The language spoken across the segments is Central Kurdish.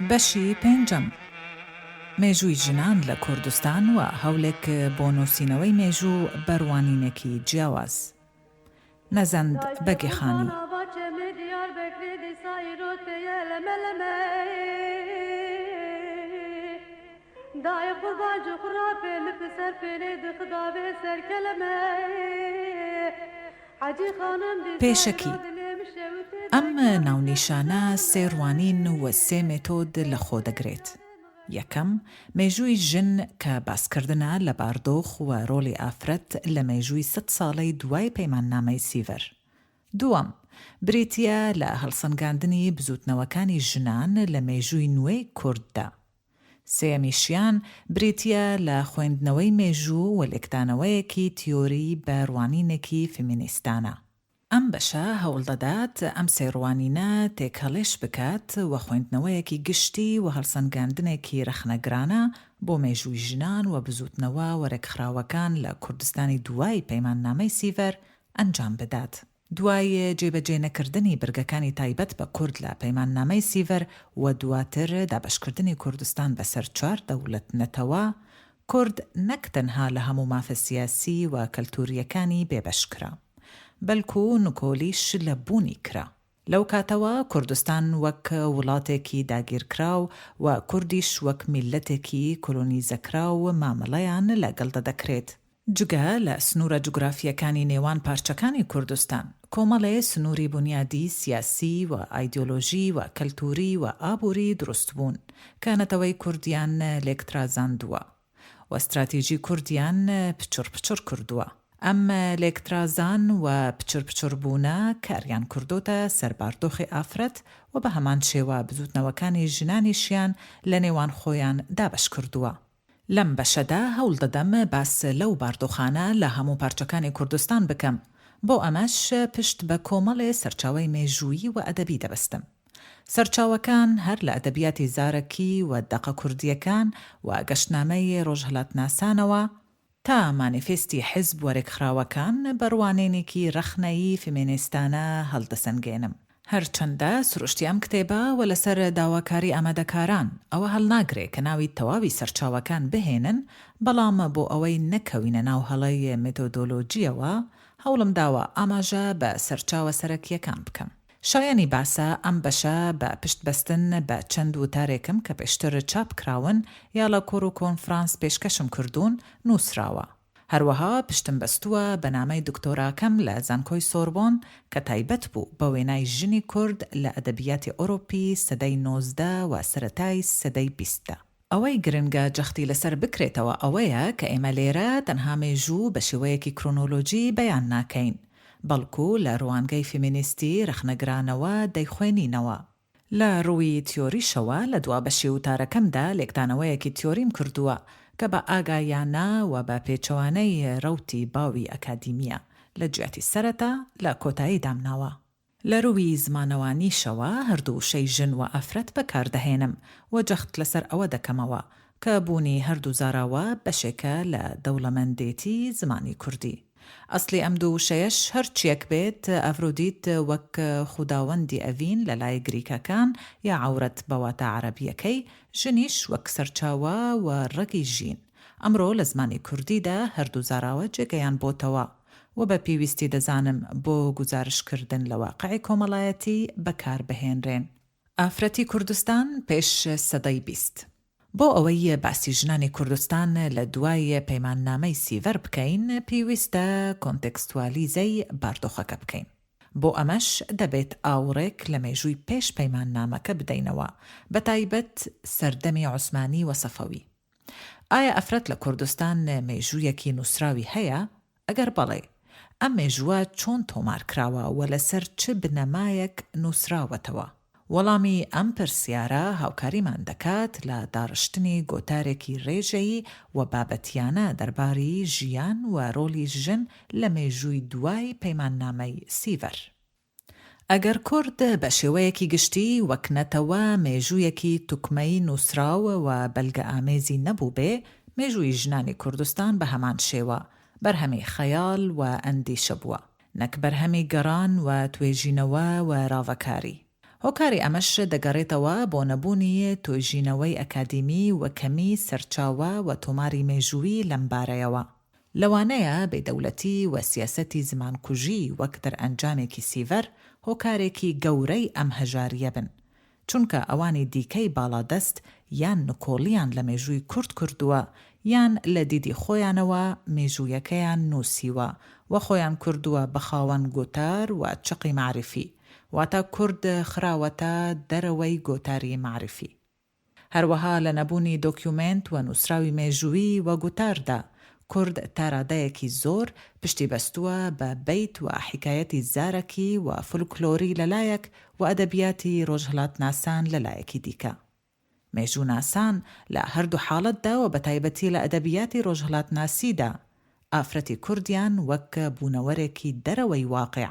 بەشی پێنجەم مێژووی ژنان لە کوردستان و هەولێک بۆ نووسینەوەی مێژوو بەروانینێکی جیاواز. نەزەند بەگێخانی پێشەکی ئەم ناونیشانە سێ ڕوانین و سێ مێتۆد لە خۆ دەگرێت. یەکەم، مێژووی ژن کە باسکردنە لە باردۆخ و ڕۆڵی ئافرەت لە مێژووی 100 ساڵەی دوای پەیماننامەی سیڤەر. دووەم، بریتیە لە هەڵسەنگاندنی بزوتنەوەکانی ژنان لە مێژووی نوێی کورددا. سێمیشیان بریتیە لە خوێندنەوەی مێژوو و لێکدانەوەیەکی تیۆری بە ڕوانینێکی فیمینیستانە. ئەم بەشە هەوڵ دەدات ئەم سێڕوانینە تێکهەڵێش بکات و خوێندنەوەیەکی گشتی و هەڵسەنگاندنێکی رەخنەگرانە بۆ مێژووی ژنان و بزوتنەوە وەرەکخراوەکان لە کوردستانی دوای پەیماننامەی سیڤەر ئەنجام بدات. دوای جێبەجێ نەکردنی برگەکانی تایبەت بە کورد لە پەیماننامەی سیڤەر و دواتر دابەشکردنی کوردستان بەسەر 4 دەوڵەت نەتەوە، کورد نەک تەنها لە هەموو مافە سیاسی و کەلتوریەکانی بێبەشکرا، بەلکو نکۆلیش لە بوونی کرا. لەو کاتەوە کوردستان وەک وڵاتێکی داگیرکراو و کوردیش وەک میلەتێکی کۆلۆنیزەکرا و مامەڵەیان لەگەڵدا دەکرێت. جگە لە سنوورە جوگرافیەکانی نێوان پارچەکانی کوردستان، کۆمەڵێ سنووری بنیادی سیاسی و ئایدۆلۆژی و کەلتوری و ئابووری دروست بوون کە کوردیان لێکترازاندووە و استراتیژی کوردیان پچڕ کردووە. ئەم لێکترازان و پچڕ بوونە کاریان کردوتە سەرباردۆخی ئافرەت و بە هەمان شێوە بزوتنەوەکانی ژنانیشیان لە نێوان خۆیان دابەش کردووە. لەم بەشەدا هەوڵ دەدەم باس لەو باردۆخانە لە هەموو پارچەکانی کوردستان بکەم، بۆ ئەمەش پشت بە کۆمەڵێ سەرچاوەی مێژوویی و ئەدەبی دەبەستم. سەرچاوەکان هەر لە ئەدەبیاتی زارەکی و دەقە کوردیەکان و گەشتنامەی ڕۆژهەڵاتناسانەوە تا مانیفێستی حیزب وەرەکخراوەکان بەڕوانینێکی رەخنەیی فیمینیستانە هەڵدەسەنگێنم. هەرچەندە سروشتی ئەم کتێبە و لەسەر داواکاری ئامادەکاران ئەوە هەڵناگرێ کە ناوی تەواوی سەرچاوەکان بهێنن، بەڵام بۆ ئەوەی نەکەوینە ناو هەڵەی مێتۆدۆلۆجیەوە هەوڵم داوە ئاماژە بە سەرچاوە سەرەکیەکان بکەم. شایانی باسە ئەم بەشە بە پشتبەستن بە چەند وتارێکم کە پێشتر چاپ کراون یا لە کۆڕ و کۆنفرانس پێشکەشم کردوون نووسراوە. هەروەها پشتم بەستووە بە نامەی دکتۆراکەم لە زانکۆی سۆربۆن کە تایبەت بوو بە وێنای ژنی کورد لە ئەدەبیاتی ئۆروپی سەدەی 19 و سەرەتای سەدەی 20. ئەوەی گرنگە جەختی لەسەر بکرێتەوە ئەوەیە کە ئێمە لێرە تەنها مێژوو بە شێوەیەکی کرۆنۆلۆجی بەیان ناکەین، بەڵکو لە ڕوانگەی فیمینیستی رەخنەگرانەوە دەیخوێنینەوە. لە ڕووی تیۆریشەوە لە دوا بەشی وتارەکەمدا لێکدانەوەیەکی تیۆریم کردووە کە بە ئاگایانە و بە پێچەوانەی ڕەوتی باوی ئەکادیمیە لە جیاتی سەرەتا لە کۆتایی دامناوە. لە ڕووی زمانەوانیشەوە هەردوو شەی ژن و ئافرەت بەکاردەهێنم و جەخت لەسەر ئەوە دەکەمەوە کە بوونی هەردوو زاراوە بەشێکە لە دەوڵەمەندێتی زمانی کوردی. ئەسلی ئەم دوو شەیەش هەرچیەک بێت، ئەڤرۆدیت وەک خوداوەندی ئەڤین لە لای گریکەکان یا عەورەت بەواتە عەرەبیەکەی، ژنیش وەک سەرچاوە و ڕەگی ژین. ئەمڕۆ لە زمانی کوردیدا هەردوو زاراوە جێگەیان بۆتەوە و بە پێویستی دەزانم بۆ گزارشکردن لە واقعی کۆمەڵایەتی بەکار بهێنرێن. ئافرەتی کوردستان پێش سەدەی 20. بۆ ئەوەی باسی ژنانی کوردستان لە دوای پەیماننامەی سیڤەر بکەین، پێویستە کۆنتێکستوالیزەی باردۆخەکە بکەین. بۆ ئەمەش دەبێت ئاوڕێک لە مێژووی پێش پەیماننامەکە بدەینەوە، بە تایبەت سەردەمی عوسمانی و سەفەوی. ئایا ئەفرەت لە کوردستان مێژوویەکی نووسراوی هەیە؟ ئەگەر بەڵێ، ئەم مێژووە چۆن تۆمار کراوە و لەسەر چ بنەمایەک نووسراوەتەوە؟ وەڵامی ئەم پرسیارە هاوکاریمان دەکات لە داڕشتنی گۆتارێکی ڕێژەیی و بابەتیانە دەربارەی ژیان و ڕۆلی ژن لە مێژووی دوای پەیماننامەی سیڤەر. ئەگەر کورد بە شێوەیەکی گشتی وەک نەتەوە مێژوویەکی توکمەی نووسراوە و بەلگە ئامێزی نەبوو بێ، مێژووی ژنانی کوردستان بە هەمان شێوە بەرهەمی خەیاڵ و ئەندیشە بووە، نەک بەرهەمی گەڕان و توێژینەوە و ڕاوەکاری. هۆکاری ئەمەش دەگەڕێتەوە بۆ نەبوونی تۆژینەوەی ئەکادیمی و کەمی سەرچاوە و تۆماری مێژووی لەم بارەیەوە. لەوانەیە بێدەوڵەتی و سیاسەتی زمانکوژی وەک دەرئەنجامێکی سیڤەر هۆکارێکی گەورەی ئەم هەژاریە بن، چونکە ئەوانی دیکەی باڵادەست یان نکۆڵیان لە مێژووی کورد کردووە یان لە دیدی خۆیانەوە مێژوویەکەیان نووسیوە و خۆیان کردووە بە خاوەن گۆتار و چقی معرفی، واتە کورد خراوەتە دەرەوەی گۆتاری معرفی. هەروەها لە نەبوونی دۆکیومنت و نووسراوی مێژووی و گوتاردا کورد تاڕادەیەکی زۆر پشتی بەستووە بە بەیت و حکایەتی زارەکی و فولکلۆری لەلایەک و ئەدەبیاتی ڕۆژهەڵاتناسان لەلایەکی دیکە. مێژوو ناسان لە هەردوو حاڵەتدا و بەتایبەتی لە ئەدەبیاتی ڕۆژهەڵاتناسیدا ئافرەتی کوردیان وەک بوونەوەرێکی دەرەوەی واقع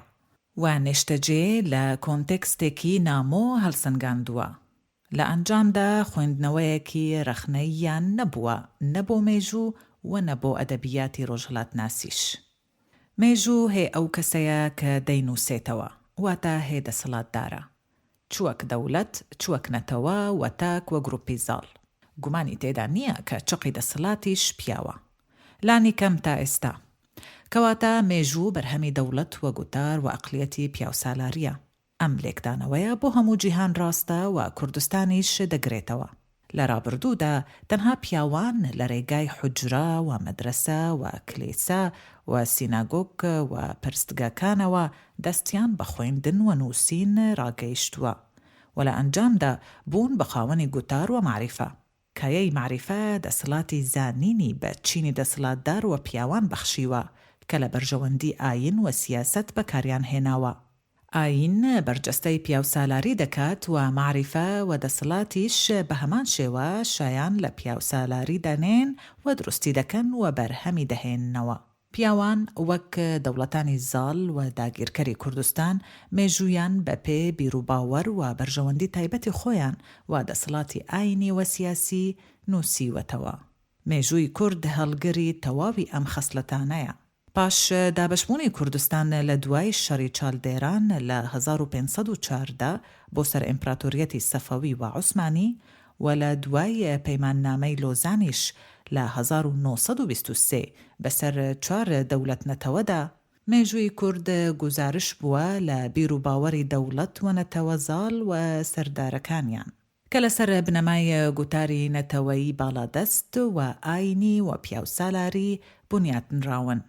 و نێشتەجێ لە کۆنتێکستێکی نامۆ هەڵسەنگاندووە. لە ئەنجامدا خوێندنەوەیەکی رەخنەییان نەبووە، نەبۆ مێژوو و نەبۆ ئەدەبیاتی ڕۆژهەڵاتناسیش. مێژوو هێ ئەو کەسەیە کە دەینووسێتەوە، واتە هێ دەسەڵاتدارە، چوەک دەوڵەت، چوەک نەتەوە و تاک وە گروپی زاڵ. گومانی تێدا نییە کە چقی دەسەڵاتیش پیاوە. لانی کەم تا ئێستا. کەواتە مێژوو بەرهەمی دەوڵەت وە گوتار و ئەقلیەتی پیاوسالاریە. ئەم لێکدانەوەیە بۆ هەموو جیهان ڕاستە و کوردستانیش دەگرێتەوە. لە ڕابردوودا تەنها پیاوان لە ڕێگای حوجرا و مەدرسە و کلێسا و سیناگۆگ و پەرستگاکانەوە دەستیان بە خوێندن و نووسین ڕاگەیشتووە و لە ئەنجامدا بوون بە خاوەنی گوتار و معریفە. کایەی معریفە دەسەڵاتی زانینی بە چینی دەسەڵاتدار و پیاوان بەخشیوە کە لە بەرژەوەندی ئاین و سیاست بەکاریان هێناوە. ئاین بەرجەستەی پیاوسالاری دەکات و معریفە و دەسەڵاتیش بە هەمان شێوە شایان لە پیاوسالاری دەنێن و دروستی دەکەن و بەرهەمی دەهێننەوە. پیاوان وەک دەوڵەتانی زاڵ و داگیرکەری کوردستان مێژوویان بە پێ بیرروباوەڕ و بەرژەوەندی تایبەتی خۆیان و دەسەڵاتی ئاینی و سیاسی نووسیوەتەوە. مێژووی کورد هەڵگری تەواوی ئەم خەسلەتانەیە. پاش دابەشبوونی کوردستان لە دوای شەڕی چالدێران لە 1514 بۆ سەر ئیمپراتۆریەتی سەفەوی و عوسمانی و لە دوای پەیماننامەی لۆزانیش لە 1923 بەسەر 4 دەوڵەت نەتەوەدا مێژووی کورد گزارش بووە لە بیرروباوەڕی دەوڵەت و نەتەوە زاڵ و سەردارەکانیان کە لەسەر بنەمای گوتاری نەتەوەی باڵادەست و ئاینی و پیاوسالاری بنیاتنراون.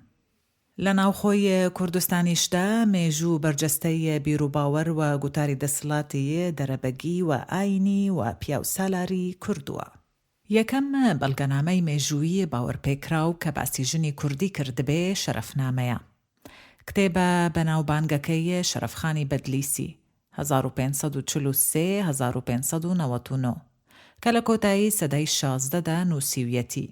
لە ناوخۆی کوردستانیشدا مێژوو بەرجەستەی بیرروباوەڕ و گوتاری دەسەڵاتی دەرەبەگی و ئاینی و پیاوسالاری کردووە. یەکەم بەڵگەنامەی مێژووی باوەڕپێکراو کە باسی ژنی کوردی کردبێ شەرەفنامەیە. کتێبە بەناوبانگەکەی شەرەفخانی بەدلیسی 1543-1599 کە لە کۆتایی سەدەی 16دا نووسیویەتی.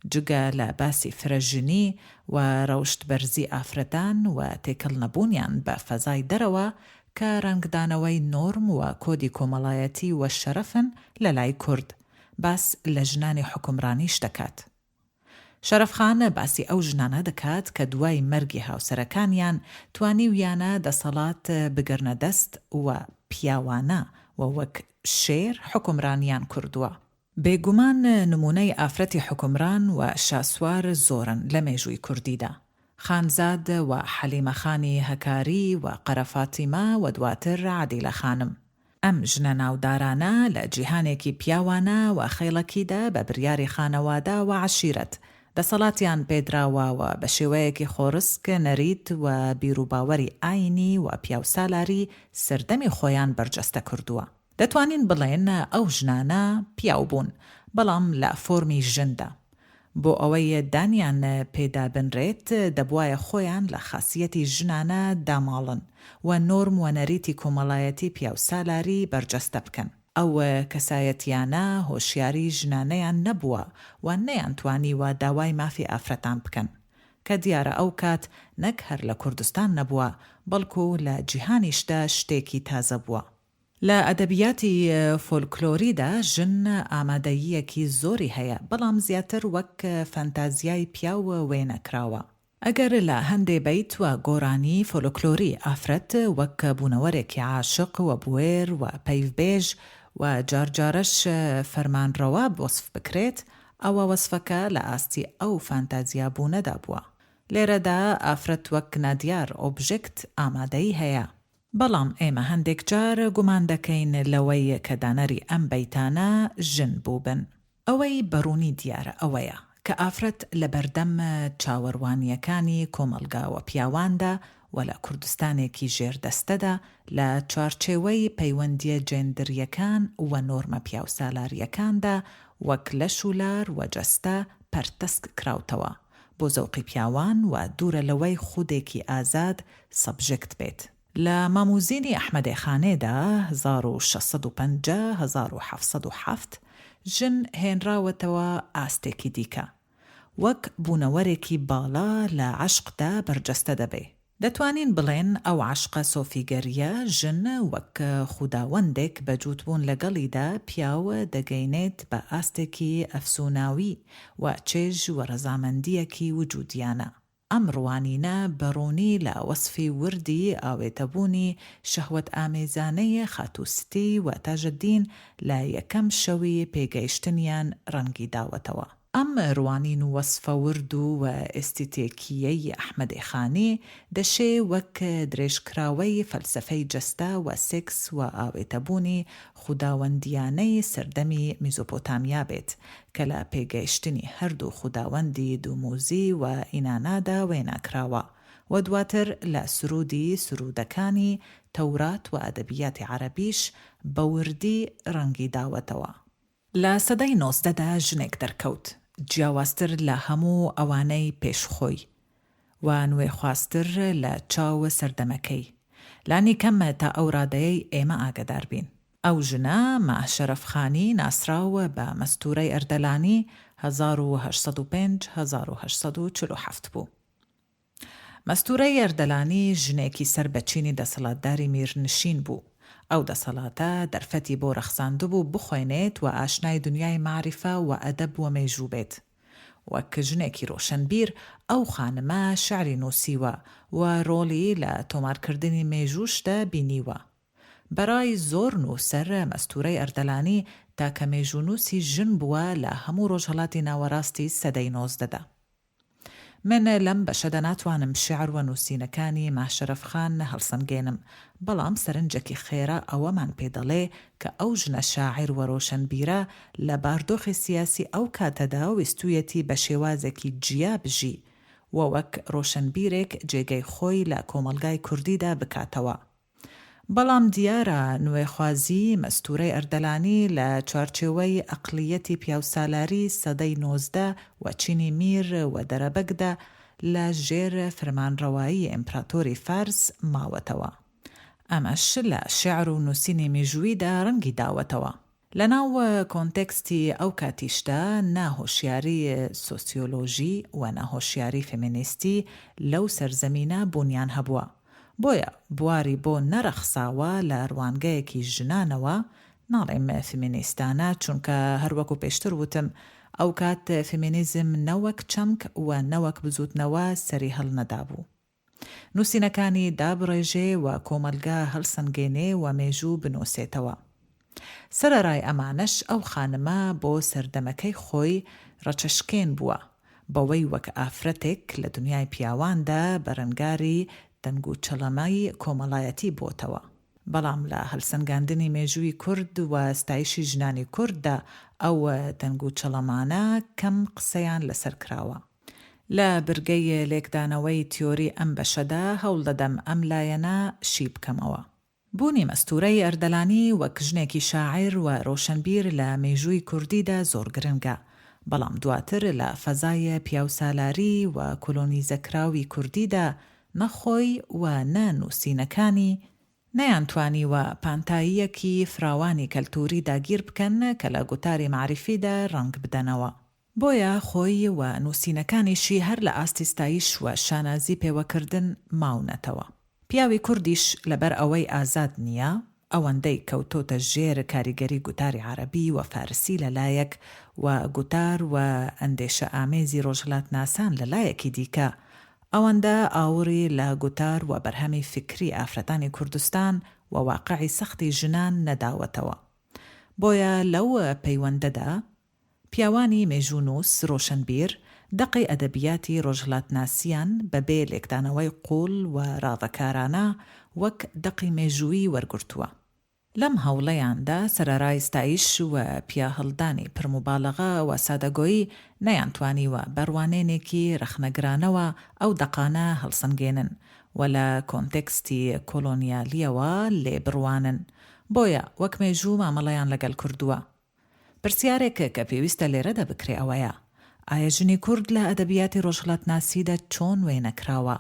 جگە لە باسی فرەژنی و ڕەوشت بەرزی ئافرەتان و تێکەڵ نەبوونیان بە فەزای دەرەوە کە ڕەنگدانەوەی نۆرم و کۆدی کۆمەڵایەتی و شەرەفن لە لای کورد، باس لە ژنانی حکومڕانیش دەکات. شەرەفخان باسی ئەو ژنانە دەکات کە دوای مەرگی هاوسەرەکانیان توانیویانە دەسەڵات بگەرنە دەست و پیاوانە و وەک شێر حکومڕانیان کردووە. بێگومان نمونەی ئافرەتی حکومڕان و شاسوار زۆرن لە مێژووی کوردیدا. خانزاد و حەلیمە خانی هەکاری و قەرەفاتیمە و دواتر عادیلە خانم. ئەم ژنە ناودارانە لە جیهانێکی پیاوانە و خێڵەکیدا بە بریاری خانەوادا و عەشیرەت دەسەڵاتیان پێدراوە و بە شێوەیەکی خۆڕسک نەریت و بیرروباوەری ئاینی و پیاوسالاری سەردەمی خۆیان بەرجەستە کردووە. دەتوانین بڵێن ئەو ژنانە پیاو بوون، بەڵام لە فۆرمی ژندا. بۆ ئەوەی دانیان پێدا بنرێت دەبوایە خۆیان لە خاصیەتی ژنانە داماڵن و نۆرم و نەریتی کۆمەڵایەتی پیاوسالاری بەرجەستە بکەن. ئەو کەسایەتیانە هۆشیاری ژنانەیان نەبووە و نەیانتوانی و داوای مافی ئافرەتان بکەن کە دیارە ئەو کات نەک هەر لە کوردستان نەبووە بەڵکو لە جیهانیشدا شتێکی تازە بووە. لە ئەدەبیاتی فۆلکلۆریدا ژن ئامادەییەکی زۆری هەیە، بەڵام زیاتر وەک فەنتازیای پیاوە وێنەکراوە. ئەگەر لە هەندێ بیت و گۆرانی فۆلۆکلۆری ئافرەت وەک بوونەوەرێکی عاشق و بوێر و پەیڤبێژ و جارجارەش فەرمانڕەوا وەسف بکرێت، ئەوە وەسفەکە لە ئاستی ئەو فانتازیا بوونەدا بووە. لێرەدا ئافرەت وەک نادیار ئۆبژێکت ئامادەی هەیە. بەڵام ئێمە هەندێک جار گومان دەکەین لەوەی کە دانەری ئەم بەیتانە ژن بووبن. ئەوەی بەڕوونی دیارە ئەوەیە کە ئافرەت لە بەردەم چاوەڕوانیەکانی کۆمەلگاوە پیاواندا و لە کوردستانێکی ژێردەستەدا لە چوارچێوەی پەیوەندیە جێندریەکان و نۆرمە پیاوسالاریەکاندا وەک لە شولار و جەستە پەرتەسک کراوتەوە بۆ زەوقی پیاوان و دوورە لەوەی خودێکی ئازاد سەبژێکت بێت. لە ماموزینی ئەحمەدی خانێدا 1650-1707 ژن هێنراوەتەوە ئاستێکی دیکە، وەک بوونەوەرێکی باڵا لە عەشقدا بەرجەستە دەبێ. دەتوانین بڵێن ئەو عەشقە سۆفیگەریە ژن وەک خوداوەندێک بەجووتبوون لەگەڵیدا پیاوە دەگەینێت بە ئاستێکی ئەفسوناوی و چێژ و ڕەزامەندیەکی وجودیانە. ئەم ڕوانینە بەڕوونی لە وەسفی وردی ئاوێتەبوونی شەهوەت ئامێزانەی خاتووستی و تاژەدین لە یەکەم شەوی پێگەیشتنیان ڕەنگی داوەتەوە. ئەم ڕوانین و وەسفە ورد و ئێستیتێکیەی ئەحمەدی خانی دەشێ وەک درێژکراوەی فەلسەفەی جەستە و سێکس و ئاوێتەبوونی خوداوەندیانەی سەردەمی میزۆپۆتامیا بێت کە لە پێگەیشتنی هەردوو خوداوەندی دووموزی و ئینانادا وێناکراوە و دواتر لە سرودەکانی تەورات و ئەدەبیاتی عەرەبیش بە وردی ڕەنگی داوەتەوە. لە سەدەی 19دا ژنێک دەرکەوت، جیاوازتر لە هەموو ئەوانەی پێشخۆی و نوێ خواستر لە چاو سەردەمەکەی. لانی کەمە تا ئەو ڕادەیەی ئێمە ئاگدار بین. ئەو ژنە ماهشەرەف خانی ناسراوە بە مەستوورەی ئەردەلانی 1805-1847 بوو. مەستوورەی ئەردەلانی ژنێکی سەر بەچینی دەسەڵاتداری میرنشین بوو. ئەو دەسەڵاتە دەرفەتی بۆ ڕەخساندە بوو بخوێنێت و ئاشنای دنیای معریفە و ئەدەب و مێژوو بێت. وەک ژنێکی ڕۆشنبیر ئەو خانمە شعری نووسیوە و ڕۆڵی لە تۆمارکردنی مێژووشدا بینیوە. بەڕای زۆر نووسەر مەستوورەی ئەردەلانی تاکە مێژوونووسی ژن بووە لە هەموو ڕۆژهەڵاتی ناوەڕاستی سەدەی 19دا. من لەم بەشەدا ناتوانم شعر و نووسینەکانی ماهشەرەف خان هەڵسەنگێنم، بەڵام سەرنجێکی خێرا ئەوەمان پێدەڵێ کە ئەو ژنە شاعیر و ڕۆشنبیرە لە باردۆخی سیاسی ئەو کاتەدا ویستویەتی بە شێوازێکی جیا بژی و وەک ڕۆشنبیرێک جێگەی خۆی لە کۆمەلگای کوردیدا بکاتەوە. بەڵام دیارە نوێخوازی مەستوورەی ئەردەلانی لە چوارچێوەی ئەقلیەتی پیاوسالاری سەدەی 19 و چینی میر و دەرەبەگدا لە ژێر فەرمانڕەوایی ئیمپراتۆری فارس ماوەتەوە. ئەمەش لە شێعر و نووسینی مێژوویدا ڕەنگی داوەتەوە. لەناو کۆنتێکستی ئەو کاتیشدا ناهۆشیاری سۆسیۆلۆژی و ناهۆشیاری فێمینیستی لەو سەرزەمینە بوونیان هەبووە. بۆیە بواری بۆ نەرەخساوە لە ڕوانگەیەکی ژنانەوە، ناڵێم فێمینیستانە چونکە هەروەکو پێشتر وتم ئەو کات فێمینیزم نەوەک چەمک و نەوەک بزوتنەوە سەری هەڵ نەدابوو. نووسینەکانی دابڕێژێ و کۆمەلگا هەڵسەنگێنێ و مێژوو بنووسێتەوە. سەرەڕای ئەمانەش ئەو خانمە بۆ سەردەمەکەی خۆی ڕەچەشکێن بووە، بەوەی وەک ئافرەتێک لە دنیای پیاواندا بەرەنگاری دەنگ و چەڵەمای کۆمەڵایەتی بۆتەوە. بەڵام لە هەڵسەنگاندنی مێژووی کورد و ستایشی ژنانی کورددا ئەو دەنگ و چەڵەمانە کەم قسەیان لەسەر کراوە. لە برگەی لێکدانەوەی تیۆری ئەم بەشەدا هەوڵ دەدەم ئەم لایەنە شی بکەمەوە. بوونی مەستوورەی ئەردەلانی وەک ژنێکی شاعیر و ڕۆشنبیر لە مێژووی کوردیدا زۆر گرنگە، بەڵام دواتر لە فەزای پیاوسالاری و کۆلۆنیزەکراوی کوردیدا نەخۆی و نانووسینەکانی نەیانتوانیوە پانتاییەکی فراوانی کەلتوری داگیر بکەن کە لە گوتاری معریفیدا ڕەنگ بدەنەوە. بۆیە خۆی و نووسینەکانیشی هەر لە ئاستی ستایش و شانازی پێوەکردن ماونەتەوە. پیاوی کوردیش لەبەر ئەوەی ئازاد نییە، ئەوەندەی کەوتۆتە ژێر کاریگەری گوتاری عەرەبی و فارسی لەلایەک و گوتار و ئەندێشە ئامێزی ڕۆژهەڵات ناسان لەلایەکی دیکە، ئەوەندە ئاوری لە گوتار و بەرهەمی فکری ئافرەتانی کوردستان و واقعی سەختی ژنان نەداوەتەوە. بۆیە لەو پەیوەندەدا پیاوانی مێژوونووس ڕۆشنبیر دەقی ئەدەبیاتی ڕۆژهەڵاتناسیان بەبێ لێکدانەوەی قوڵ و ڕاوەکارانە وەک دەقی مێژووی وەرگرتووە. لەم هەوڵەیاندا سەرەرای ستایش و پیاهەڵدانی پرموبالەغە و سادەگۆیی نەیانتوانیوە بەڕوانێنێکی رەخنەگرانەوە ئەو دەقانە هەڵسەنگێنن و لە کۆنتێکستی کۆلۆنیالیەوە لێ بڕوانن. بۆیە وەک مێژوو مامەڵەیان لەگەڵ کردووە. پرسیارێکە کە پێویستە لێرەدا بکرێ ئەوەیە: ئایا ژنی کورد لە ئەدەبیاتی ڕۆژهەڵاتناسیدا چۆن وێنەکراوە؟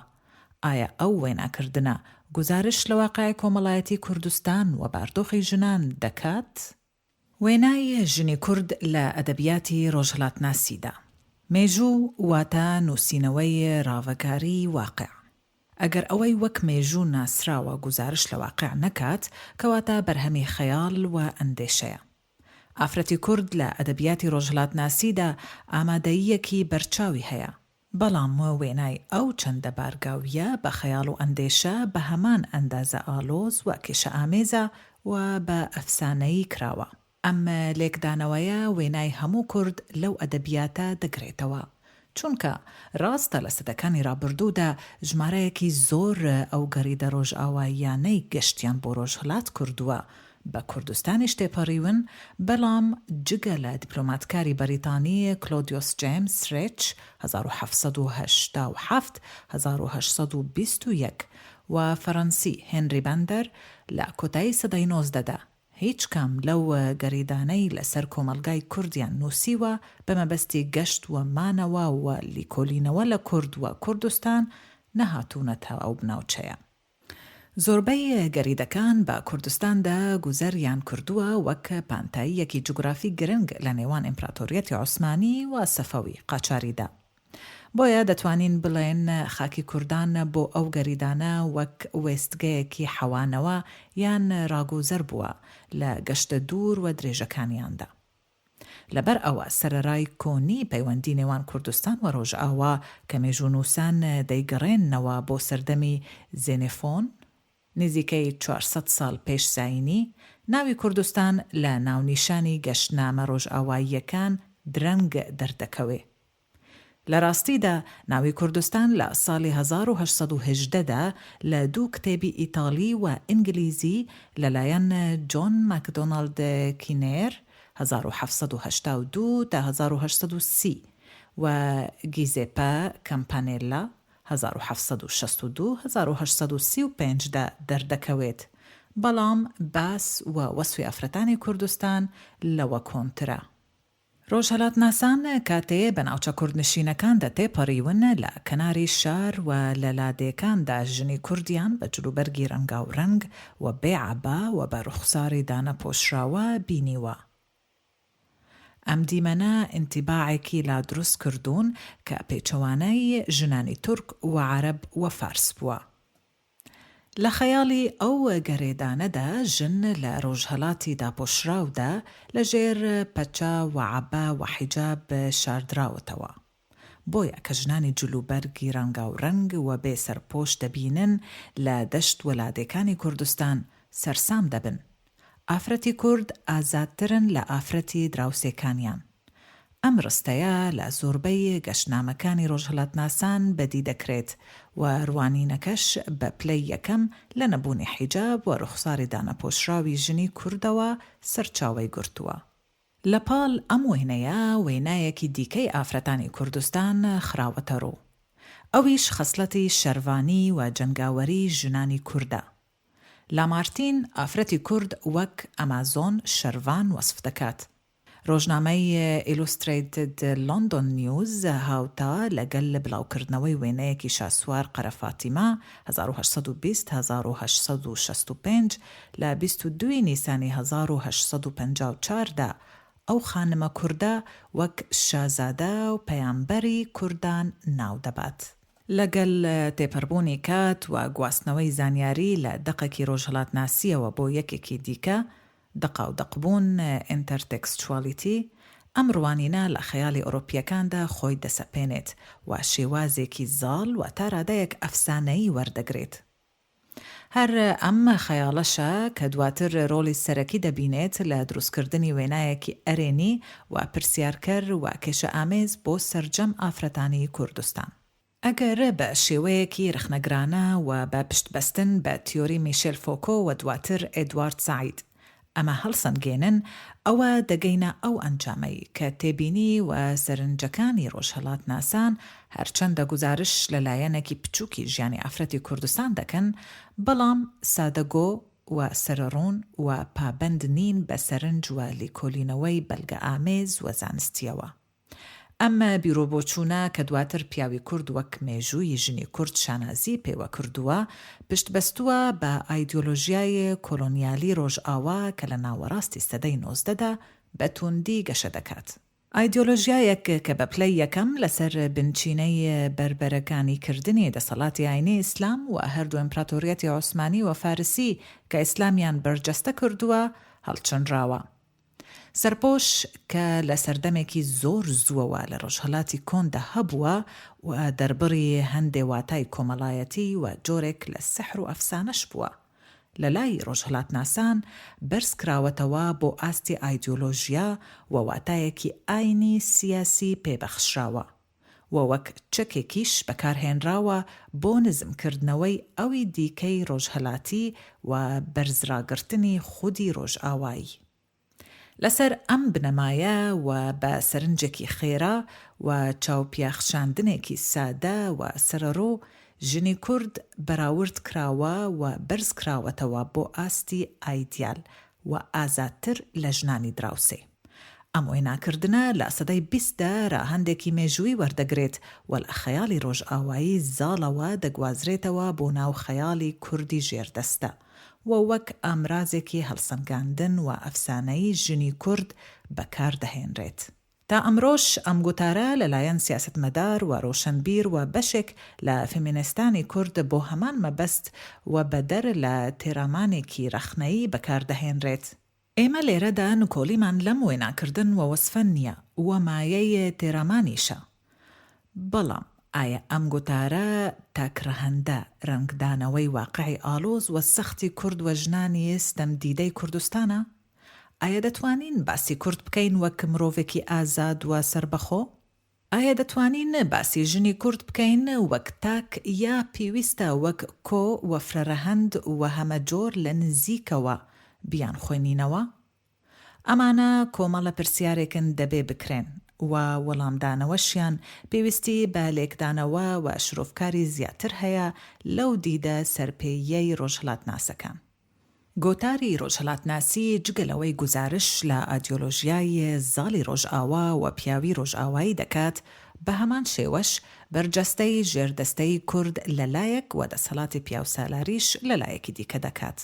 ئایا ئەو وێناکردنە گزارش لە واقعی کۆمەڵایەتی کوردستان و باردۆخی ژنان دەکات؟ وێنای ژنی کورد لە ئەدەبیاتی ڕۆژهەڵاتناسیدا. مێژوو واتە نووسینەوەی ڕاوەگاری واقع. ئەگەر ئەوەی وەک مێژوو ناسراوە گزارش لە واقع نەکات، کەواتە بەرهەمی خەیاڵ و ئەندێشەیە. ئافرەتی کورد لە ئەدەبیاتی ڕۆژهەڵاتناسیدا ئامادەییەکی بەرچاوی هەیە، بەڵام وێنای ئەو چەندە بارگاویە بە خەیاڵ و ئەندێشە بە هەمان ئەندازە ئالۆز و کێشە ئامێزە و بە ئەفسانەیی کراوە. ئەمە لێکدانەوەیە وێنای هەموو کورد لەو ئەدەبیاتە دەگرێتەوە، چونکە ڕاستە لە سەدەکانی ڕابردوودا ژمارەیەکی زۆر ئەو گەریدە ڕۆژئاواییانەی گەشتیان بۆ ڕۆژهەڵات کردووە بە کوردستانیش تێپەڕیون، بەڵام جگە لە دیپلۆماتکاری بەریتانی کلۆدیۆس جێمس ڕێچ 1787 1821 و فەڕەنسی هێنری بەندەر لە کۆتایی سەدەی 19دا هیچ کام لەو گەریدانەی لەسەر کۆمەلگای کوردیان نووسیوە بەمەبەستی گەشت و مانەوە و لیکۆلینەوە لە کورد و کوردستان نەهاتوونەتە ئەو بناوچەیە. زۆربەی گەریدەکان بە کوردستاندا گوزەریان کردووە وەک پانتاییەکی جوگرافی گرنگ لە نێوان ئیمپراتۆریەتی عوسمانی و سەفەوی قاچاریدا. بۆیە دەتوانین بڵێن خاکی کوردان بۆ ئەو گەریدانە وەک وێستگەیەکی حەوانەوە یان ڕاگوزەر بووە لە گەشتە دوور و درێژەکانیاندا. لەبەر ئەوە سەرەرای کۆنی پەیوەندی نێوان کوردستان و ڕۆژئاوا کە مێژوونووسان دەیگەڕێنەوە بۆ سەردەمی زێنێفۆن نزیکەی 400 ساڵ پێش زاینی، ناوی کوردستان لە ناونیشانی گەشتنامە ڕۆژئاواییەکان درەنگ دەردەکەوێ. لە ڕاستیدا ناوی کوردستان لە ساڵی 1818دا لە دوو کتێبی ئیتاڵی و ئینگلیزی لەلایەن جۆن ماکدۆنالد کینێر 1782 تا 1830 و گیزێپە کەمپانێلا 1762 1835دا دەردەکەوێت، بەڵام باس و وەسفی ئافرەتانی کوردستان لەوە کۆنترە. ڕۆژهەڵاتناسان کاتێ بە ناوچە کوردنشینەکاندا تێپەڕیون لە کەناری شار و لە لادێکاندا ژنی کوردیان بە جلوبەرگی ڕەنگاوڕەنگ و بێعەبا و بە ڕوخساری دانەپۆشراوە بینیوە. ئەم دیمەنە ئینتیباعێکی لا دروست کردوون کە پێچەوانەی ژنانی تورک و عەرەب و فارس بووە. لە خەیاڵی ئەو گەرێدانەدا ژن لە ڕۆژهەڵاتی داپۆشراودا لە ژێر پەچە و عەبا و حیجاب شاردراوەتەوە. بۆیە کە ژنانی جلوبەرگی ڕەنگاوڕەنگ و بێ سەرپۆش دەبینن لە دەشت وەلادەکانی کوردستان سەرسام دەبن. ئافرەتی کورد ئازادترن لە ئافرەتی دراوسێکانیان. ئەم ڕستەیە لە زۆربەی گەشتنامەکانی ڕۆژهەڵاتناسان بەدی دەکرێت و ڕوانینەکەش بە پلەی یەکەم لە نەبوونی حیجاب و ڕوخساری دانەپۆشراوی ژنی کوردەوە سەرچاوەی گرتووە. لە پاڵ ئەم وێنەیە وێنایەکی دیکەی ئافرەتانی کوردستان خراوەتە ڕوو. ئەویش خەسڵەتی شەروانی و جەنگاوەری ژنانی کووردە. لامارتین ئافرەتی کورد وەک ئەمازۆن شەروان وەسف دەکات. ڕۆژنامەی ئیلوسترێتد لۆندۆن نیوز هاوتا لەگەل بڵاوکردنەوەی وێنەیەکی شاسوار قەرەفاتیمە 1820-1865 لە 22 نیسانی 1854دا ئەو خانمە کووردە وەک شازادە و پەیامبەری کوردان ناو دەبات. لەگەل تێپەڕبوونی کات و گواستنەوەی زانیاری لە دەقێکی ڕۆژهەڵاتناسیەوە بۆ یەکێکی دیکە، دەقا و دەقبوون ئینتەرتێکستچوالیتی، ئەم ڕوانینە لە خەیاڵی ئەوروپیەکاندا خۆی دەسەپێنێت و شێوازێکی زاڵ و تا ڕادەیەک ئەفسانەیی وەردەگرێت. هەر ئەم خەیاڵەشە کە دواتر ڕۆڵی سەرەکی دەبینێت لە دروستکردنی وێنایەکی ئەرێنی و پرسیارکەر و کێشە ئامێز بۆ سەرجەم ئافرەتانی کوردستان. ئەگەر بە شێوەیەکی رخنەگرانە و بە پشتبەستن بە تیۆری میشێل فۆکۆ و دواتر ئێدوارد ساید ئەمە هەڵسەنگێنن، ئەوە دەگەینە ئەو ئەنجامەی کە تێبینی و سەرنجەکانی ڕۆژهەڵات ناسان هەرچەندە گزارش لەلایەنێکی بچووکی ژیانی ئافرەتی کوردستان دەکەن، بەڵام سادەگۆ و سەرڕوون و پابەند نین بە سەرنج و لیکۆلینەوەی بەلگە ئامێز و زانستیەوە. ئەمە بیرۆبۆچوونە کە دواتر پیاوی کورد وەک مێژووی ژنی کورد شانازی پێوە کردووە، پشتبەستووە بە ئایدیۆلۆژیای کۆلۆنیالی ڕۆژئاوا کە لە ناوەڕاستی سەدەی 19دا بە توندی گەشە دەکات. ئایدیۆلۆژیایەک کە بە پلەی یەکەم لەسەر بنچینەی بربەرەکانی کردنی دەسەڵاتی ئاینی ئیسلام و هەردوو ئیمپراتۆریەتی عوسمانی و فارسی کە ئیسلامیان بەرجەستە کردووە هەڵچەنراوە. سەرپۆش کە لە سەردەمێکی زۆر زووەوە لە ڕۆژهەڵاتی کۆندا هەبووە و دەربڕی هەندێ واتای کۆمەڵایەتی و جۆرێک لە سەحر و ئەفسانەش بووە. لە لای ڕۆژهەڵات ناسان بەرز کراوەتەوە بۆ ئاستی ئایدیۆلۆژیا و واتایەکی ئاینی سیاسی پێبەخشراوە و وەک چەکێکیش بەکارهێنراوە بۆ نزمکردنەوەی ئەوی دیکەی ڕۆژهەڵاتی و بەرزراگرتنی خودی ڕۆژئاوایی. لەسەر ئەم بنەمایە و بە سەرنجێکی خێرا و چاوپیاخشاندنێکی سادە و سەرەڕۆ ژنی کورد بەراورد کراوە و بەرز کراوەتەوە بۆ ئاستی ئایدیال و ئازادتر لە ژنانی دراوسێ. ئەم وێناکردنە لە سەدەی 20دا ڕاهەندێکی مێژووی وەردەگرێت و لە خەیاڵی ڕۆژئاوایی زاڵەوە دەگوازرێتەوە بۆ ناو خەیاڵی کوردی ژێردەستە و وەک ئامرازێکی هەڵسەنگاندن و ئەفسانەی ژنی کورد بەکاردەهێنرێت. تا ئەمڕۆژ ئەم گوتارە لەلایەن سیاسەتمەدار و ڕۆشنبیر و بەشێک لە فێمینیستانی کورد بۆ هەمان مەبەست و بەدەر لە تێرامانێکی رەخنەیی بەکاردەهێنرێت. ئێمە لێرەدا نکۆلیمان لەم وێناکردن و وەسفەن نییە و مایەی تێرامانیشە. بەڵام ئایا ئەم گوتارە تاکرەهەندە ڕەنگدانەوەی واقعی ئالۆز و سەختی کورد و ژنانی ستەم دیدەی کوردستانە؟ ئایا دەتوانین باسی کورد بکەین وەک مرۆڤێکی ئازاد و سربەخۆ؟ ئایا دەتوانین باسی ژنی کورد بکەین وەک تاک یا پێویستە وەک کۆ و فرەرەهەند و هەمە جۆر لە نزیکەوە بیان خوێنینەوە؟ ئەمانە کۆمەڵە پرسیارێکن دەبێ بکرێن و وەڵامدانەوەشیان پێویستی بە لێکدانەوە و شرۆفکاری زیاتر هەیە لەو دیدە سەرپێیەی ڕۆژهەڵات ناسەکان. گۆتاری ڕۆژهەڵات ناسی جگەلەوەی گزارش لە ئایدیۆلۆژیای زاڵی ڕۆژئاوا و پیاوی ڕۆژئاوایی دەکات، بە هەمان شێوەش بەرجەستەی ژێردەستەی کورد لەلایەک و دەسەڵاتی پیاوسالاریش لەلایەکی دیکە دەکات.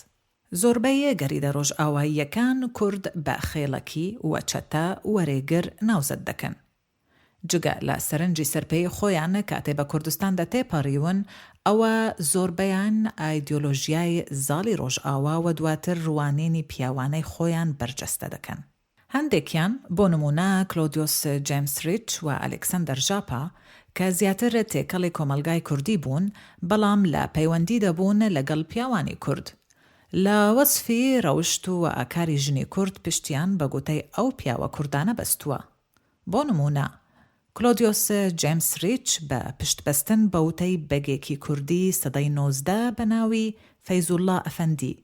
زۆربەی گەریدە ڕۆژئاواییەکان کورد بە خێڵەکی و چەتە وەرێگر ناوزەت دەکەن. جگە لە سەرنجی سەرپێی خۆیان کاتێ بە کوردستان دەتێپەڕیون، ئەوە زۆربەیان ئایدیۆلۆژیای زاڵی ڕۆژئاوا و دواتر ڕوانینی پیاوانەی خۆیان بەرجەستە دەکەن. هەندێکیان بۆ نمونە کلۆدیۆس جێمس ریچ و ئەلێکسەندەر ژاپا کە زیاتر تێکەڵی کۆمەلگای کوردی بوون، بەڵام لە پەیوەندی دەبوون لەگەڵ پیاوانی کورد. لە وەسفی ڕەوشت و ئاکاری ژنی کورد پشتیان بە گوتەی ئەو پیاوە کوردانە بەستووە. بۆ نمونە کلۆدیۆس جێمس ریچ بە پشتبەستن بە وتەی بەگێکی کوردی سەدەی 19 بە ناوی فەیزوڵڵا ئەفەندی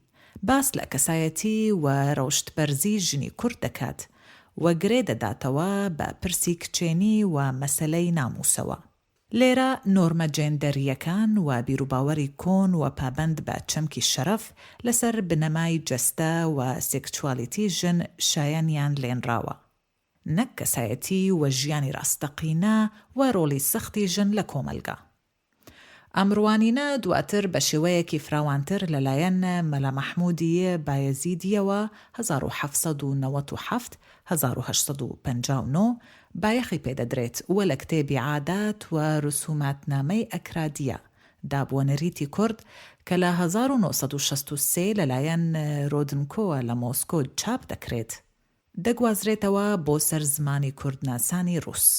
باس لە کەسایەتی و ڕەوشتبەرزی ژنی کورد دەکات و گرێ دەداتەوە بە پرسی کچێنی و مەسەلەی ناموسەوە. لێرە نۆرمە جێندەریەکان و بیرروباوەری کۆن و پابند بە چەمکی شەرەف لەسەر بنەمای جەستە و سێکچوالیتی ژن شایەنیان لێنراوە، نەک کەسایەتی و ژیانی ڕاستەقینە و ڕۆڵی سەختی ژن لە کۆمەلگا. ئەمڕوانینە دواتر بە شێوەیەکی فراوانتر لەلایەن مەلا مەحموودی بایەزیدیەوە 1877-1859 بایەخی پێدەدرێت وە لە کتێبی عادات و ڕسوماتنامەی ئەکرادیە دابوونەریتی کورد کە لە 1963 لەلایەن ڕۆدنکۆوە لە مۆسکۆ چاپ دەکرێت. دەگوازرێتەوە بۆ سەر زمانی کوردناسانی ڕووس.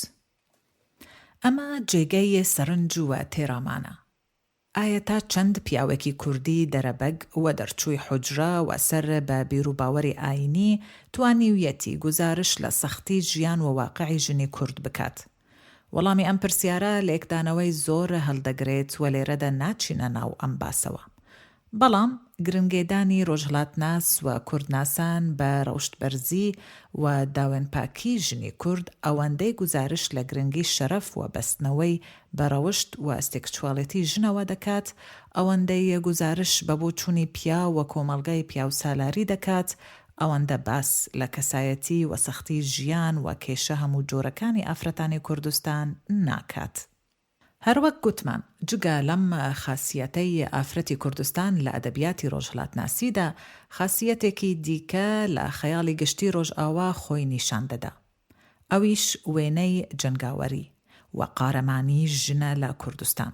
ئەمە جێگەی سەرنج وە تێرامانە. ئایا تا چەند پیاوێکی کوردی دەرەبەگ و دەرچووی حوجرە و سەر بە بیرروباوەری ئاینی توانیویەتی گزارش لە سەختی ژیان و واقعی ژنی کورد بکات؟ وەڵامی ئەم پرسیارە لە یەکدانەوەی زۆر هەڵدەگرێت و لێرەدا ناچینە ناو ئەم باسەوە. بەڵام گرنگێدانی ڕۆژهەڵاتناس و کوردناسان بە ڕەوشتبەرزی و داوێنپاکی ژنی کورد ئەوەندەی گزارش لە گرنگی شەرەف و بەستنەوەی بە ڕەوشت و سێکچواڵەتی ژنەوە دەکات، ئەوەندەی گزارش بە بۆ چوونی پیا و کۆمەڵگای پیا و سالاری دەکات، ئەوەندە باس لە کەسایەتی و سەختی ژیان و کێشە هەموو جۆرەکانی ئافرەتانی کوردستان ناکات. هەروەک گوتمان، جگە لەم خاصیەتەی ئافرەتی کوردستان لە ئەدەبیاتی ڕۆژهەڵاتناسیدا خاصیەتێکی دیکە لە خەیاڵی گشتی ڕۆژئاوا خۆی نیشان دەدا. ئەویش وێنەی جەنگاوەری و قارەمانی ژنە لە کوردستان.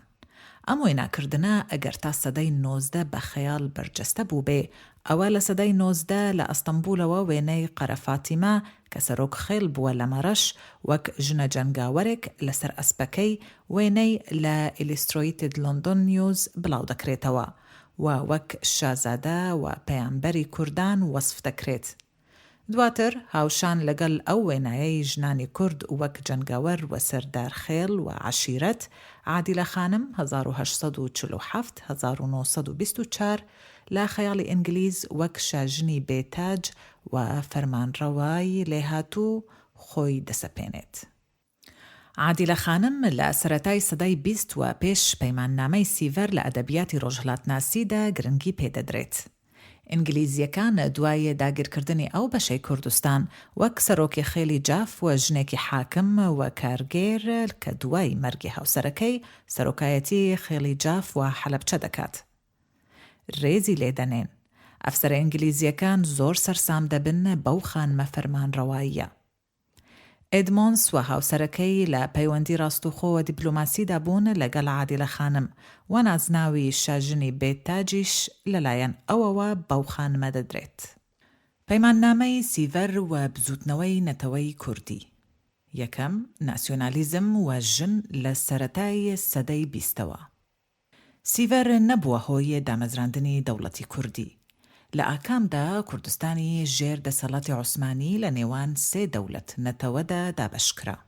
ئەم وێناکردنە ئەگەر تا سەدەی 19 بە خەیاڵ بەرجەستە بوو بێ، ئەوە لە سەدەی 19 لە ئەستەمبولەوە وێنەی قەرەفاتیمە کە سەرۆک خێڵ بووە لە مەڕەش وەک ژنە جەنگاوەرێک لەسەر ئەسپەکەی وێنەی لە ئیلیسترۆیتد لۆندۆن نیوز بڵاو دەکرێتەوە و وەک شازادە و پەیامبەری کوردان وەسف دەکرێت. دواتر هاوشان لەگەڵ ئەو وێنایەی ژنانی کورد وەک جەنگاوەر و سەردار خێڵ و عەشیرەت، عادیلە خانم 1924 لە خەیاڵی ئینگلیز وەک شاژنی بێتاج و فەرمانڕەوای لێهاتوو خۆی دەسەپێنێت. عادیلە خانم لە سەرەتای سەدای 20 و پێش پەیماننامەی سیڤەر لە ئەدەبیاتی ڕۆژهەڵاتناسیدا گرنگی پێدەدرێت. ئینگلیزیەکان دوای داگیرکردنی ئەو بەشەی کوردستان وەک سەرۆکی خێلی جاف و ژنێکی حاکم و کارگێر کە دوای مەرگی هاوسەرەکەی سەرۆکایەتی خێلی جاف و حەلەبچە دەکات. ڕێزی لێدەنێن. ئەفسەرە ئینگلیزیەکان زۆر سەرسام دەبن بەو خانمە فەرمانڕەواییە. ئێدمۆنس و هاوسەرەکەی لە پەیوەندی ڕاستوخۆ و دیپلۆماسیدا بوون لەگەڵ عادیلە خانم و نازناوی شاژنی بێتاجیش لەلایەن ئەوەوە بەو خانمە دەدرێت. پەیماننامەی سیڤەر و بزوتنەوەی نەتەوەی کوردی. یەکەم، ناسیۆنالیزم و ژن لە سەرەتای سەدەی 20ەوە. سیڤەر نەبووە هۆی دامەزراندنی دەوڵەتی کوردی. لە ئاکامدا کوردستانی ژێر دەسەڵاتی عوسمانی لە نێوان 3 دەوڵەت نەتەوەدا دابەشکرا.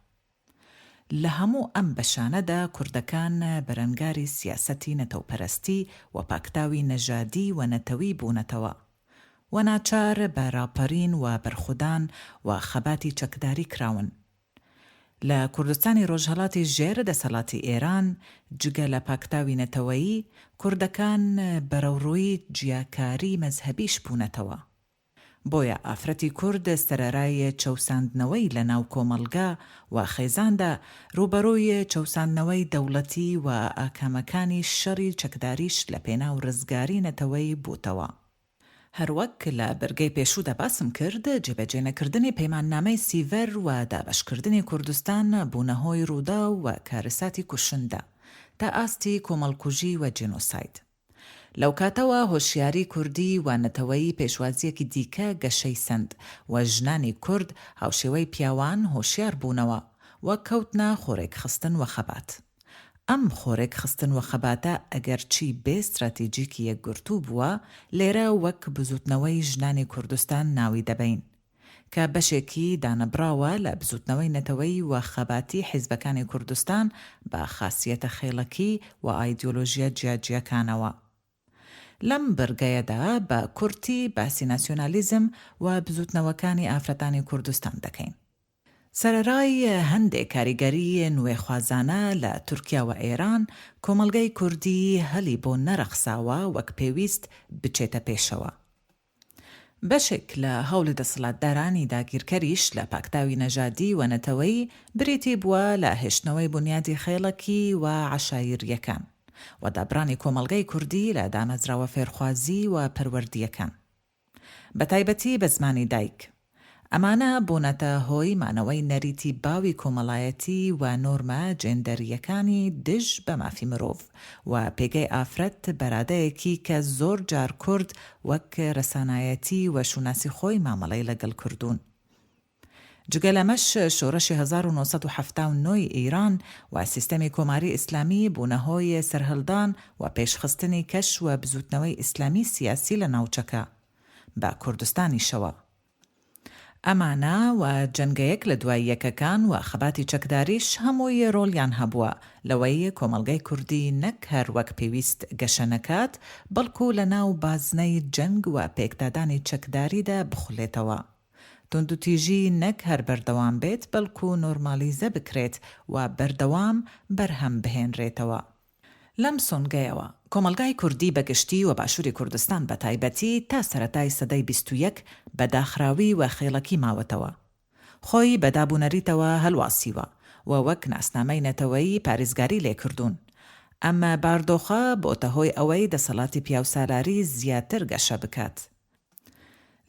لە هەموو ئەم بەشانەدا کوردەکان بەرەنگاری سیاسەتی نەتەوپەرستی و پاکتاوی نەژادی و نەتەوی بوونەتەوە و ناچار بە راپەرین و بەرخودان و خەباتی چەکداری کراون. لە کوردستانی ڕۆژهەڵاتی ژێر دەسەڵاتی ئێران جگە لە پاکتاوی نەتەوەیی کوردەکان بەرەوڕووی جیاکاری مەزهەبیش بوونەتەوە. بۆیە ئافرەتی کورد سەرەرای چەوساندنەوەی لە ناو کۆمەڵگا و خێزاندا ڕوبەڕووی چەوساندنەوەی دەوڵەتی و ئاکامەکانی شەڕی چەکداریش لە پێناو ڕزگاری نەتەوەی بووتەوە. هەروەک لە بەرگەی پێشوودا باسم کرد، جێبەجێنەکردنی پەیماننامەی سیڤەر و دابەشکردنی کوردستان بوونەهۆی ڕوودا و کارەساتی کوشندە تا ئاستی کۆمەڵکوژی و جێنۆساید. لەو کاتەوە هۆشیاری کوردی و نەتەوەی پێشوازیەکی دیکە گەشەی سند و ژنانی کورد هاوشێوەی پیاوان هۆشیار بوونەوە و کەوتنە خۆڕێک خستن و خەبات. ئەم خۆڕێک خستن و خەباتە ئەگەرچی بێ استراتیجیکی یەکگرتوو بووە، لێرە وەک بزوتنەوەی ژنانی کوردستان ناوی دەبین کە بەشێکی دانەبراوە لە بزوتنەوەی نەتەوەی و خەباتی حیزبەکانی کوردستان بە خاصیەتە خێڵەکی و ئایدیۆلۆژیە جیاجیەکانەوە. لەم بەرگەیەدا بە کورتی باسی ناسیۆنالیزم و بزوتنەوەکانی ئافرەتانی کوردستان دەکەین. سەرەرای هەندێک کاریگەری نوێخوازانە لە تورکیا و ئێران کۆمەڵگەی کوردی هەلی بۆ نەرەخساوە وەک پێویست بچێتە پێشەوە. بەشێک لە هەوڵی دەسەڵاتدارانی داگیرکەریش لە پاکتاوی نەژادی و نەتەوەی بریتی بووە لە هێشتنەوەی بنیادی خێڵەکی و عەشایریەکان و دابرانی کۆمەڵگەی کوردی لە دامەزراوە فێرخوازی و پەروەردیەکان، بە تایبەتی بە زمانی دایک. ئەمانە بوونەتە هۆی مانەوەی نەریتی باوی کۆمەڵایەتی و نۆرمە جێندەریەکانی دژ بە مافی مرۆڤ و پێگەی ئافرەت بەرادەیەکی کە زۆر جار کورد وەک ڕەسانایەتی و شوناسی خۆی مامەڵەی لەگەڵ کردوون. جگەلەمەش شۆڕەشی 1970 ئیران و سیستەمی کۆماری ئیسلامی بوونەهۆی سەرهەڵدان و پێشخستنی کەش و بزوتنەوەی ئیسلامی سیاسی لە ناوچەکە بە کوردستانیشەوە. ئەمانە و جەنگەیەک لە دوای یەکەکان و خەباتی چەکداریش هەمووی ڕۆڵیان هەبووە لەوەی کۆمەڵگەی کوردی نەک هەر وەک پێویست گەشەنەکات بەڵکو لە ناو بازنەی جەنگ و پێکدادانی چەکداریدا بخولێتەوە. توندوتیژی نەک هەر بەردەوام بێت بەڵکو نۆرمالیزە بکرێت و بەردەوام بەرهەم بهێنرێتەوە. لەم سۆنگەیەوە کۆمەلگای کوردی بەگشتی و باشووری کوردستان بە تایبەتی تا سەرەتای سەدەی 21 بە داخراوی و خێڵەکی ماوەتەوە. خۆی بە دابوونەریتەوە هەلواسیوە و وەک ناسنامەی نەتەوەیی پارێزگاری لێکردوون. ئەمە باردۆخە بۆتە هۆی ئەوەی دەسەڵاتی پیاوسالاری زیاتر گەشە بکات.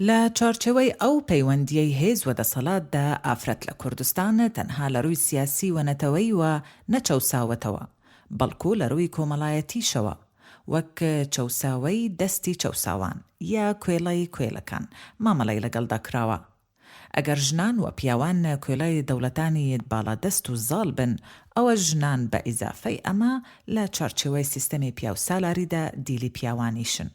لە چارچەوەی ئەو پەیوەندیەی هێز و دەسەڵاتدا ئافرەت لە کوردستان تەنها لە ڕووی سیاسی و نەتەوەی و نەچەوساوەتەوە بەڵکو لە ڕووی کۆمەڵایەتیشەوە وەک چەوساوەی دەستی چەوساوان یا کوێڵەی کوێلەکان مامەڵەی لەگەڵدا کراوە. ئەگەر ژنان و پیاوان کوێڵەی دەوڵەتانی باڵادەست و زاڵ بن ئەوە ژنان بە ئیزافەی ئەمە لە چارچەوەی سیستەمی پیاوسالاریدا دیلی پیاوانیشن.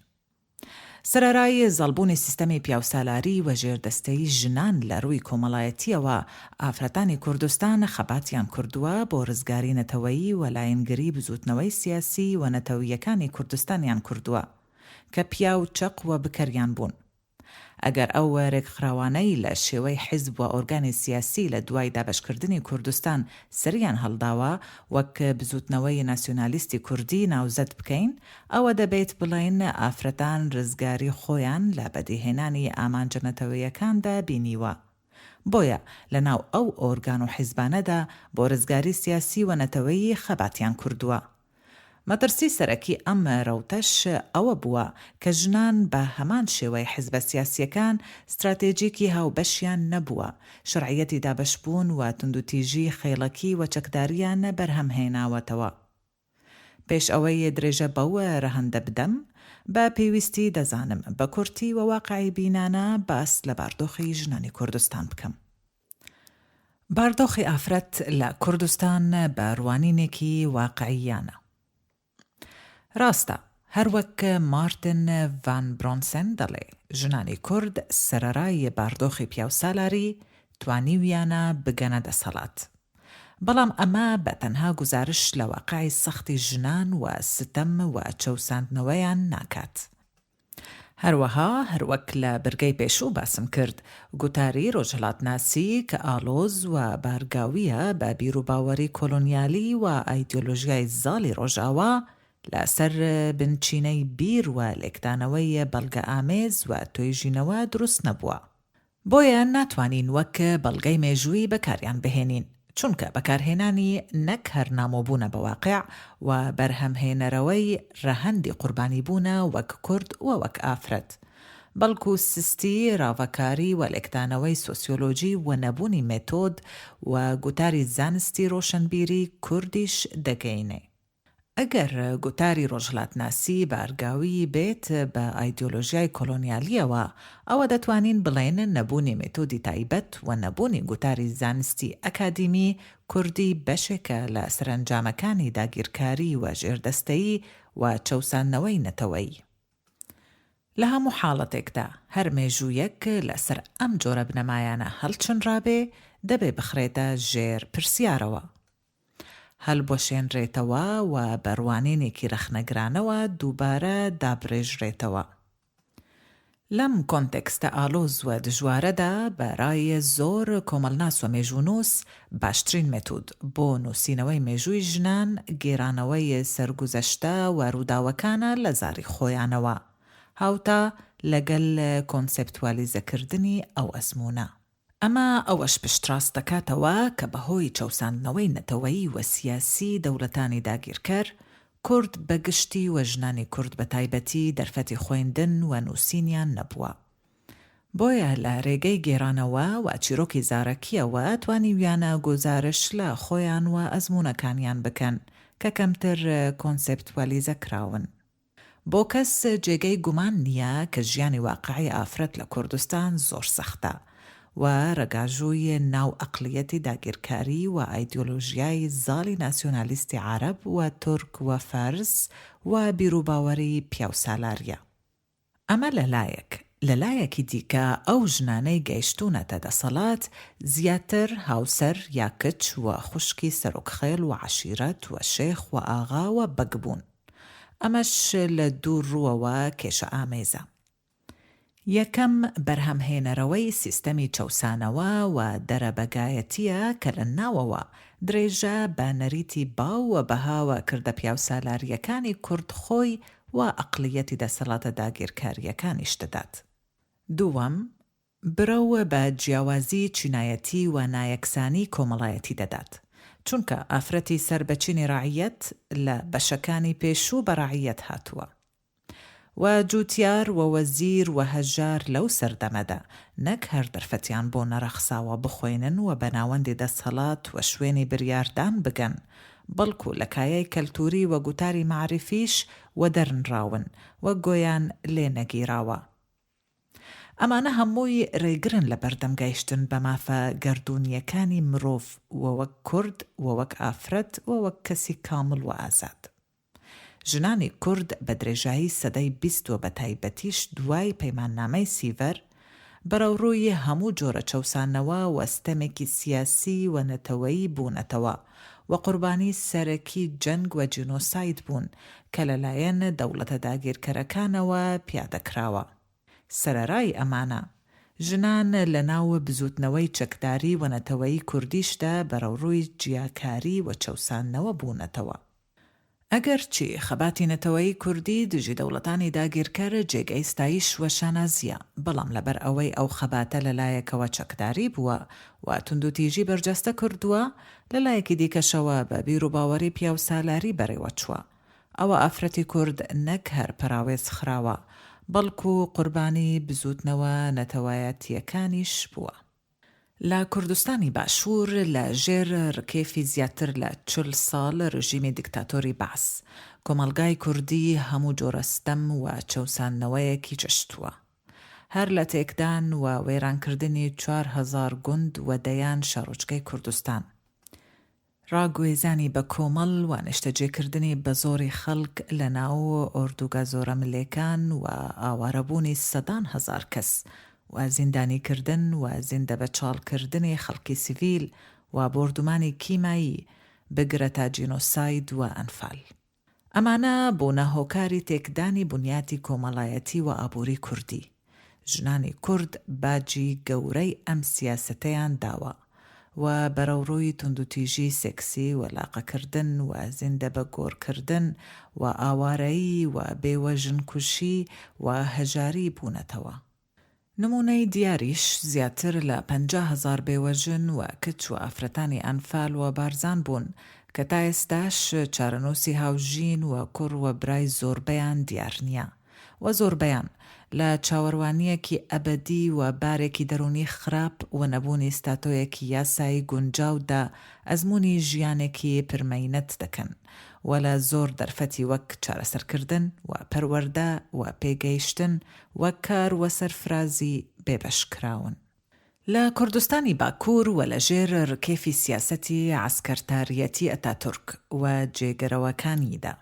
سەرەرای زەڵبوونی سیستەمی پیاوسالاری و ژێردەستەی ژنان لە ڕووی کۆمەڵایەتیەوە ئافرەتانی کوردستان خەباتیان کردووە بۆ ڕزگاری نەتەوەیی و لایەنگری بزوتنەوەی سیاسی و نەتەوەیەکانی کوردستانیان کردووە کە پیا و چەق و بکەریان بوون. ئەگەر ئەو ڕێکخراوانەی لە شێوەی حیزب و ئۆرگانی سیاسی لە دوای دابەشکردنی کوردستان سریان هەڵداوە وەک بزوتنەوەی ناسیۆنالیستی کوردی ناوزەت بکەین ئەوە دەبێت بڵین ئافرەتان ڕزگاری خۆیان لە بەدیهێنانی ئامانجە نەتەوەیەکاندا بینیوە. بۆیە لە ناو ئەو ئۆرگان و حیزبانەدا بۆ ڕزگاری سیاسی و نەتەوەیی خەباتیان کردووە. مەترسی سەرەکی ئەم ڕەوتەش ئەوە بووە کە ژنان بە هەمان شێوەی حیزبە سیاسیەکان استراتێجیکی هاوبەشیان نەبووە، شرعیەتی دابەشبوون و توندوتیژی خێڵەکی و چەکداریان بەرهەم هێناوەتەوە. پێش ئەوەی درێژە بەوە ڕەهەندە بدەم بە پێویستی دەزانم بە کورتی و واقعی بینانە باس لە باردۆخی ژنانی کوردستان بکەم. باردۆخی ئافرەت لە کوردستان بە ڕوانینێکی واقعیانە. ڕاستە هەروەک مارتن ڤان برۆنسن دەڵێ ژنانی کورد سەرەرای باردۆخی پیاوسالاری توانیویانە بگەنە دەسەڵات. بەڵام ئەمە بە تەنها گزارش لە واقعی سەختی ژنان و ستەم و چەوساندنەوەیان ناکات. هەروەها هەروەک لە برگەی پێشوو باسم کرد گوتاری ڕۆژهەڵاتناسی کە ئالۆز و بارگاویە بە بیرروباوەری کۆلۆنیالی و ئایدۆلۆژیای زاڵی ڕۆژاوا لەسەر بنچینەی بیر و لێکدانەوەی بەڵگە ئامێز و توێژینەوە دروست نەبووە. بۆیە ناتوانین وەک بەڵگەی مێژووی بەکاریان بهێنین چونکە بەکارهێنانی نەک هەر نامۆبوونە بە واقع و بەرهەمهێنەرەوەی ڕەهەندی قوربانی بوونە وەک کورد و وەک ئافرەت بەڵکو سستی ڕاوەکاری و لێکدانەوەی سۆسیۆلۆژی و نەبوونی مێتۆد و گوتاری زانستی ڕۆشنبیری کوردیش دەگەینێ. ئەگەر گوتاری ڕۆژهەڵاتناسی بارگاوی بێت بە ئایدۆلۆژیای کۆلۆنیالیەوە ئەوە دەتوانین بڵێن نەبوونی مێتۆدی تایبەت و نەبوونی گوتاری زانستی ئەکادیمی کوردی بەشێکە لە سەرنجامەکانی داگیرکاری و ژێردەستەیی و چەوساندنەوەی نەتەوەیی. لە هەموو حاڵەتێکدا هەر مێژوویەک لەسەر ئەم جۆرە بنەمایانە هەڵچنرابێ دەبێ بخرێتە ژێر پرسیارەوە. هەڵبۆشێنرێتەوە و بەڕوانینێکی رەخنەگرانەوە دووبارە دابڕێژرێتەوە. لەم کۆنتێکستە ئالۆز و دژوارەدا بەڕای زۆر کۆمەڵناس و مێژوونووس باشترین مێتود بۆ نووسینەوەی مێژووی ژنان گێرانەوەی سەرگوزەشتە و ڕووداوەکانە لە زاری خۆیانەوە هاوتا لەگەل کۆنسێپتوالیزەکردنی ئەو ئەزمونە. ئەمە ئەوەش پشتڕاست دەکاتەوە کە بەهۆی چەوساندنەوەی نەتەوەیی و سیاسی دەوڵەتانی داگیرکەر کورد بەگشتی و ژنانی کورد بە تایبەتی دەرفەتی خوێندن و نووسینیان نەبووە. بۆیە لە ڕێگەی گێرانەوە و چیرۆکی زارەکیەوە توانیویانە گۆزارش لە خۆیان و ئەزمونەکانیان بکەن کە کەمتر کۆنسێپتوالیزە کراون. بۆ کەس جێگەی گومان نییە کە ژیانی واقعی ئافرەت لە کوردستان زۆر سەختە و ڕگاژووی ناو ئەقلیەتی داگیرکاری و ئایدۆلۆژیای زاڵی ناسیۆنالیستی عرب و تورک و فارس و بیرروباوەری پیاوسالاریە. ئەمە لەلایەکی دیکە ئەو ژنانەی گەیشتونەتە دەسەڵات زیاتر هاوسەر یا کچ و خوشکی سەرۆکخێل و عەشیرەت و شێخ و ئاغا و بەگبوون. ئەمەش لە دوو ڕووەوە کێشە ئامێزە. یەکەم بەرهەمهێنەرەوەی سیستەمی چەوسانەوە و دەرەبەگایەتیە کە لە ناوەوە درێژە بە نەریتی باو و بەهاوە کردە پیاوسالاریەکانی کورد خۆی و ئەقلیەتی دەسەڵاتە داگیرکاریەکانیش دەدات. دووەم، برەوە بە جیاوازی چینایەتی و نایەکسانی کۆمەڵایەتی دەدات، چونکە ئافرەتی سەربەچینی ڕاعیەت لە بەشەکانی پێشوو بە ڕاعیەت هاتووە. و جوتیار و وەزیر و هەژار لەو سەردەمەدا نەک هەر دەرفەتیان بۆ نەرەخساوە بخوێنن و بەناوەندی دەسەڵات و شوێنی بریاردان بگەن، بەڵکو لە کایای کەلتوری و گوتاری معرفیش و دەرنراون و گۆیان لێ نەگیراوە. ئەمانە هەمووی ڕێگرن لە بەردەمگەیشتن بە مافە گەردوونیەکانی مرۆڤ و وەک کورد و وەک ئافرەت و وەک کەسی کامل و ئازاد. ژنانی کورد بە درێژایی سەدەی 20 و بە تایبەتیش دوای پەیماننامەی سیڤەر بەرەوڕووی هەموو جۆرە چەوسانەوە و ستەمێکی سیاسی و نەتەوەیی بوونەتەوە و قوربانی سەرەکی جەنگ و جینۆساید بوون کە لەلایەن دەوڵەتە داگیرکەرەکانەوە پیادەکراوە. سەرەڕای ئەمانە ژنان لە ناو بزوتنەوەی چەکداری و نەتەوەیی کوردیشدا بەرەوڕووی جیاکاری و چەوسانەوە بوونەتەوە. ئەگەر چی خەباتی نەتەوەیی کوردی دژی دەوڵەتانی داگیرکەر جێگەی ستایش و شانازیە، بەڵام لەبەر ئەوەی ئەو خەباتە لەلایەکەوە چەکداری بووە و توندوتیژی بەرجەستە کردووە، لەلایەکی دیکەشەوە بە بیرروباوەری پیاوسالاری بەڕێوە چووە. ئەوە ئافرەتی کورد نەک هەر پەراوێز خراوە، بەڵکو قوربانی بزوتنەوە نەتەوایەتیەکانیش بووە. لە کوردستانی باشوور لە ژێر ڕکێفی زیاتر لە 40 ساڵ ڕژیمی دیکتاتۆری بەعس، کۆمەلگای کوردی هەموو جۆرە ستەم و چەوسانەوەیەکی جەشتووە، هەر لە تێکدان و وێرانکردنی 4000 گوند و دەیان شارۆچکەی کوردستان، ڕاگوێزانی بە کۆمەڵ و نیشتەجێکردنی بە زۆری خەڵک لە ناو ئۆردوگە زۆرە ملێکان و ئاوارەبوونی سەدان هەزار کەس و زیندانیکردن و زیندە بە چاڵکردنی خەڵکی سیڤیل و بردومانی کیمایی بگرەتە جینۆساید و ئەنفال. ئەمانە بوونە هۆکاری تێکدانی بنیاتی کۆمەڵایەتی و ئابووری کوردی. ژنانی کورد باجی گەورەی ئەم سیاسەتەیان داوە و بەرەوڕووی توندوتیژی سێکسی و لاقەکردن و زیندە بە گۆڕکردن و ئاوارەیی و بێوە ژنکوشی و هەژاری بوونەتەوە. نمونەی دیاریش زیاتر لە 50,000 بێوەژن و کچ و ئافرەتانی ئەنفال و بارزان بوون کە تا ئێستاش چارەنووسی هاوژین و کوڕ و برای زۆربەیان دیار نییە و زۆربەیان لە چاوەڕوانیەکی ئەبەدی و بارێکی دەرونی خراپ و نەبوونی ستاتۆیەکی یاسایی گونجاودا ئەزموونی ژیانێکی پرمەینەت دەکەن و لە زۆر دەرفەتی وەک چارەسەرکردن و پەروەردە و پێگەیشتن و کار و سەرفرازی بێبەشکراون. لە کوردستانی باکوور و لە ژێر ڕکێفی سیاسەتی عسکەرتاریەتی ئەتاتورک و جێگەرەوەکانیدا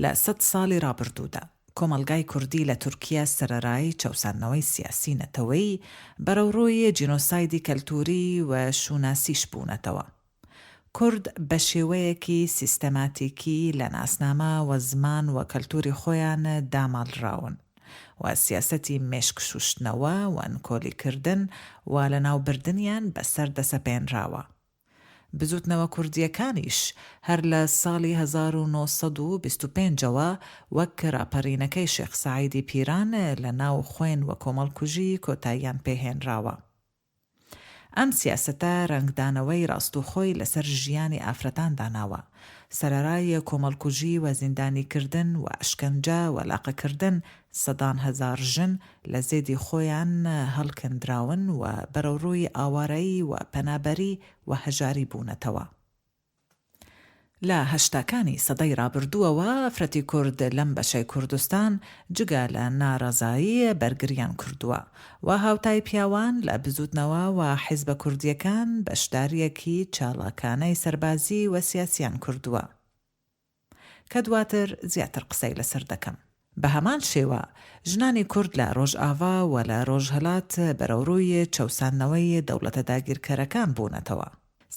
لە 100 ساڵی ڕابردوودا کۆمەلگای کوردی لە تورکیا سەرەڕای چەوسانەوەی سیاسی نەتەوەی بەرەوڕووی جینۆسایدی کەلتوری و شوناسیش بوونەتەوە. کورد بە شێوەیەکی سیستەماتیکی لە ناسنامە و زمان و کەلتوری خۆیان داماڵراون و سیاسەتی مێشک شوشتنەوە و ئەنکۆلیکردن و لە ناوبردنیان بەسەر دەسەپێنراوە. بزوتنەوە کوردیەکانیش هەر لە ساڵی 1925ەوە وەک راپەڕینەکەی شێخ سەعیدی پیران لە ناو خوێن و کۆمەڵکوژی کۆتاییان پێهێنراوە. ئەم سیاسەتە ڕەنگدانەوەی ڕاستوخۆی لەسەر ژیانی ئافرەتان داناوە، سەرەڕای کۆمەڵکوژی و زیندانیکردن و ئەشکەنجە و لاقەکردن سەدان هەزار ژن لە زێدی خۆیان هەڵکەندراون و بەرەوڕووی ئاوارەیی و پەنابەری و هەژاری بوونەتەوە. لە هەشتاکانی سەدەی ڕابردووەوە فرەتی کورد لەم بەشەی کوردستان جگە لە ناڕەزایی بەرگریان کردووە و هاوتای پیاوان لە بزوتنەوە و حیزبە کوردیەکان بەشداریەکی چاڵاکانەی سەربازی و سیاسیان کردووە کە دواتر زیاتر قسەی لەسەر دەکەم. بە هەمان شێوە ژنانی کورد لە ڕۆژئاوا و لە ڕۆژهەڵات بەرەوڕووی چەوسانەوەی دەوڵەتە داگیرکەرەکان بوونەتەوە.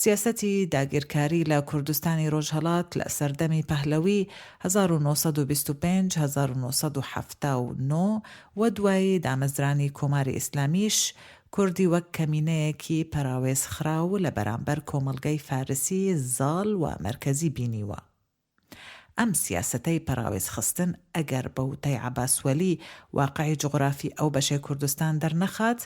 سیاسەتی داگیرکاری لە کوردستانی ڕۆژهەڵات لە سەردەمی پەهلەوی 1925-1979 و دوایی دامەزرانی کۆماری ئیسلامیش کوردی وەک کەمینەیەکی پەراوێزخراو لە بەرامبەر کۆمەڵگەی فارسی زاڵ و مەرکەزی بینیوە. ئەم سیاسەتەی پەراوێز خستن ئەگەر بەوتەی عەباسوەلی واقعی جغرافی ئەو بەشەی کوردستان دەرنەخات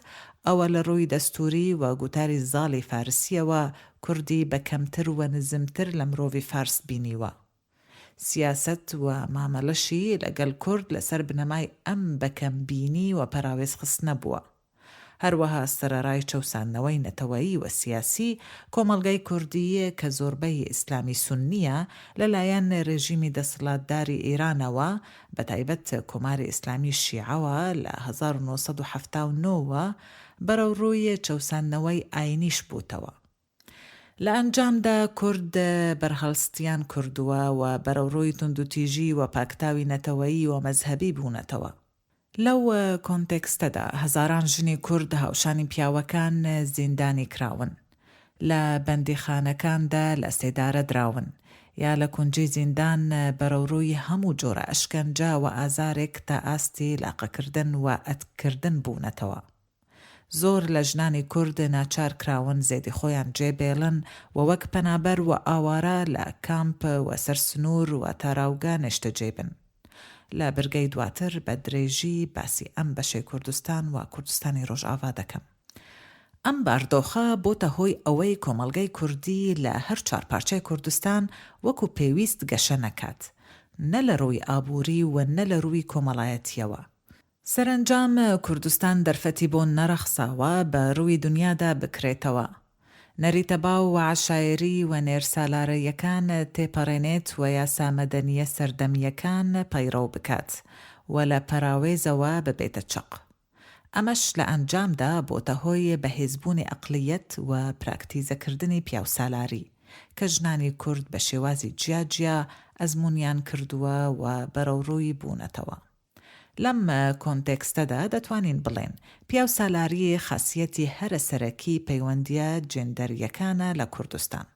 ئەوە لە ڕووی دەستوری و گوتاری زاڵی فارسیەوە کوردی بە کەمتر و نزمتر لە مرۆڤی فارس بینیوە. سیاست و مامەلەشی لەگەڵ کورد لەسەر بنەمای ئەم بەکەمبینی و پەراوێز خستنە بووە. هەروەها سەرەڕای چەوسانەوەی نەتەوەیی و سیاسی کۆمەڵگەی کوردی کە زۆربەی ئیسلامی سونیە لەلایەن ڕێژیمی دەسەڵاتداری ئێرانەوە بەتایبەت کۆماری ئیسلامی شیعەوە لە 1979 بەرەو ڕووی چەوسانەوەی ئاینیش بووتەوە. لە ئەنجامدا کورد بەرهەڵستیان کردووە و بەرەو ڕووی توندوتیژی و پاکتاوی نەتەوەیی و مەزهەبی بوونەتەوە. لەو کۆنتێکستەدا هەزاران ژنی کورد هاوشانی پیاوەکان زیندانی کراون، لە بەندیخانەکاندا لە سێدارە دراون یا لە کونجی زیندان بەرەوڕووی هەموو جۆرە ئەشکەنجا و ئازارێک تا ئاستی لاقەکردن و ئەتکردن بوونەتەوە. زۆر لە ژنانی کورد ناچار کراون زێدی خۆیان جێبێڵن و وەک پەنابەر و ئاوارە لە کامپ و سەرسنوور و تاراوگا نێشتەجێبن. لە بەرگەی دواتر بە درێژی باسی ئەم بەشەی کوردستان و کوردستانی ڕۆژئاوا دەکەم. ئەم باردۆخە بۆتە هۆی ئەوەی کۆمەڵگەی کوردی لە هەر چارپارچەی کوردستان وەکو پێویست گەشە نەکات، نە لە ڕووی ئابووری و نە لە ڕووی کۆمەڵایەتیەوە. سەرنجام کوردستان دەرفەتی بۆ نەرەخساوە بە ڕووی دنیادا بکرێتەوە. نەریتە باو و عشایری و نێرسالارەیەکان تێپەڕێنێت و یاسا مەدەنیە سەردەمیەکان پەیڕەو بکات و لە پەراوێزەوە ببێتە چەق. ئەمەش لە ئەنجامدا بۆتە هۆی بەهێزبوونی ئەقلیەت و پراکتیزەکردنی پیاوسالاری کە ژنانی کورد بە شێوازی جیاجیا ئەزمونیان کردووە و بەرەوڕووی بوونەتەوە. لەم کۆنتێکستەدا دەتوانین بڵێن پیاوسالاری خاصیەتی هەرە سەرەکی پەیوەندیە جێندەریەکانە لە کوردستان.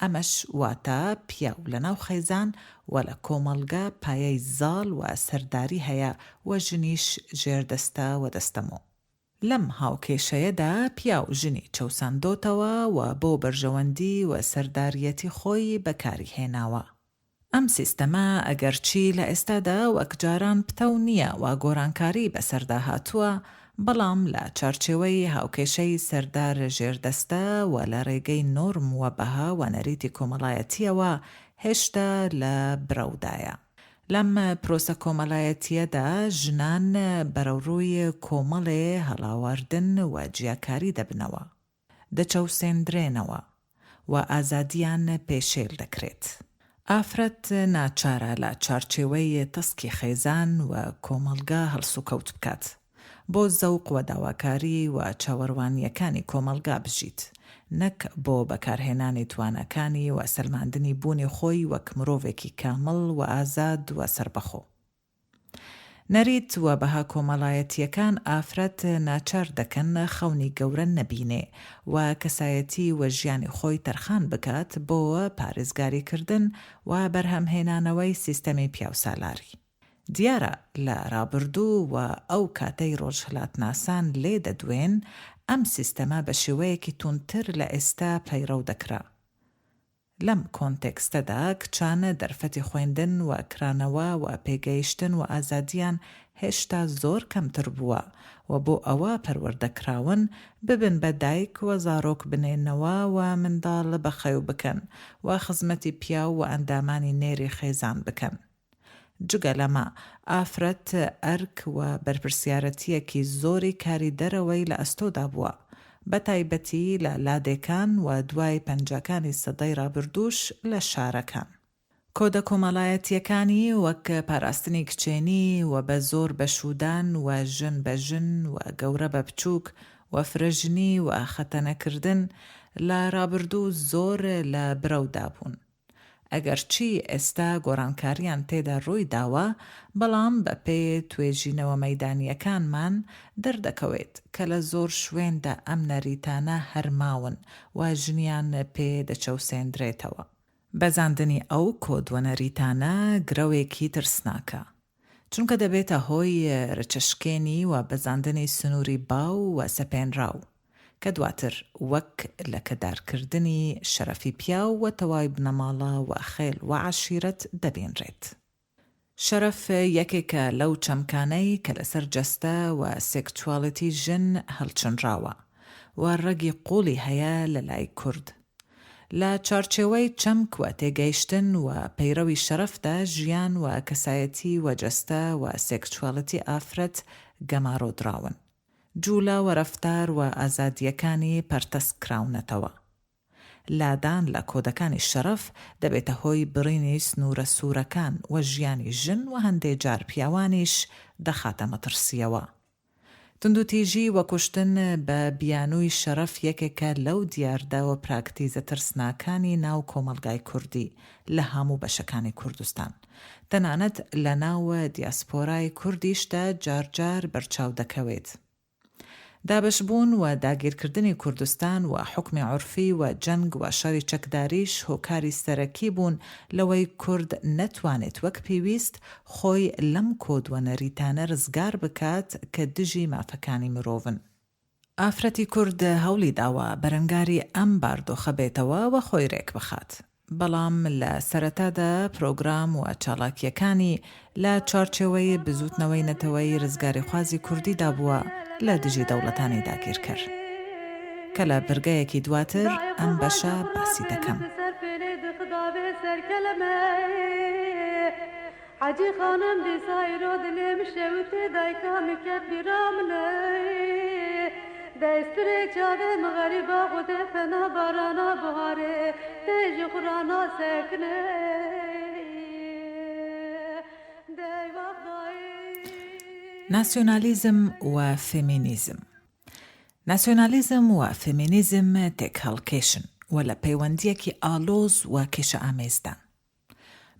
ئەمەش واتە پیاو لە ناو خەیزان و لە کۆمەڵگە پایەی زاڵ و سەرداری هەیە و ژنیش ژێردەستە و دەستەمۆ. لەم هاوکێشەیەدا پیاو ژنی چەوساندۆتەوە و بۆ بەرژەوەندی و سەرداریەتی خۆی بەکاری هێناوە. ئەم سیستەمە ئەگەرچی لە ئێستادا وەک جاران پتەو نییە و گۆرانکاری بەسەردا هاتووە، بەڵام لە چارچێوەی هاوکێشەی سەردار ژێردەستە و لە ڕێگەی نۆرم و بەها و نەریتی کۆمەڵایەتیەوە هێشتا لە برەودایە. لەم پرۆسە کۆمەڵایەتیەدا ژنان بەرەوڕووی کۆمەڵێ هەڵاواردن و جیاکاری دەبنەوە، دەچەوسێندرێنەوە و ئازادیان پێشێل دەکرێت. ئافرەت ناچارە لە چارچێوەی تەسکی خێزان و کۆمەڵگا هەڵسوکەوت بکات، بۆ زەوق و داواکاری و چاوەڕوانیەکانی کۆمەڵگا بژیت، نەک بۆ بەکارهێنانی توانەکانی و سەلماندنی بوونی خۆی وەک مرۆڤێکی کامڵ و ئازاد و سەربەخۆ. نەریت و بەها کۆمەڵایەتیەکان ئافرەت ناچار دەکەن خەونی گەورە نەبینێ و کەسایەتی و ژیانی خۆی تەرخان بکات بۆ پارێزگاریکردن و بەرهەمهێنانەوەی سیستەمی پیاوسالاری. دیارە لە ڕابردوو و ئەو کاتەی ڕۆژهەڵاتناسان لێ دەدوێن ئەم سیستەمە بە شێوەیەکی توندتر لە ئێستا پەیڕەو دەکرا. لەم کۆنتێکستەدا کچانە دەرفەتی خوێندن و کرانەوە و پێگەیشتن و ئازادیان هێشتا زۆر کەمتر بووە و بۆ ئەوە پەروەردەکراون ببن بە دایک و زارۆک بنێنەوە و منداڵ بەخەو بکەن و خزمەتی پیاو و ئەندامانی نێری خێزان بکەن. جگە لەمە ئافرەت ئەرک و بەرپرسیارەتیەکی زۆری کاری دەرەوەی لە ئەستۆدا بووە، بە تایبەتی لە لادێکان و دوای پەنجەکانی سەدەی ڕابردووش لە شارەکان. کۆدە کۆمەڵایەتیەکانی وەک پاراستنی کچێنی و بە زۆر بەشودان و ژن بە ژن و گەورە بە بچووک و فرەژنی و خەتەنەکردن لە ڕابردوو زۆر لە برەودا بوون. ئەگەرچی ئێستا گۆڕانکاریان تێدا ڕووی داوە، بەڵام بە پێی توێژینەوە مەیدانیەکانمان دەردەکەوێت کە لە زۆر شوێندا ئەم نەریتانە هەرماون و ژنیان پێ دەچەوسێندرێتەوە. بەزاندنی ئەو کۆدوە نەریتانە گرەوێکی ترسناکە، چونکە دەبێتە هۆی ڕچەشکێنی و بەزاندنی سنووری باو و سەپێنراو، کە دواتر وەک لە کەدارکردنی شەرەفی پیاو و تەواوی بنەماڵە و خێل و عەشیرەت دەبێنرێت. شەرەف یەکێکە لەو چەمکانەی کە لەسەر جەستە و سێکچواڵەتی ژن هەڵچنراوە و ڕەگی قوڵی هەیە لە لای کورد. لە چارچێوەی چەمک و تێگەیشتن و پەیڕەوی شەرەفدا ژیان و کەسایەتی و جەستە و سێکچواڵەتی ئافرەت گەمارۆدراون. جوولە و ڕەفتار و ئازادیەکانی پەرتەست کراونەتەوە. لادان لە کۆدەکانی شەرەف دەبێتە هۆی بڕینی سنوورە سوورەکان و ژیانی ژن و هەندێک جار پیاوانیش دەخاتە مەترسیەوە. تندوتیژی و کوشتن بە بیانووی شەرەف یەکێکە لەو دیاردا و پراکتیزە ترسناکانی ناو کۆمەلگای کوردی لە هەموو بەشەکانی کوردستان. تەنانەت لە ناو دیاسپۆرای کوردیشدا جارجار بەرچاو دەکەوێت. دابشبوون و داگیرکردنی کوردستان و حکمی عرفی و جەنگ و شەڕی چەکداریش هۆکاری سەرەکی بوون لەوەی کورد نەتوانێت وەک پێویست خۆی لەم کۆدوە نەریتانە ڕزگار بکات کە دژی مافەکانی مرۆڤن. ئافرەتی کورد هەوڵی داوە بەرەنگاری ئەم باردۆخە بێتەوە و خۆی ڕێک بخات. بەڵام لە سەرەتادا پرۆگرام و چالاکیەکانی لە چارچێوەی بزوتنەوەی نەتەوەی ڕزگاری خوازی کوردی دابووە لە دژی دەوڵەتانی داگیر کرد. کە لە برگەیەکی دواتر ئەم بەشە باسی دەکەم. حاجی خانم دیسایرۆ دلێم شەوتێ دایکامی کرد بیرامنێ دەسترێ چاوێ مغەریبا خودێ فەنا بارانا بهارێ تێژی قورانا سەکنێ ناسیۆنالیزم و فێمینیزم. ناسیۆنالیزم و فێمینیزم تێک هەڵکێشن و لە پەیوەندیەکی ئالۆز و کێشە ئامێزدان.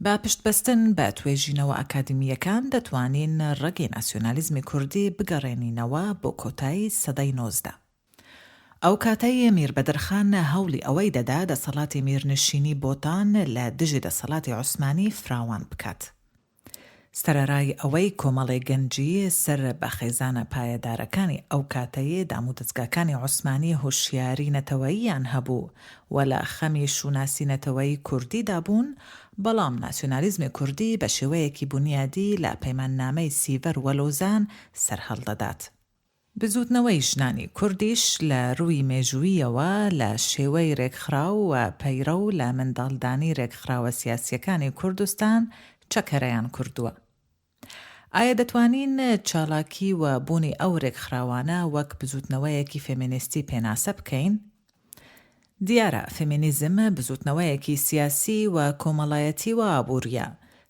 با پشتبەستن بە توێژینەوە ئەکادمیەکان دەتوانین ڕەگەی ناسیۆنالیزمی کوردی بگەڕێنینەوە بۆ کۆتایی سەدەی 19. ئەو کاتەی میر بەدرخان هەوڵی ئەوەی دەدا دەسەڵاتی میرنشینی بۆتان لە دژی دەسەڵاتی عوسمانی فراوان بکات. سەرەڕای ئەوەی کۆمەڵی گەنجی سەر بە خێزانە پایەدارەکانی ئەو کاتەیە دامودەستگاکانی عوسمانی هۆشیاری نەتەوەییان هەبوو و لە خەمی شوناسی نەتەوەی کوردی دابوون، بەڵام ناسیۆنالیزمی کوردی بە شێوەیەکی بنیادی لە پەیماننامەی سیڤەر و لۆزان سەرهەڵدەدات. بزوتنەوەی ژنانی کوردیش لە ڕووی مێژوویەوە لە شێوەی ڕێکخراو و پەیڕە و لە منداڵدانی ڕێکخراوە سیاسیەکانی کوردستان چەکەرەیان کردووە. ئایا دەتوانین چالاکی و بوونی ئەو ڕێکخراوانە وەک بزوتنەوەیەکی فێمینیستی پێناسە بکەین؟ دیارە فێمینیزم بزوتنەوەیەکی سیاسی و کۆمەڵایەتی و ئابووریە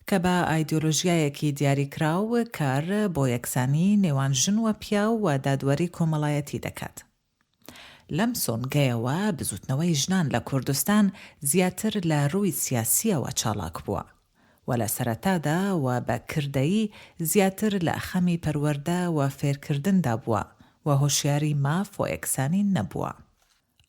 کە بە ئایدۆلۆژیایەکی دیاریکراو کار بۆ یەکسانی نێوان ژن و پیاو و دادوەری کۆمەڵایەتی دەکات. لەم سۆنگەیەوە بزوتنەوەی ژنان لە کوردستان زیاتر لە ڕووی سیاسیەوە چالاک بووە و لە سەرەتادا و بە کردەیی زیاتر لە خەمی پەروەردە و فێرکردندا بووە و هۆشیاری ماف و یەکسانی نەبووە.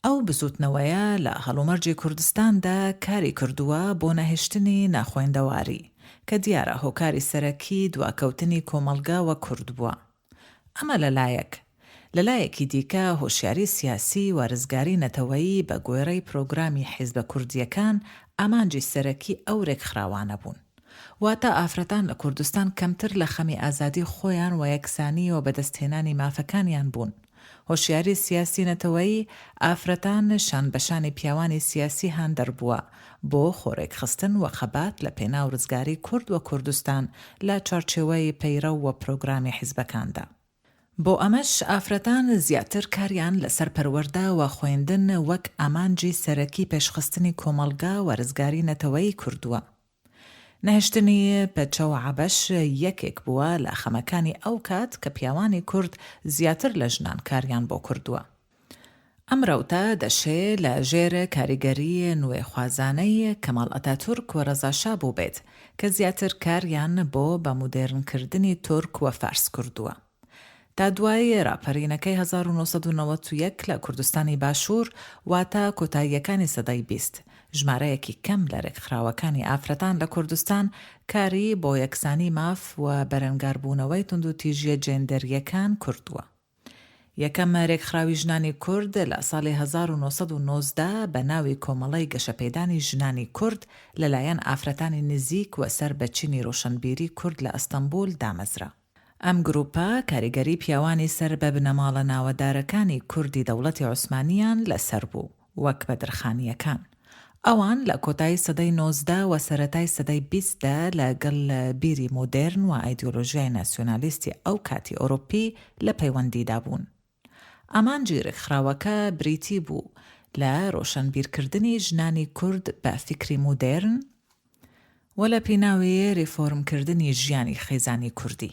ئەو بزوتنەوەیە لە هەڵومەرجی کوردستاندا کاری کردووە بۆ نەهێشتنی ناخوێندەواری کە دیارە هۆکاری سەرەکی دواکەوتنی کۆمەلگا و کورد بووە. ئەمە لەلایەکی دیکە هۆشیاری سیاسی و ڕزگاری نەتەوەیی بە گوێرەی پرۆگرامی حیزبە کوردیەکان ئامانجی سەرەکی ئەو ڕێکخراوانە بوون. واتە ئافرەتان لە کوردستان کەمتر لە خەمی ئازادی خۆیان و یەکسانی و بەدەستهێنانی مافەکانیان بوون. هۆشیاری سیاسی نەتەوەیی ئافرەتان شان بەشانی پیاوانی سیاسی هاندەر بووە بۆ خۆڕێک خستن و خەبات لە پێناو ڕزگاری کورد و کوردستان لە چارچێوەی پەیڕە و پرۆگرامی حیزبەکاندا. بۆ ئەمەش ئافرەتان زیاتر کاریان لەسەر پەروەردە و خوێندن وەک ئامانجی سەرەکی پێشخستنی کۆمەلگا و ڕزگاری نەتەوەیی کردووە. نهشتنی پەچەو عەبەش یەکێک بووە لە خەمەکانی ئەو کات کە پیاوانی کورد زیاتر لە ژنان کاریان بۆ کردووە. ئەم ڕەوتە دەشێ لە ژێر کاریگەری نوێخوازانەی کەماڵ ئەتاتورک و ڕەزاشا بوو بێت کە زیاتر کاریان بۆ بە مودێرنکردنی تورک و فارس کردووە. تا دوای راپەرینەکەی 1991 لە کوردستانی باشوور واتە کۆتاییەکانی سەدەی 20 ژمارەیەکی کەم لە ڕێکخراوەکانی ئافرەتان لە کوردستان کاری بۆ یەکسانی ماف و بەرەنگاربوونەوەی تونند و تیژیە جێندەریەکان کردووە. یەکەم ڕێکخراوی ژنانی کورد لە ساڵی 1990 بە ناوی کۆمەڵەی گەشەپێدانی ژنانی کورد لەلایەن ئافرەتانی نزیک و سەر بەچینی ڕۆشنبیری کورد لە ئەستەمبول دامەزرا. ئەم گروپە کاریگەری پیاوانی سەر بە بنەماڵە ناوەدارەکانی کوردی دەوڵەتی عوسمانیان لەسەر بوو وەک بەدرخانیەکان. ئەوان لە کۆتایی سەدەی 19 و سەرەتای سەدەی 20دا لەگەڵ بیری مۆدێرن و ئایدیۆلۆژیای ناسیۆنالیستی ئەو کاتی ئۆروپی لە پەیوەندیدا بوون. ئامانجی ڕێکخراوەکە بریتی بوو لە ڕۆشنبیرکردنی ژنانی کورد بە فکری مودێرن و لە پێناوی ریفۆرمکردنی ژیانی خێزانی کوردی.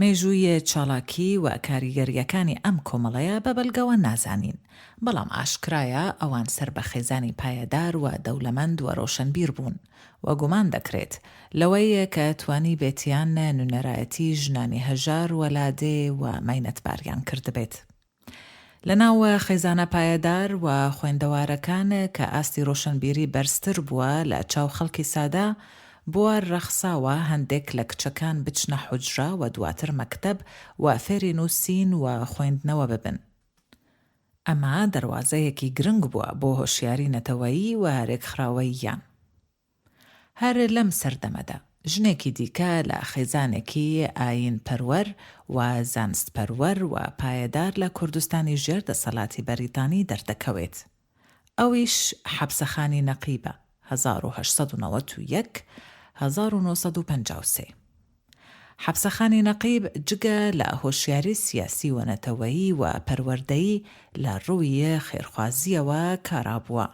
مێژوویە چاڵاکی و کاریگەریەکانی ئەم کۆمەڵەیە بە بەلگەوە نازانین، بەڵام ئاشکرایە ئەوان سەر بە خێزانی پایەدار و دەوڵەمەند و ڕۆشنبیر بوون و گومان دەکرێت لەوەیە کە توانی بێتیان نونەرایەتی ژنانی هەژار وەلادێ و مەینەتباریان کردبێت. لەناو خێزانە پایەدار و خوێندەوارەکان کە ئاستی ڕۆشنبیری بەرزتر بووە لە چاو خەڵکی سادا، بووە ڕەخساوە هەندێک لە کچەکان بچنە حوجرا و دواتر مەکتەب و فێری نووسین و خوێندنەوە ببن. ئەمە دەواازەیەکی گرنگ بووە بۆ هۆشیاری نەتەوەیی و ڕێکخراوەییان. هەر لەم سەردەمەدا ژنێکی دیکە لە خێزانێکی ئاین پەروەر و زانست پەروەر و پایەدار لە کوردستانی ژێر دەسەڵاتی بەریتانی دەردەکەوێت. ئەویش حەبسەخانی نەقیبە 1991-1953. حەبسەخانی نەقیب جگە لە هۆشیاری سیاسی و نەتەوەیی و پەروەردەیی لە ڕووی خێرخوازیەوە کارابووە.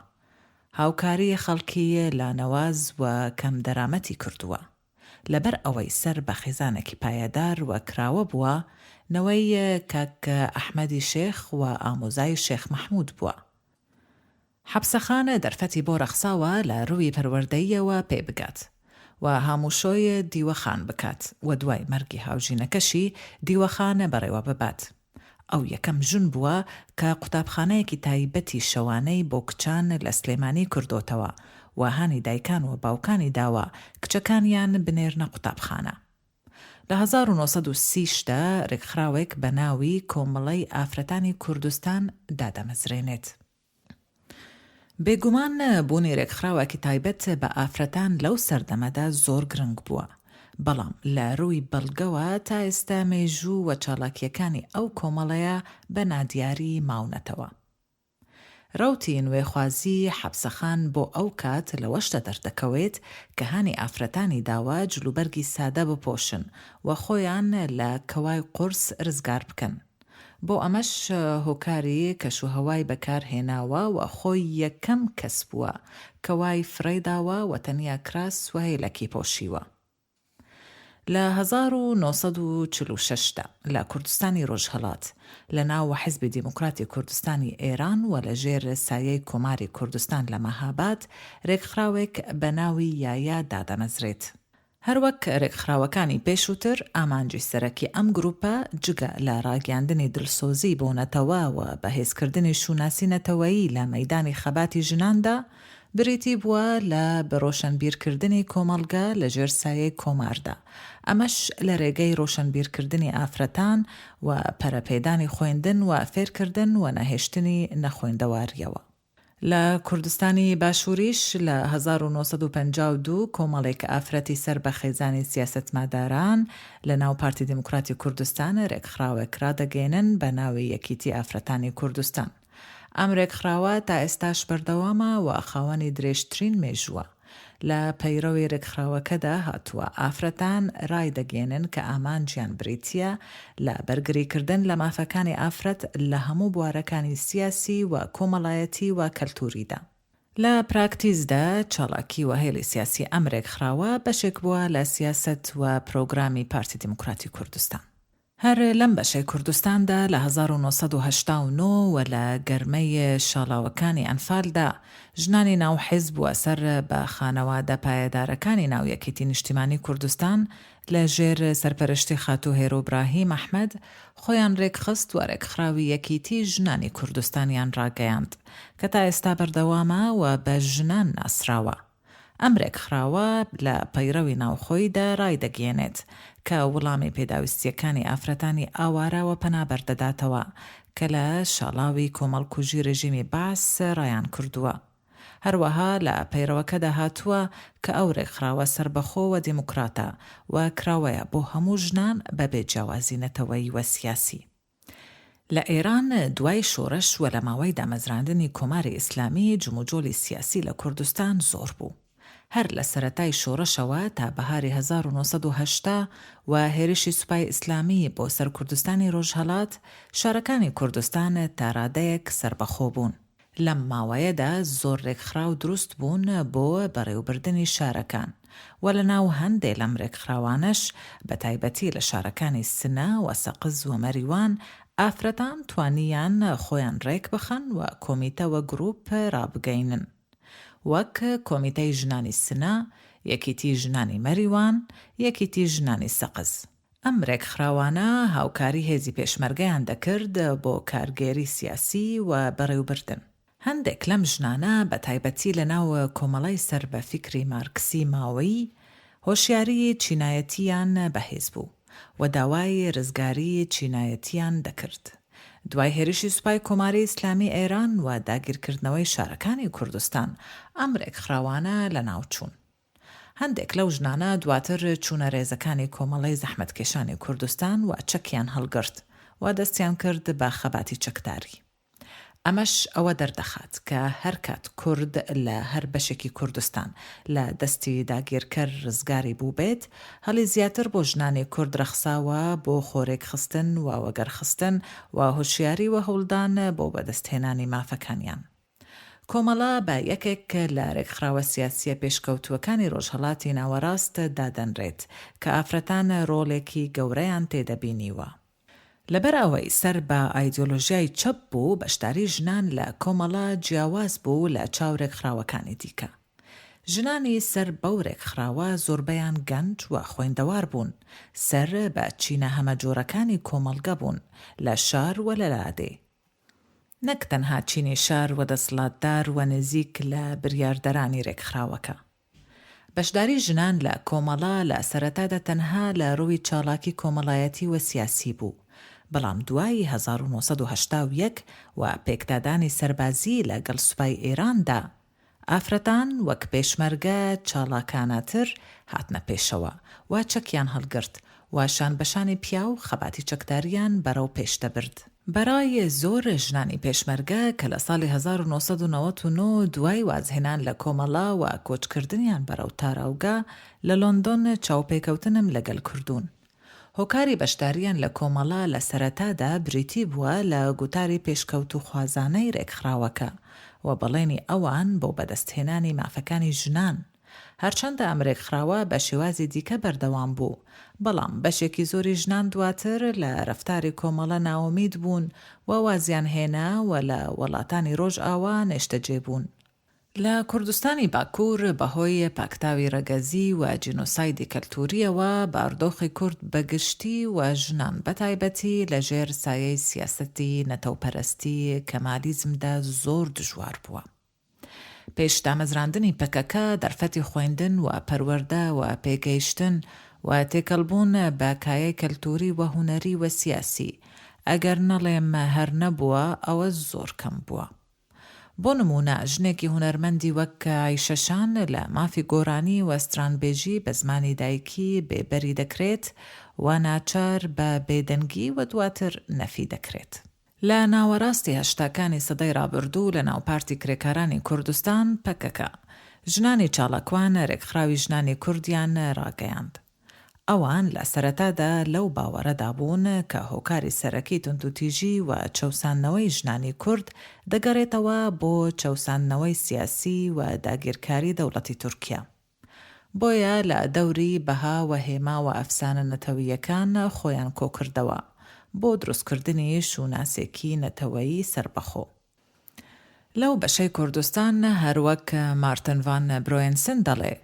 هاوکاری خەڵکی لانەواز و کەم دەرامەتی کردووە. لەبەر ئەوەی سەر بە خێزانێکی پایەدار و کراوە بووە، نەوەی کاک ئەحمەدی شێخ و ئامۆزای شێخ مەحموود بووە. حەبسەخانە دەرفەتی بۆ ڕەخساوە لە ڕووی پەروەردەییەوە پێ بگات و هاموشۆی دیوەخان بکات و دوای مەرگی هاوژینەکەشی دیوەخانە بەڕێوە ببات. ئەو یەکەم ژن بووە کە قوتابخانەیەکی تایبەتی شەوانەی بۆ کچان لە سلێمانی کردوتەوە و هانی دایکان و باوکانی داوە کچەکانیان بنێرنە قوتابخانە. لە 1930دا ڕێکخراوێک بە ناوی کۆمەڵەی ئافرەتانی کوردستان دادەمەزرێنێت. بێگومان بوونی ڕێکخراوێکی تایبەت بە ئافرەتان لەو سەردەمەدا زۆر گرنگ بووە، بەڵام لە ڕووی بەڵگەوە تا ئێستا مێژوو و چاڵاکیەکانی ئەو کۆمەڵەیە بە نادیاری ماونەتەوە. ڕەوتی نوێخوازی حەبسەخان بۆ ئەو کات لەوەشتە دەردەکەوێت کە هانی ئافرەتانی داوە جلوبەرگی سادە بپۆشن و خۆیان لە کەوای قورس ڕزگار بکەن. بۆ ئەمەش هۆکاری کەشوهەوای بەکارهێناوە و خۆی یەکەم کەس بووە کەوای فڕێداوە و تەنیا کراس سوهێلەکی پۆشیوە. لە 1946دا لە کوردستانی ڕۆژهەڵات لە ناو حیزبی دیموکراتی کوردستانی ئێران و لە ژێر سایەی کۆماری کوردستان لە مەهاباد ڕێکخراوێک بە ناوی یایا دادەمەزرێت. هەروەک ڕێکخراوەکانی پێشووتر ئامانجی سەرەکی ئەم گروپە جگە لە ڕاگەاندنی دڵسۆزی بۆ نەتەوە و بەهێزکردنی شوناسی نەتەوەیی لە مەیدانی خەباتی ژناندا، بریتی بووە لە بەڕۆشنبیرکردنی کۆمەڵگە لە ژێر سایەی کۆماردا، ئەمەش لە ڕێگەی ڕۆشنبیرکردنی ئافرەتان و پەرەپێدانی خوێندن و فێرکردن و نەهێشتنی نەخوێندەواریەوە. لە کوردستانی باشووریش لە 1952 کۆمەڵێک ئافرەتی سەر بە خێزانی سیاسەتماداران لە ناو پارتی دیموکراتی کوردستان ڕێکخراوێک ڕادەگەێنن بە ناوی یەکیتی ئافرەتانی کوردستان. ئەم ڕێکخراوە تا ئێستاش بەردەوامە و خاوەنی درێژترین مێژووە. لە پەیڕەوی ڕێکخراوەکەدا هاتووە ئافرەتان ڕای دەگەێنن کە ئامانجیان بریتیە لە بەرگریکردن لە مافەکانی ئافرەت لە هەموو بوارەکانی سیاسی و کۆمەڵایەتی و کەلتوریدا. لە پراکتیزدا چالاکی و هێلی سیاسی ئەمرێک خراوە بەشێک بووە لە سیاست و پرۆگرامی پارتی دیموکراتی کوردستان. هەر لەم بەشەی کوردستاندا لە 1989 و لە گەرمەی شاڵاوەکانی ئەنفالدا ژنانی ناو حیزب بووە سەر بە خانەوادە پایەدارەکانی ناو یەکێتی نیشتیمانی کوردستان لە ژێر سەرپەرشتی خاتوو هێرۆ براهیم ئەحمەد خۆیان ڕێکخست و ڕێکخراوی یەکێتی ژنانی کوردستانیان ڕاگەیاند کە تا ئێستا بەردەوامە و بە ژنان ناسراوە. ئەم ڕێکخراوە لە پەیڕەوی ناوخۆیدا ڕایدەگەێنێت کە وەڵامی پێداویستیەکانی ئافرەتانی ئاوارەوە پەنابەردەداتەوە کە لە شاڵاوی کۆمەڵکوژی ڕێژیمی باس ڕایان کردووە. هەروەها لە پەیڕەوەکەدا هاتووە کە ئەو ڕێکخراوە سربەخۆ و دیموکراتە و کراوەیە بۆ هەموو ژنان بەبێ جیاوازی نەتەوەیی و سیاسی. لە ئێران دوای شۆڕش و لە ماوەی دامەزراندنی کۆماری ئیسلامی جموجۆلی سیاسی لە کوردستان زۆر بوو. هەر لە سەرەتای شۆڕشەوە تا بەهاری 1980 و هێرشی سوپای ئیسلامی بۆ سەر کوردستانی ڕۆژهەڵات شارەکانی کوردستان تا ڕادەیەک سربەخۆ بوون. لەم ماوەیەدا زۆر ڕێکخراو دروست بوون بۆ بەڕێوەبردنی شارەکان و لە ناو هەندێک لەم ڕێکخراوانەش بە تایبەتی لە شارەکانی سنە و سەقز و مەریوان ئافرەتان توانیان خۆیان ڕێک بخەن و کۆمیتە و گروپ ڕابگەینن وەک کۆمیتەی ژنانی سنە، یەکیتی ژنانی مەریوان، یەکیتی ژنانی سەقز. ئەم ڕێکخراوانە هاوکاری هێزی پێشمەرگەیان دەکرد بۆ کارگێری سیاسی و بەڕێوەبردن. هەندێک لەم ژنانە بە تایبەتی لە ناو کۆمەڵی سەر بە فیکری مارکسی ماوەیی هۆشیاری چینایەتیان بەهێز بوو و داوای ڕزگاری چینایەتیان دەکرد. دوای هێرشی سوپای کۆماری ئیسلامی ئێران و داگیرکردنەوەی شارەکانی کوردستان ئەم ڕێکخراوانە لە ناوچوون. هەندێک لەو ژنانە دواتر چوونە ڕێزەکانی کۆمەڵی زەحمەتکێشانی کوردستان و چەکیان هەڵگرت و دەستیان کرد بە خەباتی چەکداری. ئەمەش ئەوە دەردەخات کە هەر کات کورد لە هەر بەشێکی کوردستان لە دەستی داگیرکەر ڕزگاری بوو بێت، هەڵی زیاتر بۆ ژنانی کورد رەخساوە بۆ خۆرێک خستن و وەگەرخستن و هۆشیاری و هەوڵدان بۆ بەدەستهێنانی مافەکانیان. کۆمەڵە بە یەکێک لە ڕێکخراوە سیاسیە پێشکەوتووەکانی ڕۆژهەڵاتی ناوەڕاست دادەنرێت کە ئافرەتان ڕۆڵێکی گەورەیان تێدەبینیوە. لەبەر ئەوەی سەر بە ئایدۆلۆژیای چەپ بوو بەشداری ژنان لە کۆمەڵە جیاواز بوو لە چاو ڕێکخراوەکانی دیکە. ژنانی سەر بەو ڕێکخراوە زۆربەیان گەنج و خوێندەوار بوون، سەر بە چینە هەمەجۆرەکانی کۆمەڵگە بوون لە شار و لە لادێ. نەک تەنها چینی شار و دەسەڵاتدار و نزیک لە بریاردەرانی ڕێکخراوەکە. بەشداری ژنان لە کۆمەڵە لە سەرەتادا تەنها لە ڕووی چاڵاکی کۆمەڵایەتی و سیاسی بوو، بەڵام دوای 1981 و پێکدادانی سەربازی لەگەڵ سوپای ئێراندا ئافرەتان وەک پێشمەرگە چاڵاکانەتر هاتنە پێشەوە و چەکیان هەڵگرت و شان بەشانی پیا و خەباتی چەکداریان بەرەو پێش دەبرد. بەڕای زۆر ژنانی پێشمەرگە کە لە ساڵی 1999 دوای وازهێنان لە کۆمەڵا و کۆچکردنیان بەرەو تاراوگا لە لۆندۆن چاوپێکەوتنم لەگەڵ کردوون. هۆکاری بەشداریان لە کۆمەڵا لە سەرەتادا بریتی بووە لە گوتاری پێشکەوت و خوازانەی ڕێکخراوەکە و بەڵێنی ئەوان بۆ بەدەستهێنانی مافەکانی ژنان. هەرچەندە ئەم ڕێکخراوە بە شێوازی دیکە بەردەوام بوو، بەڵام بەشێکی زۆری ژنان دواتر لە ڕەفتاری کۆمەڵە ناوەمید بوون و وازیان هێنا و لە وڵاتانی ڕۆژ ئاوا نێشتەجێ بوون. لە کوردستانی باکوور بەهۆی پاکتاوی ڕەگەزی و جینۆسایدی کەلتوریەوە باردۆخی کورد بەگشتی و ژنان بەتایبەتی لە ژێر سایەی سیاسەتی نەتەوپەرستی کەمالیزمدا زۆر دژوار بووە. پێش دامەزراندنی پەکەکە دەرفەتی خوێندن و پەروەردە و پێگەیشتن و تێکەڵبوون بە کایەی کەلتوری و هونەری و سیاسی ئەگەر نەڵێم هەر نەبووە ئەوە زۆر کەم بووە. بۆ نمونە ژنێکی هونەرمەندی وەک عایشەشان لە مافی گۆرانی و سترانبێژی بە زمانی دایکی بێبەری دەکرێت و ناچار بە بێدەنگی و دواتر نەفی دەکرێت. لە ناوەڕاستی هەشتاکانی سەدەی ڕابردوو لە ناوپارتی کرێکارانی کوردستان پەکەکە ژنانی چاڵەکوان ڕێکخراوی ژنانی کوردیان ڕاگەیاند. ئەوان لە سەرەتادا لەو باوەڕەدا بوون کە هۆکاری سەرەکی تونتوتیژی و چەوسانەوەی ژنانی کورد دەگەڕێتەوە بۆ چەوسانەوەی سیاسی و داگیرکاری دەوڵەتی تورکیا. بۆیە لە دەوری بەها و هێما و ئەفسانە نەتەوەیەکان خۆیان کۆکردەوە بۆ دروستکردنی شوناسێکی نەتەوەیی سربەخۆ. لەو بەشەی کوردستان هەروەک مارتن ڤان برۆینسن دەڵێ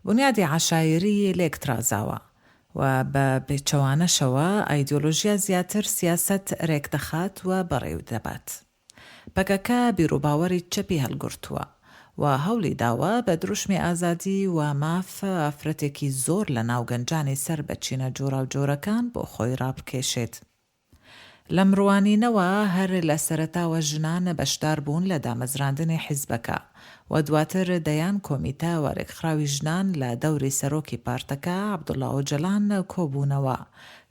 بنیادی عەشایری لێکترازاوە و بە پێچەوانەشەوە ئایدۆلۆژیا زیاتر سیاست ڕێک دەخات و بەڕێو دەبات. پەکەکە بیرروباوەری چەپی هەڵگرتووە و هەوڵی داوە بە دروشمی ئازادی و ماف ئافرەتێکی زۆر لە ناوگەنجانی سەر بە چینە جۆرا و جۆرەکان بۆ خۆی ڕابکێشێت. لە مرۆوانینەوە هەر لە سەرەتاوە ژنان بەشدار بوون لە دامەزراندنی حیزبەکە و دواتر دەیان کۆمیتە وەرێکخراوی ژنان لە دەوری سەرۆکی پارتەکە عەبدوڵڵا ئۆجەلان کۆبوونەوە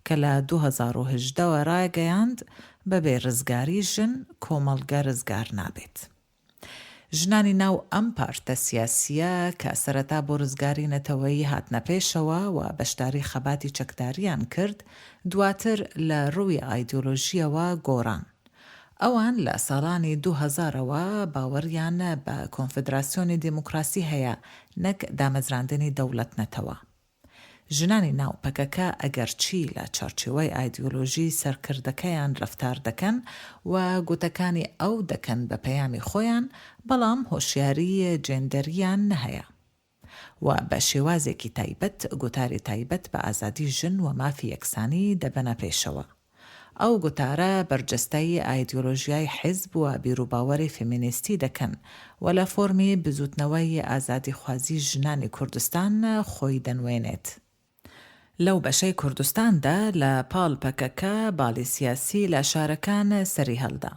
کە لە 2018 ڕایگەیاند بەبێ ڕزگاری ژن کۆمەڵگە ڕزگار نابێت. ژنانی ناو ئەم پارتە سیاسیە کە سەرەتا بۆ ڕزگاری نەتەوەیی هاتنە پێشەوە و بەشداری خەباتی چەکداریان کرد، دواتر لە ڕووی ئایدۆلۆژیەوە گۆڕان. ئەوان لە ساڵانی 2000ەوە باوەڕیان بە کۆنفدراسیۆنی دیموکراسی هەیە نەک دامەزراندنی دەوڵەت نەتەوە. ژنانی ناو پەکەکە ئەگەرچی لە چارچێوەی ئایدۆلۆژی سەرکردەکەیان ڕەفتار دەکەن و گوتەکانی ئەو دەکەن بە پەیامی خۆیان، بەڵام هۆشیاری جێندەریان نەهەیە و بە شێوازێکی تایبەت گوتاری تایبەت بە ئازادی ژن و مافی یەکسانی دەبەنە پێشەوە. ئەو گوتارە بەرجەستایی ئایدۆلۆژیای حیزب و بیرروباوەری فێمینیستی دەکەن و لە فۆرمی بزوتنەوەی ئازادی خوازی ژنانی کوردستان خۆی دەنوێنێت. لەو بەشەی کوردستاندا لە پاڵ پەکەکە باڵی سیاسی لە شارەکان سەری هەڵدا.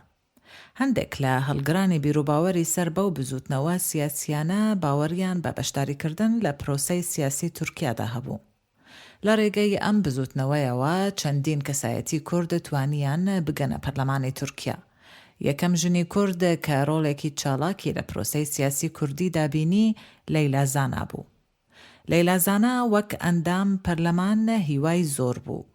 هەندێک لە هەڵگرانی بیرروباوەری سەر بەو بزوتنەوە سیاسیانە باوەڕیان بە بەشداریکردن لە پرۆسەی سیاسی تورکیادا هەبوو. لە ڕێگەی ئەم بزوتنەوەیەوە چەندین کەسایەتی کورد توانیان بگەنە پەرلەمانی تورکیا. یەکەم ژنی کورد کە ڕۆڵێکی چاڵاکی لە پرۆسەی سیاسی کوردی دابینی لەیلا زانا بوو. لەیلا زانا وەک ئەندام پەرلەمان هیوای زۆر بوو،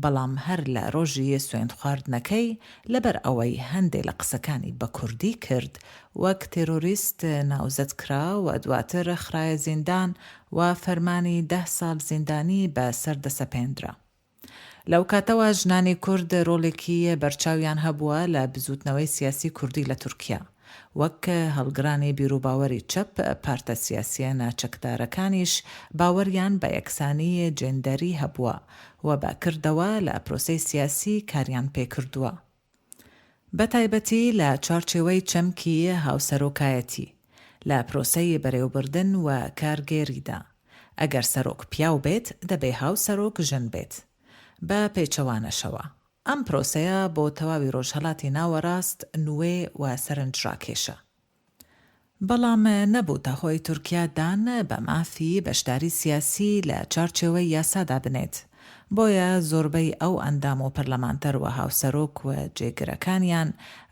بەڵام هەر لە ڕۆژی سوێند خواردنەکەی لەبەر ئەوەی هەندێک لە قسەکانی بە کوردی کرد وەک تێرۆریست ناوزەت کرا و دواتر خرایە زیندان و فەرمانی 10 ساڵ زیندانی بە سەردەسەپێنرا. لەو کاتەوە ژنانی کورد ڕۆڵێکی بەرچاویان هەبووە لە بزوتنەوەی سیاسی کوردی لە تورکیا. وەک هەڵگرانی بیرروباوەری چەپ، پارتە سیاسیە ناچەکدارەکانیش باوەڕیان بە یەکسانی جێندەری هەبووە و باکردەوە لە پرۆسەی سیاسی کاریان پێکردووە. بە تایبەتی لە چارچێوەی چەمکی هاوسەرۆکایەتی لە پرۆسەی بەڕێوەبردن و کارگێریدا. ئەگەر سەرۆک پیاو بێت دەبێ هاوسەرۆک ژن بێت. بە پێچەوانەشەوە ئەم پرۆسەیە بۆ تەواوی ڕۆژهەڵاتی ناوەڕاست نوێ و سەرنجڕاکێشە. بەڵام نەبووتە هۆی تورکیادان بە مافی بەشداری سیاسی لە چارچێوەی یاسادا بنێت. بۆیە زۆربەی ئەو ئەندام و پەرلەمانتەر و هاوسەرۆک و جێگرەکانیان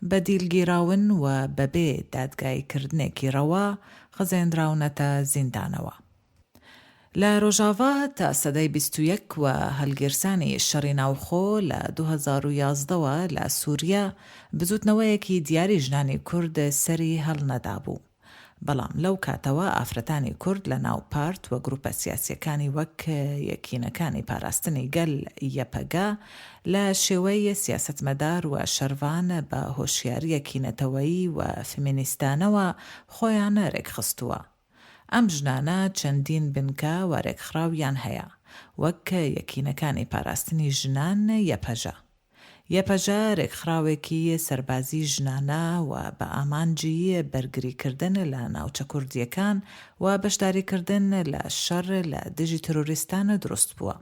بە دیلگیراون و بەبێ دادگایکردنێکی ڕەوا خەزێنراونەتە زیندانەوە. لە ڕۆژاوا تا سەدەی 21 و هەلگرسانی شەڕی ناوخۆ لە 2011ەوە لە سووریا بزوتنەوەیەکی دیاری ژنانی کورد سەری هەڵنەدا بوو. بەڵام لەو کاتەوە ئافرەتانی کورد لە ناو پارت و گروپە سیاسیەکانی وەک یەکینەکانی پاراستنی گەل یەپەگا لە شێوەی سیاسەتمەدار و شەروان بە هۆشیاریەکی نەتەوەیی و فمینیستانەوە خۆیان ڕێکخستووە. ئەم ژنانە چەندین بنکە وەرێکخراویان هەیە، وەک یەکینەکانی پاراستنی ژنان یەپەژە. یەپەژە ڕێکخراوێکی سەربازی ژنانە و بە ئامانجی بەرگریکردن لە ناوچە کوردیەکان و بەشداریکردن لە شەڕ لە دژی تەرۆریستانە دروست بووە.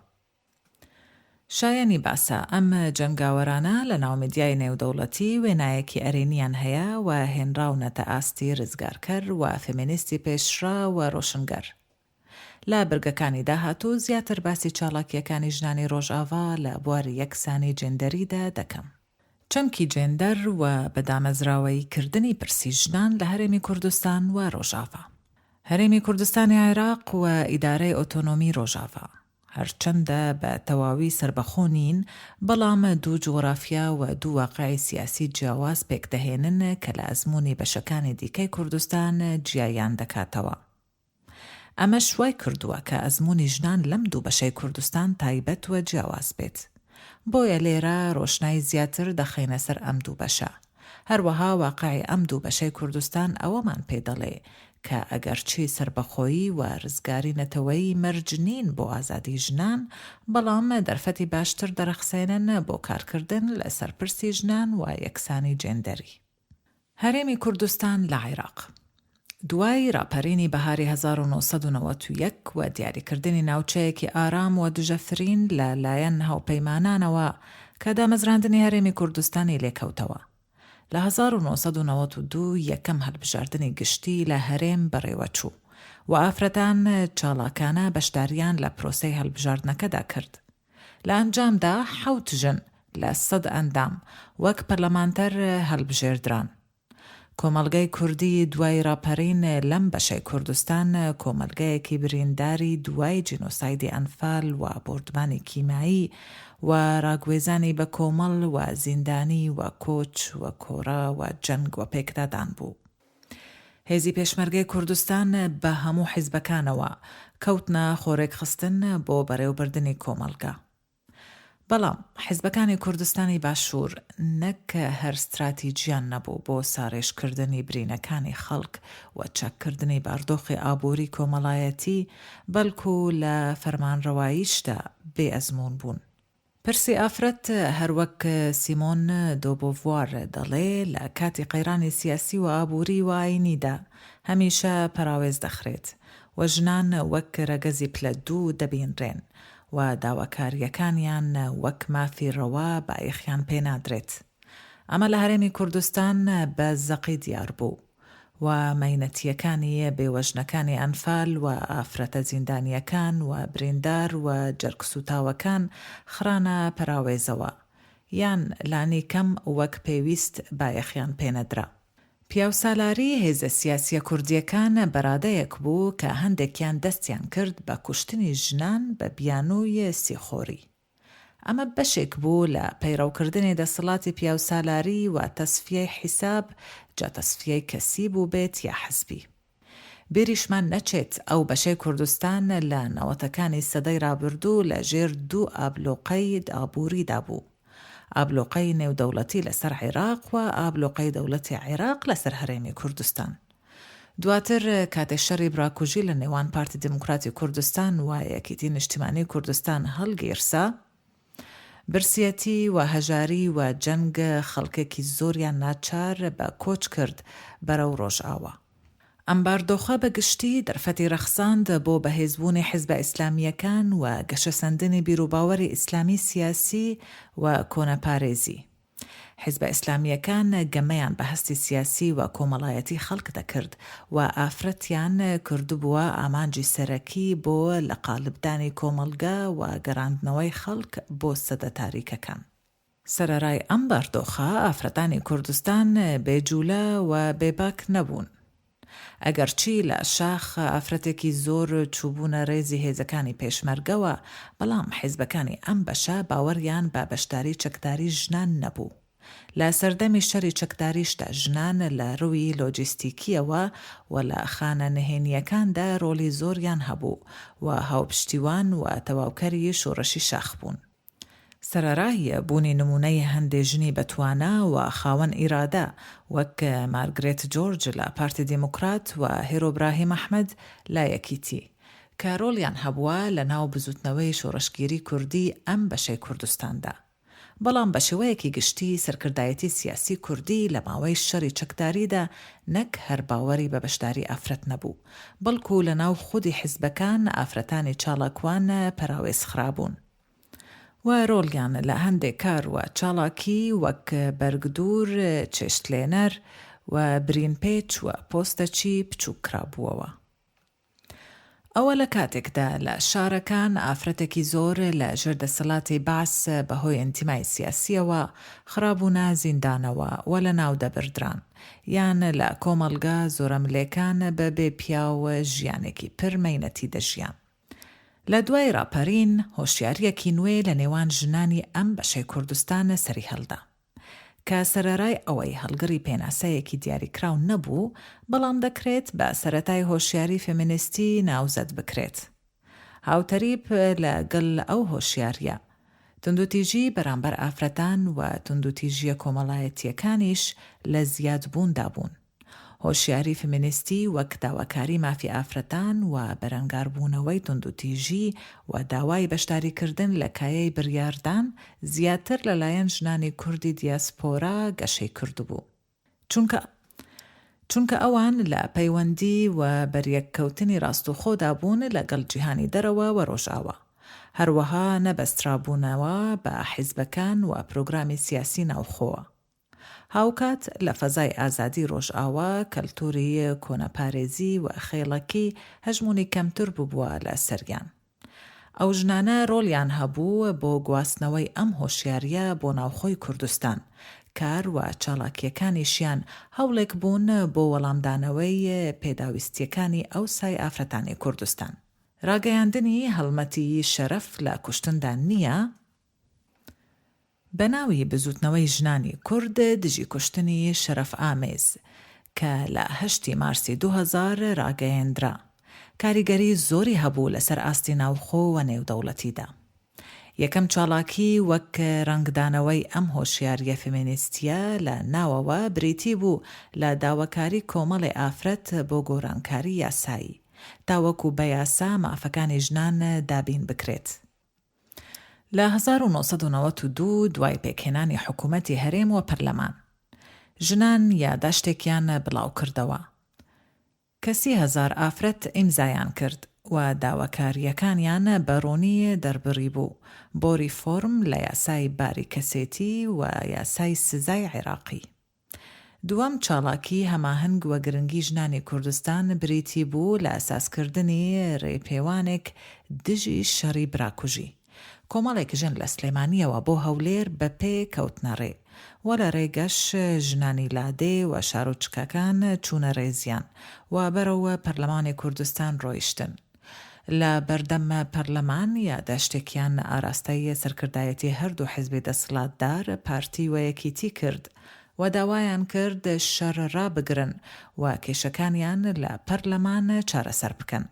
شایانی باسە ئەم جەنگاوەرانە لە ناو میدیای نێودەوڵەتی وێنایەکی ئەرێنیان هەیە و هێنراونەتە ئاستی ڕزگارکەر و فێمینیستی پێشرا و ڕۆشنگەر. لە بەرگەکانی داهاتوو زیاتر باسی چاڵاکیەکانی ژنانی ڕۆژئاوا لە بواری یەکسانی جێندەریدا دەکەم. چەمکی جێندەر و بەدامەزراوەی کردنی پرسی ژنان لە هەرێمی کوردستان و ڕۆژئاوا. هەرێمی کوردستانی عێراق و ئیدارەی ئۆتۆنۆمی ڕۆژئاوا. هەرچەندە بە تەواوی سربەخۆنین، بەڵام دوو جغرافیا و دوو واقعی سیاسی جیاواز پێکدەهێنن کە لە ئەزمموی بەشەکانی دیکەی کوردستان جیایان دەکاتەوە. ئەمە شوای کردووە کە ئەزمموی ژنان لەم دوو بەشەی کوردستان تایبەت و جیاواز بێت. بۆیە لێرە ڕۆشنایی زیاتر دەخینە سەر ئەم دوو بەشە. هەروەها واقعی ئەم دوو بەشەی کوردستان ئەوەمان پێ دەڵێ کە ئەگەرچی سربەخۆیی و ڕزگاری نەتەوەیی مەرجنین بۆ ئازادی ژنان، بەڵام دەرفەتی باشتر دەرەخسێنن بۆ کارکردن لە سەرپرسی ژنان و یەکسانی جێندەری. هەرێمی کوردستان لە عێراق. دوای راپەرینی بەهاری 1991 و دیاریکردنی ناوچەیەکی ئارام و دژەفرین لە لایەن هاوپەیمانانەوە کە دامەزراندنی هەرێمی کوردستانی لێکەوتەوە. لە 1992 یەکەم هەڵبژاردننی گشتی لە هەرێم بەڕێوەچوو و ئافرەتان چاڵاکانە بەشداریان لە پرۆسەی هەڵبژاردنەکەدا کرد. لە ئەنجامدا 7 ژن لە 100 ئەندام وەک پەرلەمانتەر هەڵبژێردران. کۆمەڵگەی کوردی دوای راپەرین لەم بەشەی کوردستان کۆمەلگەیەکی برینداری دوای جینۆسایدی ئەنفال و بردبانی کیمایی و ڕاگوێزانی بە کۆمەڵ و زیندانی و کۆچ و کۆرە و جەنگ و پێکدادان بوو. هێزی پێشمەرگەی کوردستان بە هەموو حیزبەکانەوە کەوتنە خۆڕێک خستن بۆ بەڕێوەبردنی کۆمەلگا. بەڵام حیزبەکانی کوردستانی باشوور نەک هەر استراتیجیان نەبوو بۆ ساڕێژکردنی برینەکانی خەڵک و چەککردنی باردۆخی ئابووری کۆمەڵایەتی، بەڵکو لە فەرمانڕەواییشدا بێ ئەزمون بوون. پرسی ئافرەت هەروەک سیمۆن دۆبۆڤوار دەڵێ لە کاتی قەیرانی سیاسی و ئابووری و ئاینیدا هەمیشە پەراوێز دەخرێت و ژنان وەک ڕەگەزی پلە دوو دەبینرێن و داواکاریەکانیان وەک مافی ڕەوا بایەخیان پێنادرێت. ئەمە لە هەرێمی کوردستان بە زەقی دیار بوو و مەینەتیەکانی بێوەژنەکانی ئەنفال و ئافرەتە زیندانیەکان و بریندار و جەرگسوتاوەکان خرانە پەراوێزەوە یان لانی کەم وەک پێویست بایەخیان پێنەدرا. پیاوسالاری هێزە سیاسیە کوردیەکان بەرادەیەک بوو کە هەندێکیان دەستیان کرد بە کوشتنی ژنان بە بیانووی سیخۆری. ئەمە بەشێک بوو لە پەیڕەوکردنی دەسەڵاتی پیاوسالاری و تەسفیەی حیساب جا تەسفیەی کەسی بوو بێت یا حزبی. بێریشمان نەچێت ئەو بەشەی کوردستان لە نەوەتەکانی سەدەی ڕابردوو لە ژێر دوو ئابلۆقەی ئابووریدا بوو. ئابلۆقەی نێودەوڵەتی لەسەر عێراق و ئابلۆقەی دەوڵەتی عێراق لەسەر هەرێمی کوردستان. دواتر کاتێ شەڕی براکوژی لە نێوان پارتی دموکراتی کوردستان و یەکێتی نیشتیمانی کوردستان هەڵگیرسا، برسیەتی و هەژاری و جەنگ خەڵکێکی زۆریان ناچار بە کۆچ کرد بەرەو ڕۆژئاوا. ئەم باردۆخە بەگشتی دەرفەتی ڕەخساند بۆ بەهێزبوونی حیزبە ئیسلامیەکان و گەشەسەندنی بیرروباوەری ئیسلامی سیاسی و کۆنەپارێزی. حیزبە ئیسلامیەکان گەمەیان بە هەستی سیاسی و کۆمەڵایەتی خەڵک دەکرد و ئافرەتیان کردبووە ئامانجی سەرەکی بۆ لە قالبدانی کۆمەلگا و گەڕاندنەوەی خەڵک بۆ سەدە تاریکەکان. سەرەرای ئەم باردۆخە ئافرەتانی کوردستان بێجوولە و بێباک نەبوون. ئەگەرچی لە شاخ ئافرەتێکی زۆر چوبوونە ڕێزی هێزەکانی پێشمەرگەوە، بەڵام حیزبەکانی ئەم بەشە باوەڕیان بە بەشداری چەکداری ژنان نەبوو. لە سەردەمی شەڕی چەکداریشدا ژنان لە ڕووی لۆجیستیکیەوە و لە خانە نهێنیەکاندا ڕۆلی زۆریان هەبوو و هاوپشتیوان و تەواوکەری شۆڕەشی شاخ بوون. سەرەڕای بوونی نمونەی هەندێک ژنی بەتوانە و خاوەن ئیرادە وەک مارگرێت جۆرج لە پارتی دیموکرات و هێرۆ براهیم ئەحمەد لە یەکیتی کە ڕۆڵیان هەبووە لە ناو بزوتنەوەی شۆڕەشگیری کوردی ئەم بەشەی کوردستاندا. بەڵام بە شێوەیەکی گشتی سەرکردایەتی سیاسی کوردی لە ماوەی شەڕی چەکداریدا نەک هەر باوەری بە بەشداری ئافرەت نەبوو، بەڵکو لە ناو خودی حیزبەکان ئافرەتانی چالاکوان پەراوێز خرابوون و ڕۆڵیان لە هەندێک کار و چاڵاکی وەک بەرگدور، چێشتلێنەر و برینپێچ و پۆستەچی بچووک کرابووەوە. ئەوە لە کاتێکدا لە شارەکان ئافرەتێکی زۆر لە ژێر دەسەڵاتی باس بەهۆی ئەنتیمای سیاسیەوە خرابوونە زیندانەوە و لە ناو دەبردران یان لە کۆمەڵگا زۆرەملێکان بە بێ پیاوە ژیانێکی پڕ مەینەتی دەژیان. لە دوای راپەرین هۆشیاریەکی نوێ لە نێوان ژنانی ئەم بەشەی کوردستان سەری هەڵدا کە سەرەرای ئەوەی هەڵگری پێناسەیەکی دیاریکراو نەبوو، بەڵام دەکرێت بە سەرەتای هۆشیاری فێمینیستی ناوزەت بکرێت. هاوتەریب لەگەڵ ئەو هۆشیاریە توندوتیژی بەرامبەر ئافرەتان و توندوتیژیە کۆمەڵایەتیەکانیش لە زیادبووندا بوون. هۆشیاری فێمینیستی وەک داواکاری مافی ئافرەتان و بەرەنگاربوونەوەی توندوتیژی و داوای بەشداریکردن لە کایەی بڕیاردان زیاتر لەلایەن ژنانی کوردی دیاسپۆرا گەشەی کردبوو. چونکە ئەوان لە پەیوەندی و بەریەککەوتنی ڕاستوخۆدا بوون لەگەڵ جیهانی دەرەوە و ڕۆژئاوا. هەروەها نەبەسترابوونەوە بە حیزبەکان و پرۆگرامی سیاسی ناوخۆوە. هاوکات لە فەزای ئازادی ڕۆژئاوا کەلتوری کۆنەپارێزی و خێڵەکی هەژمونی کەمتر بووە لە سەریان. ئەو ژنانە ڕۆڵیان هەبوو بۆ گواستنەوەی ئەم هۆشیاریە بۆ ناوخۆی کوردستان. کار و چالاکیەکانیشیان هەوڵێک بوون بۆ وەڵامدانەوەی پێداویستیەکانی ئەو سای ئافرەتانی کوردستان. ڕاگەیاندنی هەڵمەتی شەرەف لە کوشتندا نییە، بەناوی بزوتنەوەی ژنانی کورد دژی کوشتنی شەرەف ئامێز کە لە 8 مارسی 2000 ڕاگەیاندرا. کاریگەری زۆری هەبوو لەسەر ئاستی ناوخۆ و نێودەوڵەتیدا. یەکەم چاڵاکی وەک ڕنگدانەوەی ئەم هۆشیاریە فێمینیستیە لە ناوەوە بریتی بوو لە داواکاری کۆمەڵی ئافرەت بۆ گۆڕانکاری یاسایی، تاوەکو بە یاسا مافەکانی ژنان دابین بکرێت. لە 1992 دوای پێکهێنانی حکوومەتی هەرێم و پەرلەمان، ژنان یاداشتێکیان بڵاو کردەوە کە 30,000 ئافرەت ئیمزایان کرد و داواکاریەکانیان بەڕوونی دەربڕی بوو بۆ ریفۆرم لە یاسای باری کەسێتی و یاسای سزای عێراقی. دووەم چاڵاکی هەماهنگ و گرنگی ژنانی کوردستان بریتی بوو لە ئاساسکردنی ڕێپێوانێک دژی شەڕی براکوژی. کۆمەڵێک ژن لە سلێمانیەوە بۆ هەولێر بە پێ کەوتنەڕێ و لە ڕێگەش ژنانی لادێ و شارۆچکەکان چوونە ڕێزیان و بەرەوە پەرلەمانی کوردستان ڕۆیشتن. لە بەردەم پەرلەمان یاداشتێکیان ئاراستەی سەرکردایەتی هەردوو حیزبی دەسەڵاتدار پارتی و یەکیتی کرد و داوایان کرد شەڕ ڕابگرن و کێشەکانیان لە پەرلەمان چارەسەر بکەن.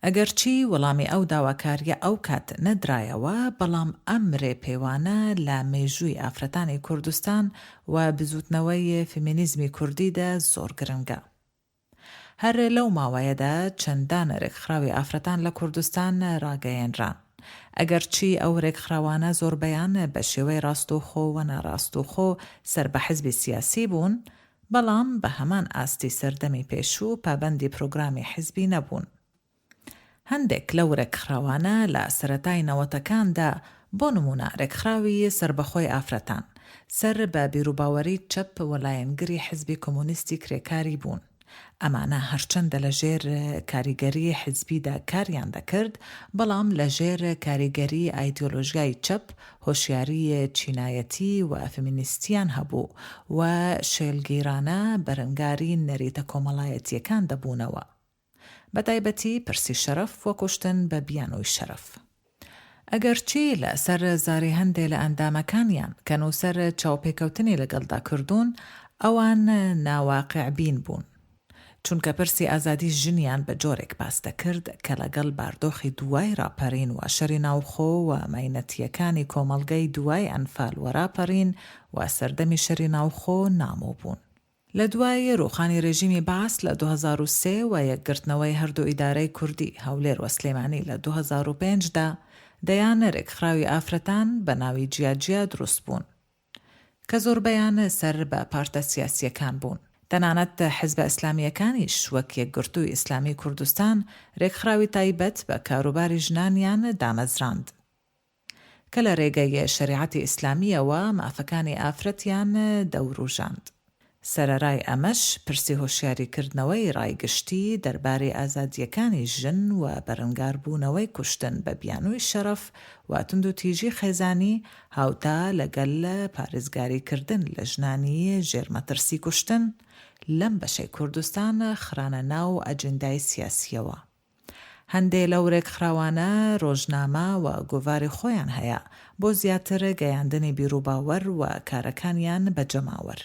ئەگەرچی وەڵامی ئەو داواکاریە ئەو کات نەدرایەوە، بەڵام ئەم ڕێپێوانە لە مێژووی ئافرەتانی کوردستان و بزوتنەوەی فێمینیزمی کوردیدا زۆر گرنگە. هەر لەو ماوەیەدا چەندان ڕێکخراوی ئافرەتان لە کوردستان ڕاگەیەنران. ئەگەرچی ئەو ڕێکخراوانە زۆربەیان بە شێوەی ڕاستوخۆ و ناڕاستوخۆ سەر بە حیزبی سیاسی بوون، بەڵام بە هەمان ئاستی سەردەمی پێشوو پابەندی پرۆگرامی حیزبی نەبوون. هەندێک لەو ڕێکخراوانە لە سەرەتای نەوەتەکاندا بۆ نمونە ڕێکخراوی سربەخۆی ئافرەتان سەر بە بیرروباوەری چەپ وەلایەنگری حیزبی کۆمونیستی کرێکاری بوون. ئەمانە هەرچەندە لە ژێر کاریگەری حیزبیدا کاریان دەکرد، بەڵام لە ژێر کاریگەری ئایدیۆلۆژیای چەپ هۆشیاری چینایەتی و فێمینیستیان هەبوو و شێلگیرانە بەرەنگاری نەریتە کۆمەڵایەتیەکان دەبوونەوە، بەتایبەتی پرسی شەرەف و کوشتن بە بیانووی شەرەف. ئەگەرچی لە سەر زاری هەندێک لە ئەندامەکانیان کە نووسەر چاوپێکەوتنی لەگەڵدا کردوون، ئەوان ناواقعبین بوون، چونکە پرسی ئازادی ژنیان بە جۆرێک باس دەکرد کە لەگەڵ باردۆخی دوای راپەرین و شەری ناوخۆ و ماینەتیەکانی کۆمەڵگەی دوای ئەنفال و راپەرین و سەردەمی شەری ناوخۆ نامۆ بوون. لە دوای ڕوخانی ڕێژیمی باس لە 2003 و یەکگرتنەوەی هەردوو ئیدارەی کوردی هەولێر و سلێمانی لە 2005دا دەیان ڕێکخراوی ئافرەتان بە ناوی جیاجیا دروست بوون کە زۆربەیان سەر بە پارتە سیاسیەکان بوون. تەنانەت حیزبە ئیسلامیەکانیش وەک یەکگرتووی ئیسلامی کوردستان ڕێکخراوی تایبەت بە کاروباری ژنانیان دامەزراند کە لە ڕێگەی شەریعەتی ئیسلامیەوە مافەکانی ئافرەتیان دەوروژاند. سەرەرای ئەمەش پرسی هۆشیاریکردنەوەی ڕایگشتی دەربارەی ئازادیەکانی ژن و بەرەنگاربوونەوەی کوشتن بە بیانووی شەرەف و توندوتیژی خێزانی هاوتا لەگەڵ پارێزگاریکردن لە ژنانی ژێرمەترسی کوشتن لەم بەشەی کوردستان خرانە ناو ئەجندای سیاسیەوە. هەندێ لەو ڕێکخراوانە ڕۆژنامە و گۆڤاری خۆیان هەیە بۆ زیاتر گەیاندنی بیرروباوەڕ و کارەکانیان بە جەماوەر.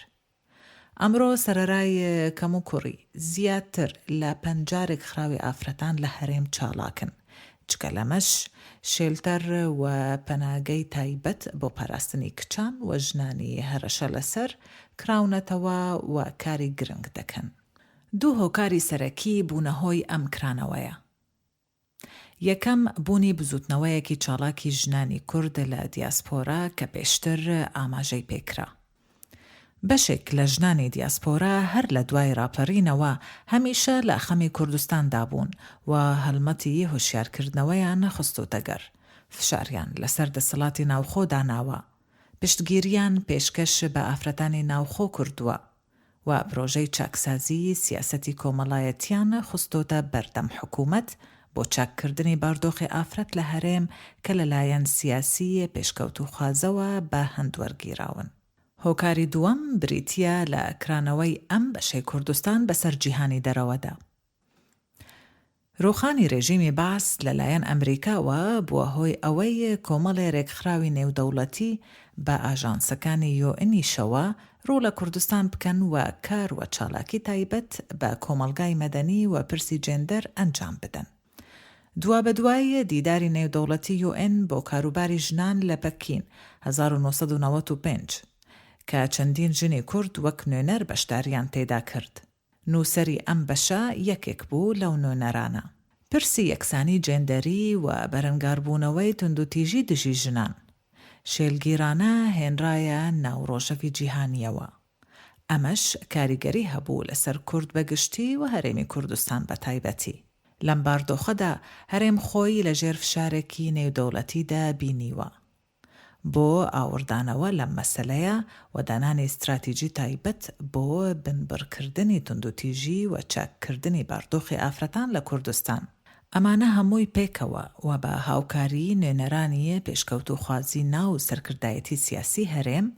ئەمڕۆ سەرەرای کەم و کوڕی زیاتر لە 50 ڕێکخراوی ئافرەتان لە هەرێم چاڵاکن، چکە لەمەش شێلتەر و پەناگەی تایبەت بۆ پاراستنی کچان و ژنانی هەرەشە لەسەر کراونەتەوە و کاری گرنگ دەکەن. دوو هۆکاری سەرەکی بوونەهۆی ئەم کرانەوەیە. یەکەم بوونی بزوتنەوەیەکی چاڵاکی ژنانی کورد لە دیاسپۆرا کە پێشتر ئاماژەی پێکرا. بەشێک لە ژنانی دیاسپۆرا هەر لە دوای ڕاپەڕینەوە هەمیشە لە خەمی کوردستاندا بوون و هەڵمەتی هۆشیارکردنەوەیان خستوتە گەر، فشاریان لەسەر دەسەڵاتی ناوخۆ داناوە، پشتگیریان پێشکەش بە ئافرەتانی ناوخۆ کردووە و پرۆژەی چاکسازی سیاسەتی کۆمەڵایەتیان خستۆتە بەردەم حکوومەت بۆ چاککردنی باردۆخی ئافرەت لە هەرێم کە لەلایەن سیاسی پێشکەوت و خوازەوە بە هەندوەرگیراون. هۆکاری دووەم بریتیە لە کرانەوەی ئەم بەشەی کوردستان بەسەر جیهانی دەرەوەدا. ڕوخانی ڕێژیمی باس لەلایەن ئەمریکاوە بووە هۆی ئەوەی کۆمەڵی ڕێکخراوی نێودەوڵەتی بە ئاژانسەکانی یۆئنیشەوە ڕوو لە کوردستان بکەن و کار و چالاکی تایبەت بە کۆمەلگای مەدەنی و پرسی جێندەر ئەنجام بدەن. دوا بە دوای دیداری نێودەوڵەتی یۆئن بۆ کاروباری ژنان لە پەکین 1995 کە چەندین ژنی کورد وەک نوێنەر بەشداریان تێدا کرد. نووسەری ئەم بەشە یەکێک بوو لەو نوێنەرانە. پرسی یەکسانی جێندەری و بەرەنگاربوونەوەی توندوتیژی دژی ژنان. شێلگیرانە هێنرایە ناوڕۆژەوی جیهانیەوە. ئەمەش کاریگەری هەبوو لەسەر کورد بەگشتی و هەرێمی کوردستان بە تایبەتی. لەم باردۆخەدا هەرێم خۆی لە ژێر فشارێکی نێودەوڵەتیدا بینیوە. بۆ ئاوردانەوە لەم مەسەلەیە و دانانی استراتیژی تایبەت بۆ بنبڕکردنی توندوتیژی و چاککردنی باردۆخی ئافرەتان لە کوردستان. ئەمانە هەمووی پێکەوە و بە هاوکاری نوێنەرانی پێشکەوت و خوازی ناو سەرکردایەتی سیاسی هەرێم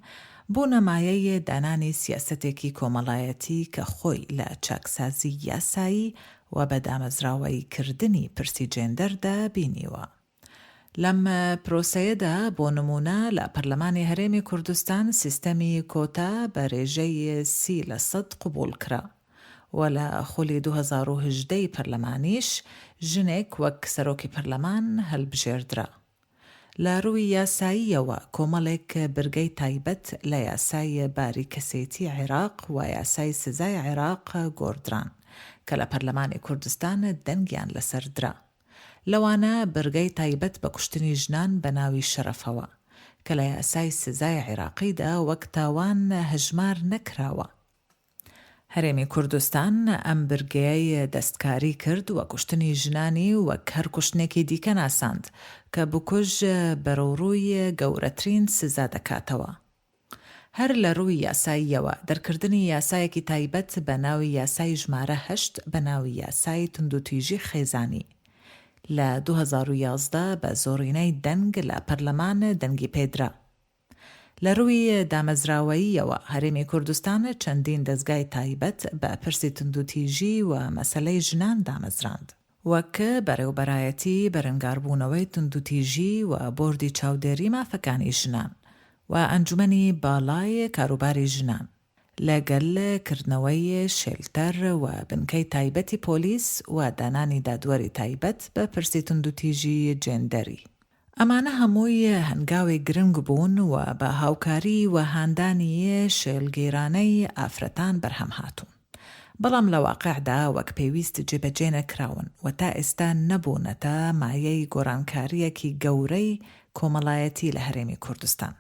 بۆ نەمایەیە دانانی سیاسەتێکی کۆمەڵایەتی کە خۆی لە چاکسازی یاسایی و بە دامەزراوەی کردنی پرسی جێندەردا بینیوە. لەم پرۆسەیەدا بۆ نمونە لە پەرلەمانی هەرێمی کوردستان سیستەمی کۆتا بە ڕێژەی 30% قبول کرا و لە خۆلی 2018 پەرلەمانیش ژنێک وەک سەرۆکی پەرلەمان هەڵبژێردرا. لە ڕووی یاساییەوە کۆمەڵێک برگەی تایبەت لە یاسای باری کەسێتی عێراق و یاسای سزای عێراق گۆڕدران کە لە پەرلەمانی کوردستان دەنگیان لەسەردرا. لەوانە برگەی تایبەت بە کوشتنی ژنان بە ناوی شەرەفەوە کە لە یاسای سزای عێراقیدا وەک تاوان هەژمار نەکراوە. هەرێمی کوردستان ئەم برگەیە دەستکاری کرد و کوشتنی ژنانی وەک هەر کوشتنێکی دیکە ناساند کە بکوژ بەڕووڕووی گەورەترین سزا دەکاتەوە. هەر لە ڕووی یاساییەوە دەرکردنی یاسایەکی تایبەت بە ناوی یاسای ژمارە 8 بە ناوی یاسای توندوتیژی خێزانی لە 2011 بە زۆرینەی دەنگ لە پەرلەمان دەنگی پێدرا. لە ڕووی دامەزراوەییەوە هەرێمی کوردستان چەندین دەستگای تایبەت بە پرسی توندوتیژی و مەسەلەی ژنان دامەزراند، وەک بەڕێوەبەرایەتی بەرەنگاربوونەوەی توندوتیژی و بۆردی چاودێری مافەکانی ژنان و ئەنجومەنی باڵای کاروباری ژنان لەگەل کردنەوەی شێلتەر و بنکەی تایبەتی پۆلیس و دانانی دادوەری تایبەت بە پرسی توندوتیژی جێندەری. ئەمانە هەمووی هەنگاوی گرنگ بوون و بە هاوکاری و هاندانی شێلگیرانەی ئافرەتان بەرهەم هاتوون. بەڵام لە واقعدا وەک پێویست جێبەجێ نەکراون و تا ئێستا نەبوونەتە مایەی گۆڕانکاریەکی گەورەی کۆمەڵایەتی لە هەرێمی کوردستان.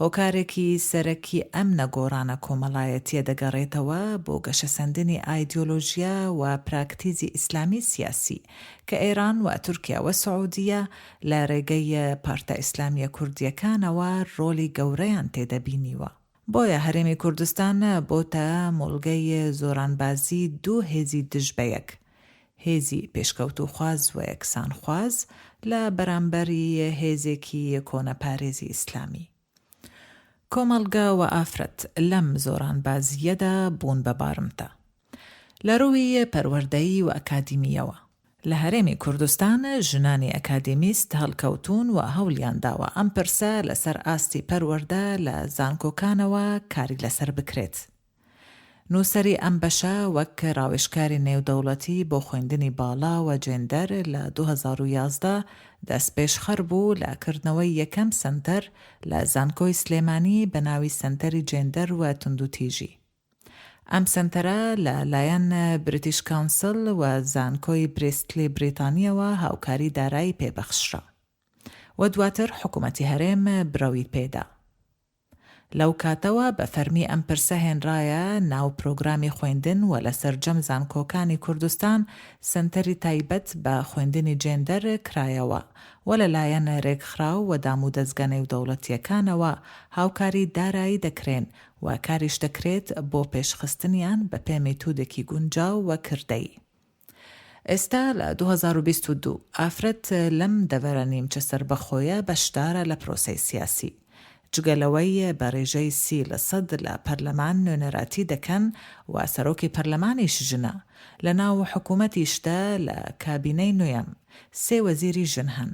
هۆکارێکی سەرەکی ئەم نەگۆڕانە کۆمەڵایەتیە دەگەڕێتەوە بۆ گەشەسەندنی ئایدیۆلۆژیا و پراکتیزی ئیسلامی سیاسی کە ئێران و تورکیا و سعودیە لە ڕێگەی پارتە ئیسلامیە کوردیەکانەوە ڕۆلی گەورەیان تێدەبینیوە. بۆیە هەرێمی کوردستان بۆتە مۆڵگەی زۆرانبازی دوو هێزی دژبەیەک، هێزی پێشکەوت و خواز و یەکسان خواز لە بەرامبەری هێزێکی کۆنەپارێزی ئیسلامی. کۆمەڵگا و ئافرەت لەم زۆرانبازیەدا بوون بە بارمتە. لە ڕووی پەروەردەیی و ئەکادیمیەوە لە هەرێمی کوردستان ژنانی ئەکادیمیست هەڵکەوتون و هەوڵیان داوە ئەم پرسە لەسەر ئاستی پەروەردە لە زانکۆکانەوە کاری لەسەر بکرێت. نووسەری ئەم بەشە وەک ڕاوێژکاری نێودەوڵەتی بۆ خوێندنی باڵا و جێندەر لە 2011 دەست پێشخەر بوو لە کردنەوەی یەکەم سنتەر لە زانکۆی سلێمانی بە ناوی سنتەری جێندەر و توندوتیژی. ئەم سنتەرە لە لایەن بریتیش کانسل و زانکۆی برێستلی بریتانیەوە هاوکاری دارایی پێبەخشرا و دواتر حکوومەتی هەرێم بڕەوی پێدا. لەو کاتەوە بە فەرمی ئەم پرسە هێنرایە ناو پرۆگرامی خوێندن و لە سەرجەم زانکۆکانی کوردستان سنتەری تایبەت بە خوێندنی جێندەر کرایەوە و لەلایەن ڕێکخراو و دام و دەستگا نێودەوڵەتیەکانەوە هاوکاری دارایی دەکرێن و کاریش دەکرێت بۆ پێشخستنیان بە پێمی توودێکی گونجاو و کردەی. ئێستا لە 2022 ئافرەت لەم دەڤەرە نیمچە سەربەخۆیە بەشدارە لە پرۆسەی سیاسی. جگەلەوەی بە ڕێژەی 30% لە پەرلەمان نوێنەراتی دەکەن و سەرۆکی پەرلەمانیش ژنە. لە ناو حکوومەتیشدا لە کابینەی نوێم 3 وەزیری ژن هەن.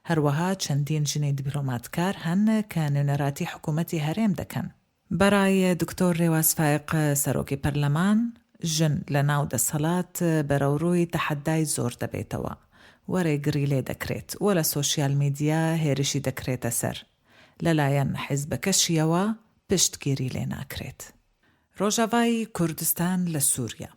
هەروەها چەندین ژنی دیپلۆماتکار هەن کە نوێنەراتی حکوومەتی هەرێم دەکەن. بەڕای دکتۆر ڕێواز فایق سەرۆکی پەرلەمان، ژن لە ناو دەسەڵات بەرەوڕووی تەحەدای زۆر دەبێتەوە، وەرێگری لێ دەکرێت و لە سۆشیال میدیا هێرشی دەکرێتە سەر. لەلایەن حیزبەکەشیەوە پشتگیری لێ ناکرێت. ڕۆژاوای کوردستان لە سووریا.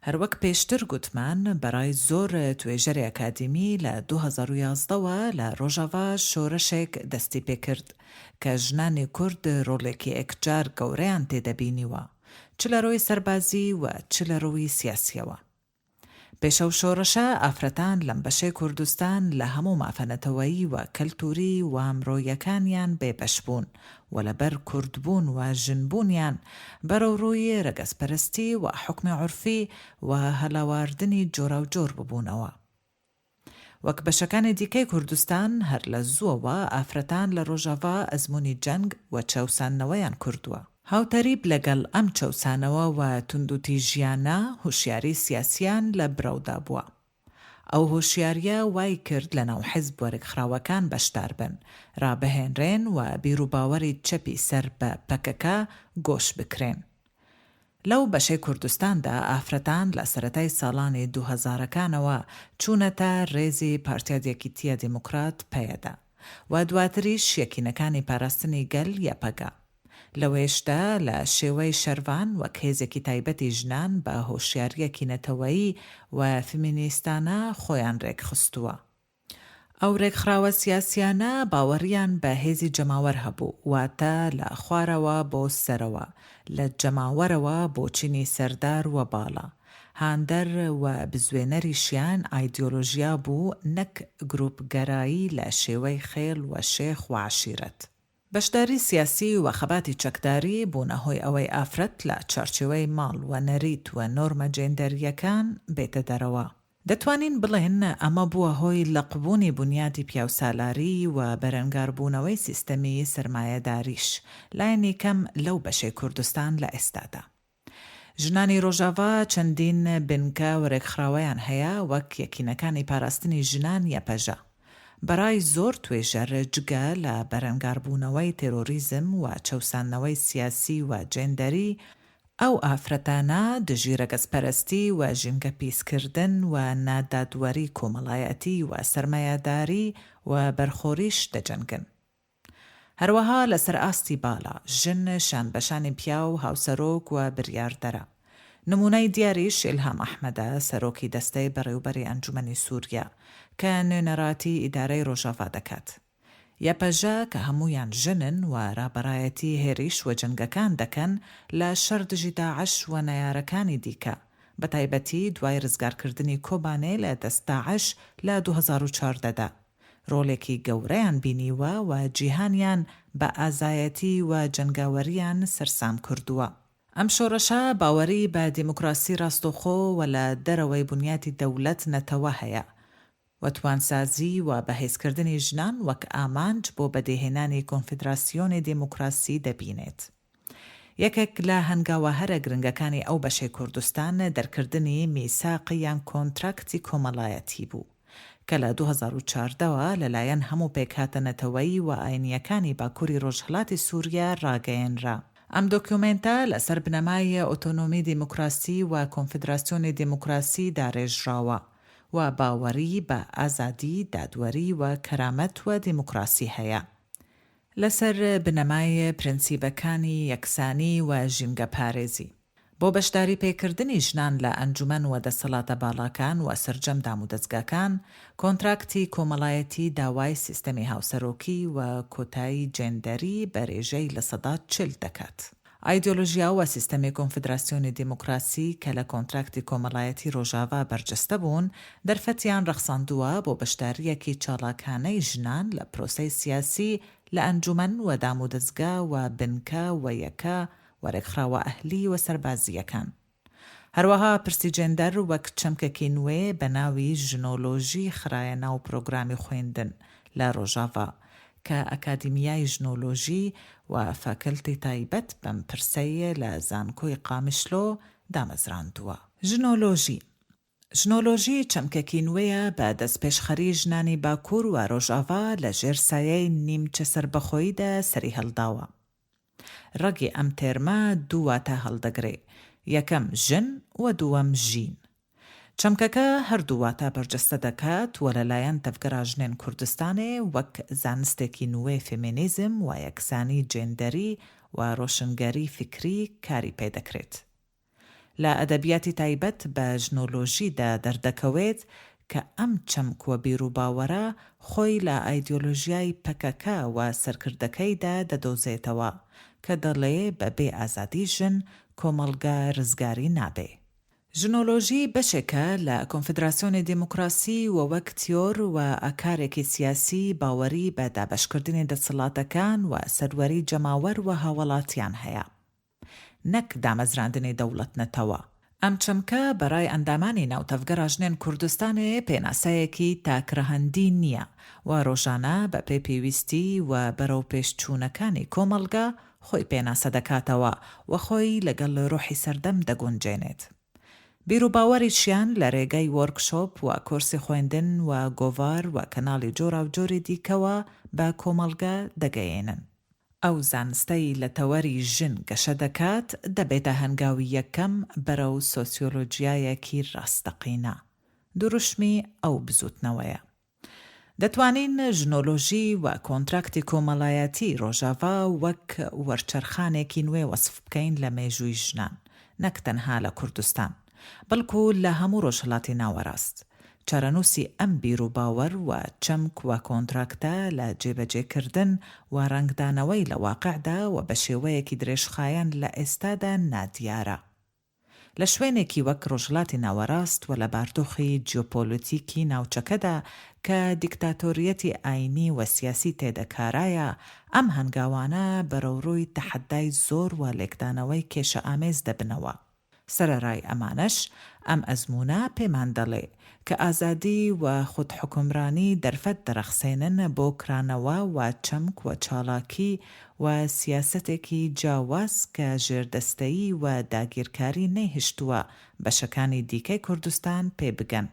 هەروەک پێشتر گوتمان بەڕای زۆر توێژەری ئەکادیمی لە 2011ەوە لە ڕۆژاوا شۆرەشێک دەستی پێکرد کە ژنانی کورد ڕۆڵێکی ئەکجار گەورەیان تێدەبینیوە، چ لە ڕۆی سەربازی و چ لە ڕووی سیاسیەوە. پێشەو شۆڕەشە ئافرەتان لەم بەشەی کوردستان لە هەموو مافەنەتەوەیی و کەلتوری و ئەمڕۆیەکانیان بێبەش بوون و لەبەر کوردبوون و ژنبوونیان بەرەو ڕووی ڕەگەزپەرستی و حکمی عورفی و هەلاواردنی جۆرا و جۆر ببوونەوە. وەک بەشەکانی دیکەی کوردستان هەر لە زووەوە ئافرەتان لە ڕۆژاوا ئەزموونی جەنگ و چەوسانەوەیان کردووە. هاوتەریب لەگەڵ ئەم چەوسانەوە و توندوتیژیانە هوشیاری سیاسیان لە بڕەودا بووە. ئەو هوشیاریە وای کرد لە ناو حیزب وەرەکخراوەکان بەشدار بن، ڕابهێنرێن و بیرروباوەری چەپی سەر بە پەکەکە گۆش بکرێن. لەو بەشەی کوردستاندا ئافرەتان لە سەرەتای ساڵانی 2000ەکانەوە چوونەتە ڕێزی پارتیا یەکیتیە دیموکرات پەیەدا و دواتریش یەکینەکانی پاراستنی گەل یەپەگا. لەوێشدا لە شێوەی شەروان وەک هێزێکی تایبەتی ژنان بە هۆشیاریەکی نەتەوەیی و فیمینیستانە خۆیان ڕێکخستووە. ئەو ڕێکخراوە سیاسیانە باوەڕیان بە هێزی جەماوەر هەبوو، واتە لە خوارەوە بۆ سەرەوە، لە جەماوەرەوە بۆ چینی سەردار و باڵا. هاندەر و بزوێنەریشیان ئایدیۆلۆژیا بوو، نەک گروپگەرایی لە شێوەی خێڵ و شێخ و عشیرەت. بەشداری سیاسی و خەباتی چەکداری بوونە هۆی ئەوەی ئافرەت لە چارچێوەی ماڵ و نەریت و نۆرمە جێندەریەکان بێتە دەرەوە. دەتوانین بڵێن ئەمە بووە هۆی لەقبوونی بنیادی پیاوسالاری و بەرەنگاربوونەوەی سیستەمی سرمایەداریش لایەنی کەم لەو بەشەی کوردستان لە ئێستادا. ژنانی ڕۆژاوا چەندین بنکە وەرەکخراوەیان هەیە وەک یەکینەکانی پاراستنی ژنان یەپەژە. بەڕای زۆر توێژەر جگە لە بەرەنگاربوونەوەی تێرۆریزم و چەوسانەوەی سیاسی و جێندەری، ئەو ئافرەتانە دژی ڕەگەزپەرستی و ژینگە پیسکردن و نادادوەری کۆمەڵایەتی و سەرمایەداری و بەرخۆریش دەجەنگن. هەروەها لەسەر ئاستی باڵا ژن شانبەشانی پیا و هاوسەرۆک و بریاردەرە. نمونەی دیاریش ئیلهام ئەحمەدە، سەرۆکی دەستەی بەڕێوەبەری ئەنجومەنی سووریا کە نوێنەراتی ئیدارەی ڕۆژاوا دەکات. یەپەژە کە هەمویان ژنن و ڕابەرایەتی هێریش و جەنگەکان دەکەن لە شەر دژی داعش و نەیارەکانی دیکە، بە تایبەتی دوای ڕزگارکردنی کۆبانێ لە دەست داعش لە 2014دا. ڕۆڵێکی گەورەیان بینیوە و جیهانیان بە ئازایەتی و جەنگاوەریان سەرسام کردووە. ئەم شۆڕەشە باوەری بە دیموکراسی ڕاستەوخۆ و لە دەرەوەی بنیادی دەوڵەت نەتەوە هەیە و توانسازی و بەهێزکردنی ژنان وەک ئامانج بۆ بەدێهێنانی کۆنفیدراسیۆنی دیموکراسی دەبینێت. یەکێک لە هەنگاوە هەرە گرنگەکانی ئەو بەشەی کوردستان دەرکردنی میساقی یان کۆنتراکتی کۆمەڵایەتی بوو کە لە 2014ەوە لەلایەن هەموو پێکهاتەنەتەوەی و ئاینیەکانی باکووری ڕۆژهەڵاتی سووریا ڕاگەیەنرا. ئەم دۆکیومنتە لەسەر بنەمای ئۆتۆنۆمی دیموکراسی و کۆنفدراسیۆنی دیموکراسی داڕێژراوە و باوەڕی بە ئازادی، دادوەری و کەرامەت و دیموکراسی هەیە. لەسەر بنەمای پرینسیبەکانی یەکسانی و ژینگە پارێزی بۆ بەشداری پێکردنی ژنان لە ئەنجومەن و دەسەڵاتە باڵاکان و سەرجەم دامودەستگاکان، کۆنتراکتی کۆمەڵایەتی داوای سیستەمی هاوسەرۆکی و کۆتایی جێندەری بە ڕێژەی لە سەدا 40 دەکات. ئایدۆلۆژیا و سیستەمی کۆنفدراسیۆنی دیموکراسی کە لە کۆنتراکتی کۆمەڵایەتی ڕۆژاوا بەرجەستە بوون، دەرفەتیان ڕەخساندووە بۆ بەشداریەکی چاڵاکانەی ژنان لە پرۆسەی سیاسی لە ئەنجومەن و دامودەستگا و بنکە و یەکە وەرەکخراوە ئەهلی و سەربازیەکان. هەروەها پرسی جێندەر وەک چەمکێکی نوێ بە ناوی ژنۆلۆژی خرایە ناو پرۆگرامی خوێندن لە ڕۆژاوا کە ئەکادیمیای ژنۆلۆژی و فاکەلتی تایبەت بەم پرسەیە لە زانکۆی قامیشلۆ دامەزراندووە. ژنۆلۆژی چەمکێکی نوێیە بە دەستپێشخەری ژنانی باکوور و ڕۆژاوا لە ژێر سایەی نیمچە سەربەخۆییدا سەری هەڵداوە. ڕەگی ئەم تێرمە دوو واتە هەڵدەگرێ، یەکەم ژن و دووەم ژین. چەمکەکە هەردوو واتە بەرجەستە دەکات و لەلایەن تەفگەرا ژنێن کوردستانێ وەک زانستێکی نوێ فێمینیزم و یەکسانی جێندەری و ڕۆشنگەری فکری کاری پێدەکرێت. لە ئەدەبیاتی تایبەت بە ژنۆلۆژیدا دەردەکەوێت کە ئەم چەمکوە بیرروباوەرە خۆی لە ئایدۆلۆژیای پەکەکە و سەرکردەکەیدا دەدۆزێتەوە کە دەڵێ بەبێ ئازادی ژن کۆمەڵگە ڕزگاری نابێ. ژنۆلۆژی بەشێکە لە کۆنفدراسیۆنی دیموکراسی و وەک تیۆر و ئاکارێکی سیاسی باوەری بە دابەشکردنی دەسەڵاتەکان و سەروەری جەماوەر و هاوڵاتیان هەیە، نەک دامەزراندنی دەوڵەت نەتەوە. ئەم چەمکە بەڕای ئەندامانی ناوتەفگەرا ژنێن کوردستانێ پێناسایەکی تاکرەهەندی نییە و ڕۆژانە بە پێویستی و بەرەو پێشچوونەکانی کۆمەڵگە خۆی پێناسە دەکاتەوە و خۆی لەگەڵ ڕۆحی سەردەم دەگونجێنێت. بیرروباوەریشیان لە ڕێگەی وەرکشۆپ و کۆرسی خوێندن و گۆڤار و کەناڵی جۆرا و جۆری دیکەوە بە کۆمەڵگە دەگەیێنن. ئەو زانستەی لە تەوەری ژن گەشە دەکات دەبێتە هەنگاوی یەکەم بەرەو سۆسیۆلۆجیایەکی ڕاستەقینە. دروشمی ئەو بزوتنەوەیە. دەتوانین ژنۆلۆژی و کۆنتراکتی کۆمەڵایەتی ڕۆژاوا وەک وەرچەرخانێکی نوێ وەسف بکەین لە مێژووی ژنان، نەک تەنها لە کوردستان، بەڵکو لە هەموو ڕۆژهەڵاتی ناوەڕاست. چارەنووسی ئەم بیرروباوەر و چەمک و کۆنتراکتە لە جێبەجێکردن و ڕەنگدانەوەی لە واقعدا و بە شێوەیەکی درێژخایەن لە ئێستادا نادیارە. لە شوێنێکی وەک ڕۆژهەڵاتی ناوەڕاست و لە باردۆخی جیۆپۆلیتیکی ناوچەکەدا کە دیکتاتۆریەتی ئاینی و سیاسی تێدەکارایە، ئەم هەنگاوانە بەرەوڕووی تەحەدای زۆر و لێکدانەوەی کێشە ئامێز دەبنەوە. سەرەڕای ئەمانەش ئەم ئەزمونە پێمان دەڵێ کە ئازادی و خودحکومرانی دەرفەت دەرەخسێنن بۆ کرانەوە و چەمک و چاڵاکی و سیاسەتێکی جیاواز کە ژێردەستەیی و داگیرکاری نەیهشتووە بەشەکانی دیکەی کوردستان پێ بگەن.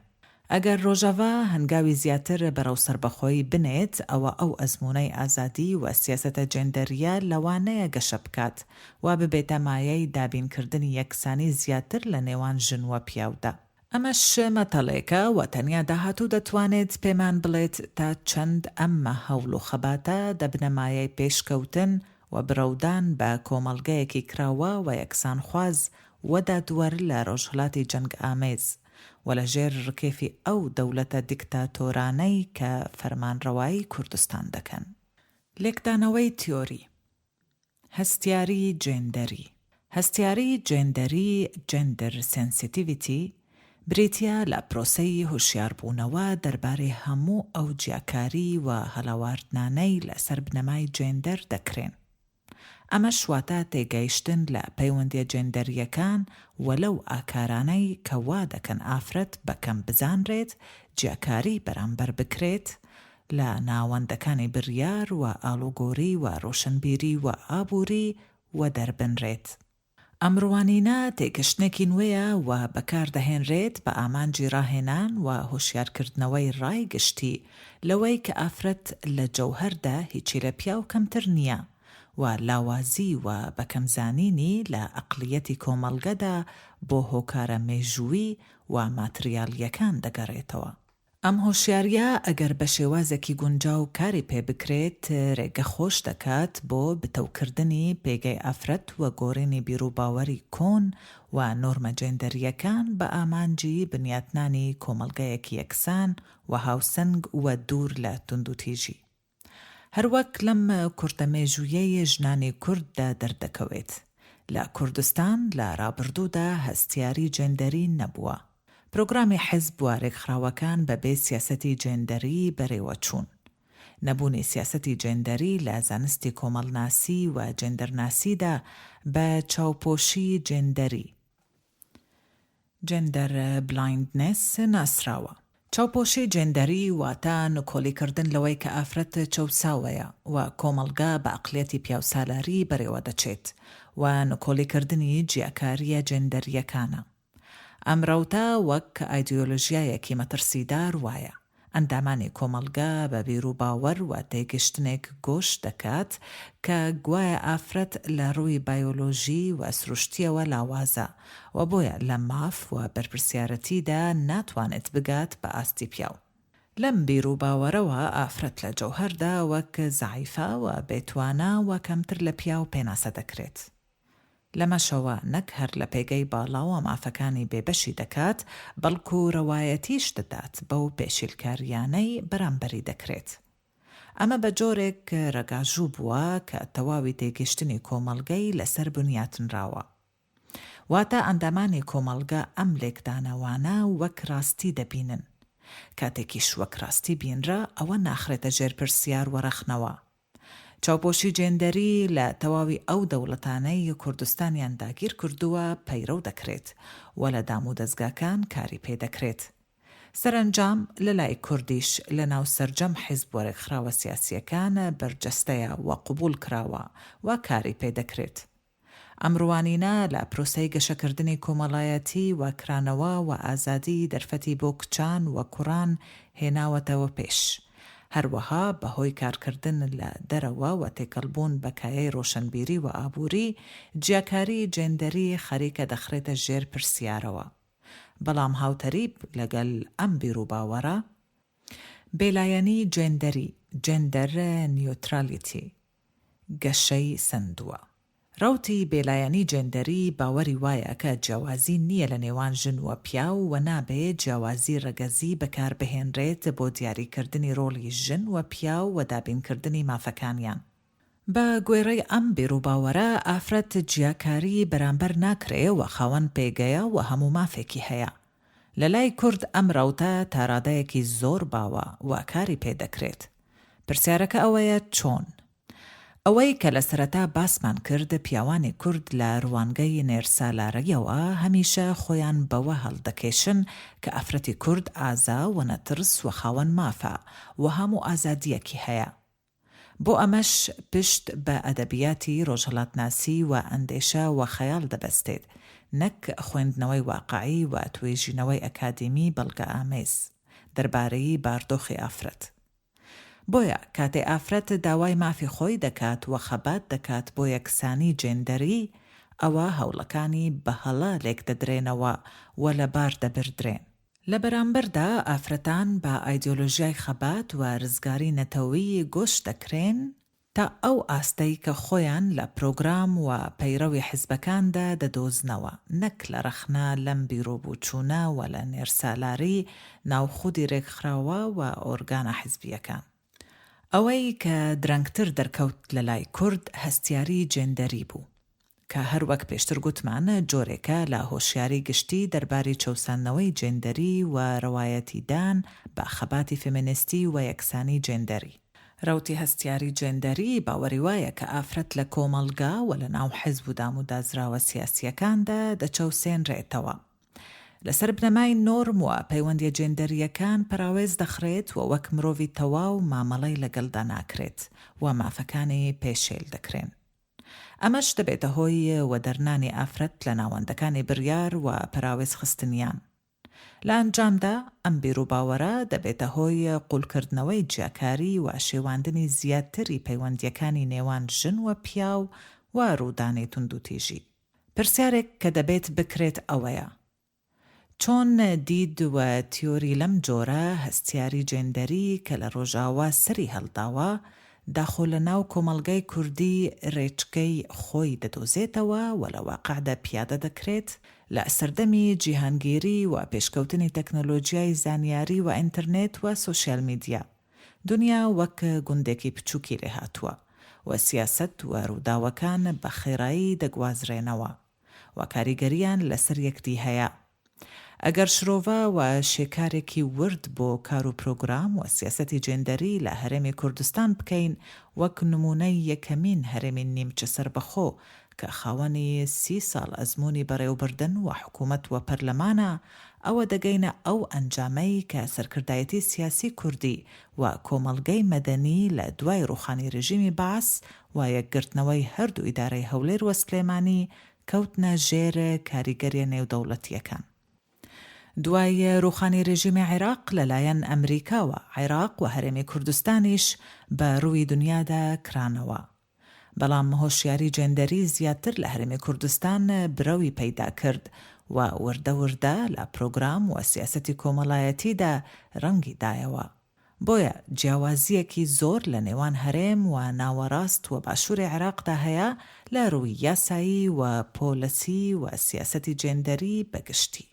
ئەگەر ڕۆژاوا هەنگاوی زیاتر بەرەو سەربەخۆیی بنێت، ئەوە ئەو ئەزمونەی ئازادی و سیاسەتە جێندەریە لەوانەیە گەشە بکات و ببێتە مایەی دابینکردنی یەکسانی زیاتر لە نێوان ژن و پیاودا. ئەمەش مەتەڵێکە و تەنیا داهاتوو دەتوانێت پێمان بڵێت تا چەند ئەممە هەوڵ و خەباتە دەبنە مایەی پێشکەوتن و برەودان بە کۆمەڵگەیەکی کراوە و یەکسان خواز و دادوەر لە ڕۆژهەڵاتی جەنگ ئامێز و لە ژێر ڕکێفی ئەو دەوڵەتە دیکتاتۆرانەی کە فەرمانڕەوایی کوردستان دەکەن. لێکدانەوەی تیۆری. هەستیاری جێندەری. هەستیاری جێندەری جەندەر سێنسیتیڤیتی بریتیا لە پرۆسەی هوشیاربوونەوە دەربارەی هەموو ئەو جیاکاری و هەڵاواردنانەی لەسەر بنەمای جێندەر دەکرێن. ئەمە شواتە تێگەیشتن لە پەیوەندیە جێندەریەکان وەلەو ئاکارانەی کە وا دەکەن ئافرەت بەکەم بزانرێت، جیاکاری بەرامبەر بکرێت لە ناوەندەکانی بڕیار و ئاڵوگۆری و ڕۆشنبیری و ئابووری و دەربنرێت. ئەمڕوانینە تێگەشتێکی نوێیە و بەکاردەهێنرێت بە ئامانجی ڕاهێنان و هۆشیارکردنەوەی ڕای گشتی لەوەی کە ئافرەت لە جەوهەردا هیچی لە پیاو کەمتر نییە و لاوازی و بەکەمزانینی لە ئەقلیەتی کۆمەڵگەدا بۆ هۆکارە مێژووی و ماتریالیەکان دەگەڕێتەوە. ئەم هۆشیاریە ئەگەر بە شێوازێکی گونجاو کاری پێ بکرێت ڕێگە خۆش دەکات بۆ بتەوکردنی پێگەی ئافرەت و گۆڕینی بیرروباوەری کۆن و نۆرمە جێندەریەکان بە ئامانجی بنیاتنانی کۆمەڵگەیەکی یەکسان و هاوسەنگ و دوور لە توندوتیژی. هەروەک لەم کورتەمێژوویەی ژنانی کورددا دەردەکەوێت. لە کوردستان لە ڕابردوودا هەستیاری جێندەری نەبووە. پرۆگرامی حیزب و ڕێکخراوەکان بەبێ سیاسەتی جێندەری بەڕێوە چوون. نەبوونی سیاسەتی جێندەری لە زانستی کۆمەڵناسی و جێندەرناسیدا بە چاوپۆشی جێندەری جێندەر بلایندنس ناسراوە. چاوپۆشی جێندەری واتە نکۆلیکردن لەوەی کە ئافرەت چەوساوەیە و کۆمەڵگە بە ئەقلیەتی پیاوسالاری بەڕێوە دەچێت و نکۆلیکردنی جیاکاریە جێندەریەکانە. ئەم ڕەوتە وەک ئایدیۆلۆژیایەکی مەترسیدار وایە. ئەندامانی کۆمەڵگە بە بیرروباوەر و تێگەشتنێک گۆش دەکات کە گوایە ئافرەت لە ڕووی بایۆلۆژی و سروشتیەوە لاوازە و بۆیە لە ماف و بەرپرسیارەتیدا ناتوانێت بگات بە ئاستی پیاو. لەم بیرروباوەرەوە ئافرەت لە جەوهەردا وەک زەعیفە و بێتوانە و کەمتر لە پیاو پێناسە دەکرێت. لەمەشەوە نەک هەر لە پێگەی باڵاوە مافەکانی بێبەشی دەکات بەڵکو ڕەوایەتیش دەدات بەو پێشیلکاریانەی بەرامبەری دەکرێت. ئەمە بە جۆرێک ڕەگاژوو بووە کە تەواوی تێگەشتنی کۆمەڵگەی لەسەر بنیاتنراوە. واتە ئەندامانی کۆمەڵگە ئەم لێکدانەوانە وەک ڕاستی دەبینن. کاتێکیش وەک ڕاستی بینرا ئەوە ناخرێتە ژێرپرسیار وەرەخنەوە. چاوپۆشی جێندەری لە تەواوی ئەو دەوڵەتانەی کوردستانیان داگیر کردووە پەیرەو دەکرێت و لە دام و دەستگاکان کاری پێ دەکرێت. سەرنجام لە لای کوردیش لە ناو سەرجەم حیزب و ڕێکخراوە سیاسیەکان بەرجەستەیە و قبول کراوە و کاری پێ دەکرێت. ئەمڕوانینە لە پرۆسەی گەشەکردنی کۆمەڵایەتی و کرانەوە و ئازادی دەرفەتی بۆ کچان و کوڕان هێناوەتەوە پێش. هەروەها بەهۆی کارکردن لە دەرەوە و تێکەڵبوون بەکایەی ڕۆشنبیری و ئابووری جیاکاری جێندەری خەریکە دەخرێتە ژێر پرسیارەوە. بەڵام هاوتەریب لەگەل ئەم بیرروباوەرە بێلایەنی جێندەری جێندەر نیوترالیتی گەشەی سندووە. ڕەوتی بێلایەنی جێندەری باوەری وایە کە جیاوازی نییە لە نێوان ژن و پیاو و نابێت جیاوازی ڕەگەزی بەکاربهێنرێت بۆ دیاریکردنی ڕۆڵی ژن و پیاو و دابینکردنی مافەکانیان. بە گوێرەی ئەم بیرروباوەرە ئافرەت جیاکاری بەرامبەر ناکرێ و خاوەن پێگەیە و هەموو مافێکی هەیە. لە لای کورد ئەم ڕەوتە تاڕادەیەکی زۆر باوە و کاری پێدەکرێت. پرسیارەکە ئەوەیە چۆن؟ ئەوەی کە لە سەرەتا باسمان کرد پیاوانی کورد لە ڕوانگەی نێرسالارەیەوە هەمیشە خۆیان بەوە هەڵدەکێشن کە ئافرەتی کورد ئازا و نەترس و خاوەن مافە و هەموو ئازادیەکی هەیە. بۆ ئەمەش پشت بە ئەدەبیاتی ڕۆژهەڵاتناسی و ئەندێشە و خەیاڵ دەبەستێت، نەک خوێندنەوەی واقعی و توێژینەوەی ئەکادیمی بەڵگە ئامێز دەربارەی باردۆخی ئافرەت. بۆیە کاتێ ئافرەت داوای مافی خۆی دەکات و خەبات دەکات بۆ یەکسانی جێندەری، ئەوە هەوڵەکانی بەهەڵە لێک دەدرێنەوە و لەبار دەبردرێن. لە بەرامبەردا ئافرەتان بە ئایدیۆلۆژیای خەبات و ڕزگاری نەتەوەی گۆش دەکرێن تا ئەو ئاستەی کە خۆیان لە پرۆگرام و پەیڕەوی حیزبەکاندا دەدۆزنەوە، نەک لە رەخنا لەم بیرۆبووچوونە و لە نێرسالاری ناوخودی ڕێکخراوە و ئۆرگانە حیزبیەکان. ئەوەی کە درەنگتر دەرکەوت لە لای کورد هەستیاری جێندەری بوو کە هەروەک پێشتر گوتمانە جۆرێکە لە هۆشیاری گشتی دەرباری چەوسانەوەی جێندەری و ڕەوایەتیدان بە خەباتی فێمینیستی و یەکسانی جێندەری. ڕەوتی هەستیاری جێندەری باوەری وایە کە ئافرەت لە کۆمەڵگا و لە ناو حیزب و دام و دازراوە سیاسیەکاندا دەچەوسێنرێتەوە. لەسەر بنەمای نۆرم و پەیوەندیە جێندەریەکان پەراوێز دەخرێت و وەک مرۆڤی تەواو مامەڵەی لەگەڵدا ناکرێت و مافەکانی پێشێل دەکرێن. ئەمەش دەبێتە هۆی وەدەرنانی ئافرەت لە ناوەندەکانی بڕیار و پەراوێز خستنیان. لە ئەنجامدا ئەم بیرروباوەرە دەبێتە هۆی قوڵکردنەوەی جیاکاری و شێواندنی زیاتری پەیوەندیەکانی نێوان ژن و پیاو و ڕوودانی توندوتیژی. پرسیارێک کە دەبێت بکرێت ئەوەیە: چۆن دید و تیۆری لەم جۆرە هەستیاری جێندەری کە لە ڕۆژاوا سەری هەڵداوە داخۆ لە ناو کۆمەڵگەی کوردی ڕێچکەی خۆی دەدۆزێتەوە و لە واقعدا پیادە دەکرێت لە سەردەمی جیهانگیری و پێشکەوتنی تەکنۆلۆژیای زانیاری و ئینتەرنێت و سۆشیال میدیا. دنیا وەک گوندێکی بچووکی لێ هاتووە و سیاسەت و ڕووداوەکان بە خێرایی دەگوازرێنەوە و کاریگەریان لەسەر یەکدی هەیە. ئەگەر شرۆڤە و شێکارێکی ورد بۆ کار و پرۆگرام و سیاسەتی جێندەری لە هەرێمی کوردستان بکەین وەک نمونەی یەکەمین هەرێمی نیمچە سەربەخۆ کە خاوەنی 30 ساڵ ئەزموونی بەڕێوەبردن و حکوومەت و پەرلەمانە، ئەوە دەگەینە ئەو ئەنجامەی کە سەرکردایەتی سیاسی کوردی و کۆمەڵگەی مەدەنی لە دوای ڕوخانی ڕژیمی باس و یەکگرتنەوەی هەردوو ئیدارەی هەولێر و سلێمانی کەوتنە ژێر کاریگەریە نێودەوڵەتیەکان. دوای ڕوخانی ڕێژیمی عێراق لەلایەن ئەمریکاوە، عێراق و هەرێمی کوردستانیش بە ڕووی دنیادا کرانەوە. بەڵام هۆشیاری جێندەری زیاتر لە هەرێمی کوردستان برەوی پەیدا کرد و وردە لە پرۆگرام و سیاسەتی کۆمەڵایەتیدا ڕەنگی دایەوە. بۆیە جیاوازیەکی زۆر لە نێوان هەرێم و ناوەڕاست و باشووری عێراقدا هەیە لە ڕووی یاسایی و پۆلسی و سیاسەتی جێندەری بەگشتی.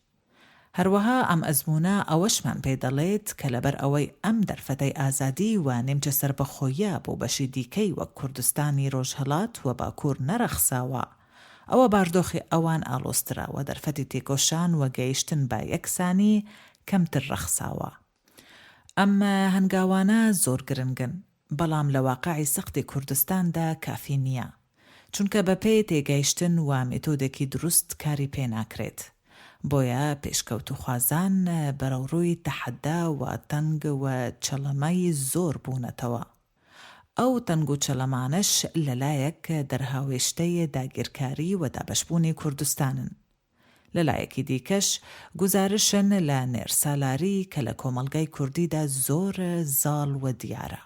هەروەها ئەم ئەزمونە ئەوەشمان پێ دەڵێت کە لەبەر ئەوەی ئەم دەرفەتەی ئازادی و نیمچە سەربەخۆیە بۆ بەشی دیکەی وەک کوردستانی ڕۆژهەڵات و باکوور نەرەخساوە، ئەوە باردۆخی ئەوان ئالۆستراوە دەرفەتی تێکۆشان و گەیشتن بە یەکسانی کەمتر ڕەخساوە. ئەم هەنگاوانە زۆر گرنگن، بەڵام لە واقعی سەختی کوردستاندا کافی نییە، چونکە بەپێی تێگەیشتن و مێتۆدێکی دروست کاری پێ ناکرێت. بۆیە پێشکەوت و خوازان بەرەوڕووی تەحەدا و تەنگ و چەڵەمەی زۆر بوونەتەوە. ئەو تەنگ و چەڵەمانش لەلایەک دەرهاوێشتەی داگیرکاری و دابەشبوونی کوردستانن. لەلایەکی دیکەش گزارشن لە نێرسالاری کە لە کۆمەڵگەی کوردیدا زۆر زاڵ و دیارە.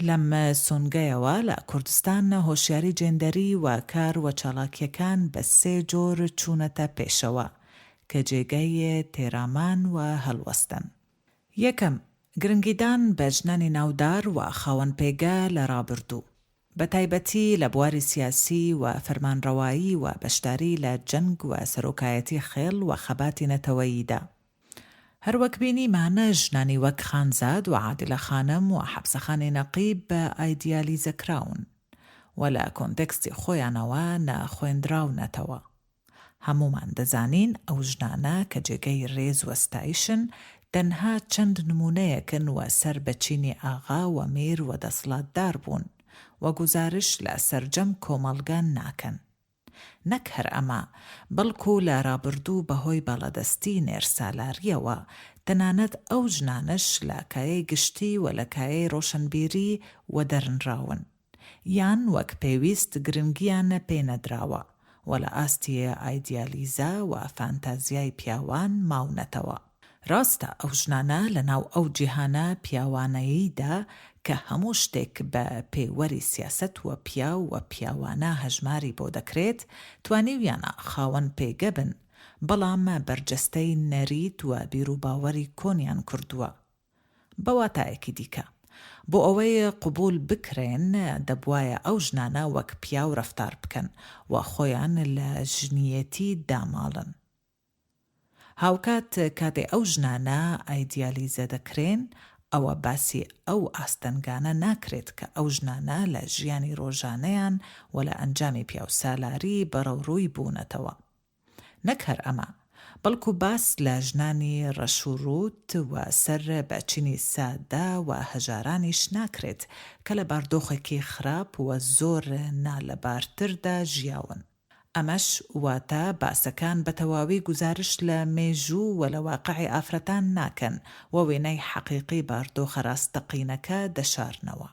لەم سۆنگەیەوە لە کوردستان هۆشیاری جێندەری و کار و چالاکیەکان بە 3 جۆر چوونەتە پێشەوە کە جێگەی تێرامان و هەڵوەستن. یەکەم، گرنگیدان بە ژنانی ناودار و خاوەن پێگە لە ڕابردوو، بە تایبەتی لە بواری سیاسی و فەرمانڕەوایی و بەشداری لە جەنگ و سەرۆکایەتی خێڵ و خەباتی نەتەوەییدا. هەروەک بینیمانە ژنانی وەک خانزاد و عادلە خانم و حەبسەخانی نەقیب بە ئایدیالیزەکراون و لە کۆنتێکستی خۆیانەوە ناخوێندراونەتەوە. هەمومان دەزانین ئەو ژنانە کە جێگەی ڕێز و ستایشن تەنها چەند نمونەیەکن و سەر بەچینی ئاغا و میر و دەسڵاتدار بوون و گزارش لە سەرجەم کۆمەڵگە ناکەن. نەک هەر ئەمە، بەڵکو لە ڕابردوو بەهۆی باڵەدەستی نێرسالاریەوە تەنانەت ئەو ژنانش لە کایەی گشتی و لە کایەی ڕۆشنبیری وەدەرنراون، یان وەک پێویست گرنگیان پێنەدراوە و لە ئاستی ئایدیالیزە و فانتازیای پیاوان ماونەتەوە. ڕاستە ئەو ژنانە لە ناو ئەو جیهانە پیاوانەییدا کە هەموو شتێک بە پێوەری سیاسەت و پیاو و پیاوانە هەژماری بۆ دەکرێت توانیویانە خاوەن پێگە بن، بەڵام بەرجەستەی نەریت و بیرروباوەری کۆنیان کردووە. بەواتایەکی دیکە، بۆ ئەوەی قبول بکرێن دەبوایە ئەو ژنانە وەک پیاو ڕەفتار بکەن و خۆیان لە ژنیەتی داماڵن. هاوکات کاتێ ئەو ژنانە ئایدیالیزە دەکرێن، ئەوە باسی ئەو ئاستەنگانە ناکرێت کە ئەو ژنانە لە ژیانی ڕۆژانەیان و لە ئەنجامی پیاوسالاری بەڕەوڕووی بوونەتەوە. نەک هەر ئەمە، بەڵکو باس لە ژنانی ڕەشوڕوت و سەر بەچینی سادە و هەژارانیش ناکرێت کە لە باردۆخێکی خراپ و زۆر نالەبارتردا ژیاون. ئەمەش واتە باسەکان بە تەواوی گزارش لە مێژوو و لە واقعی ئافرەتان ناکەن و وێنەی حەقیقی باردۆخە ڕاستەقینەکە دەشارنەوە.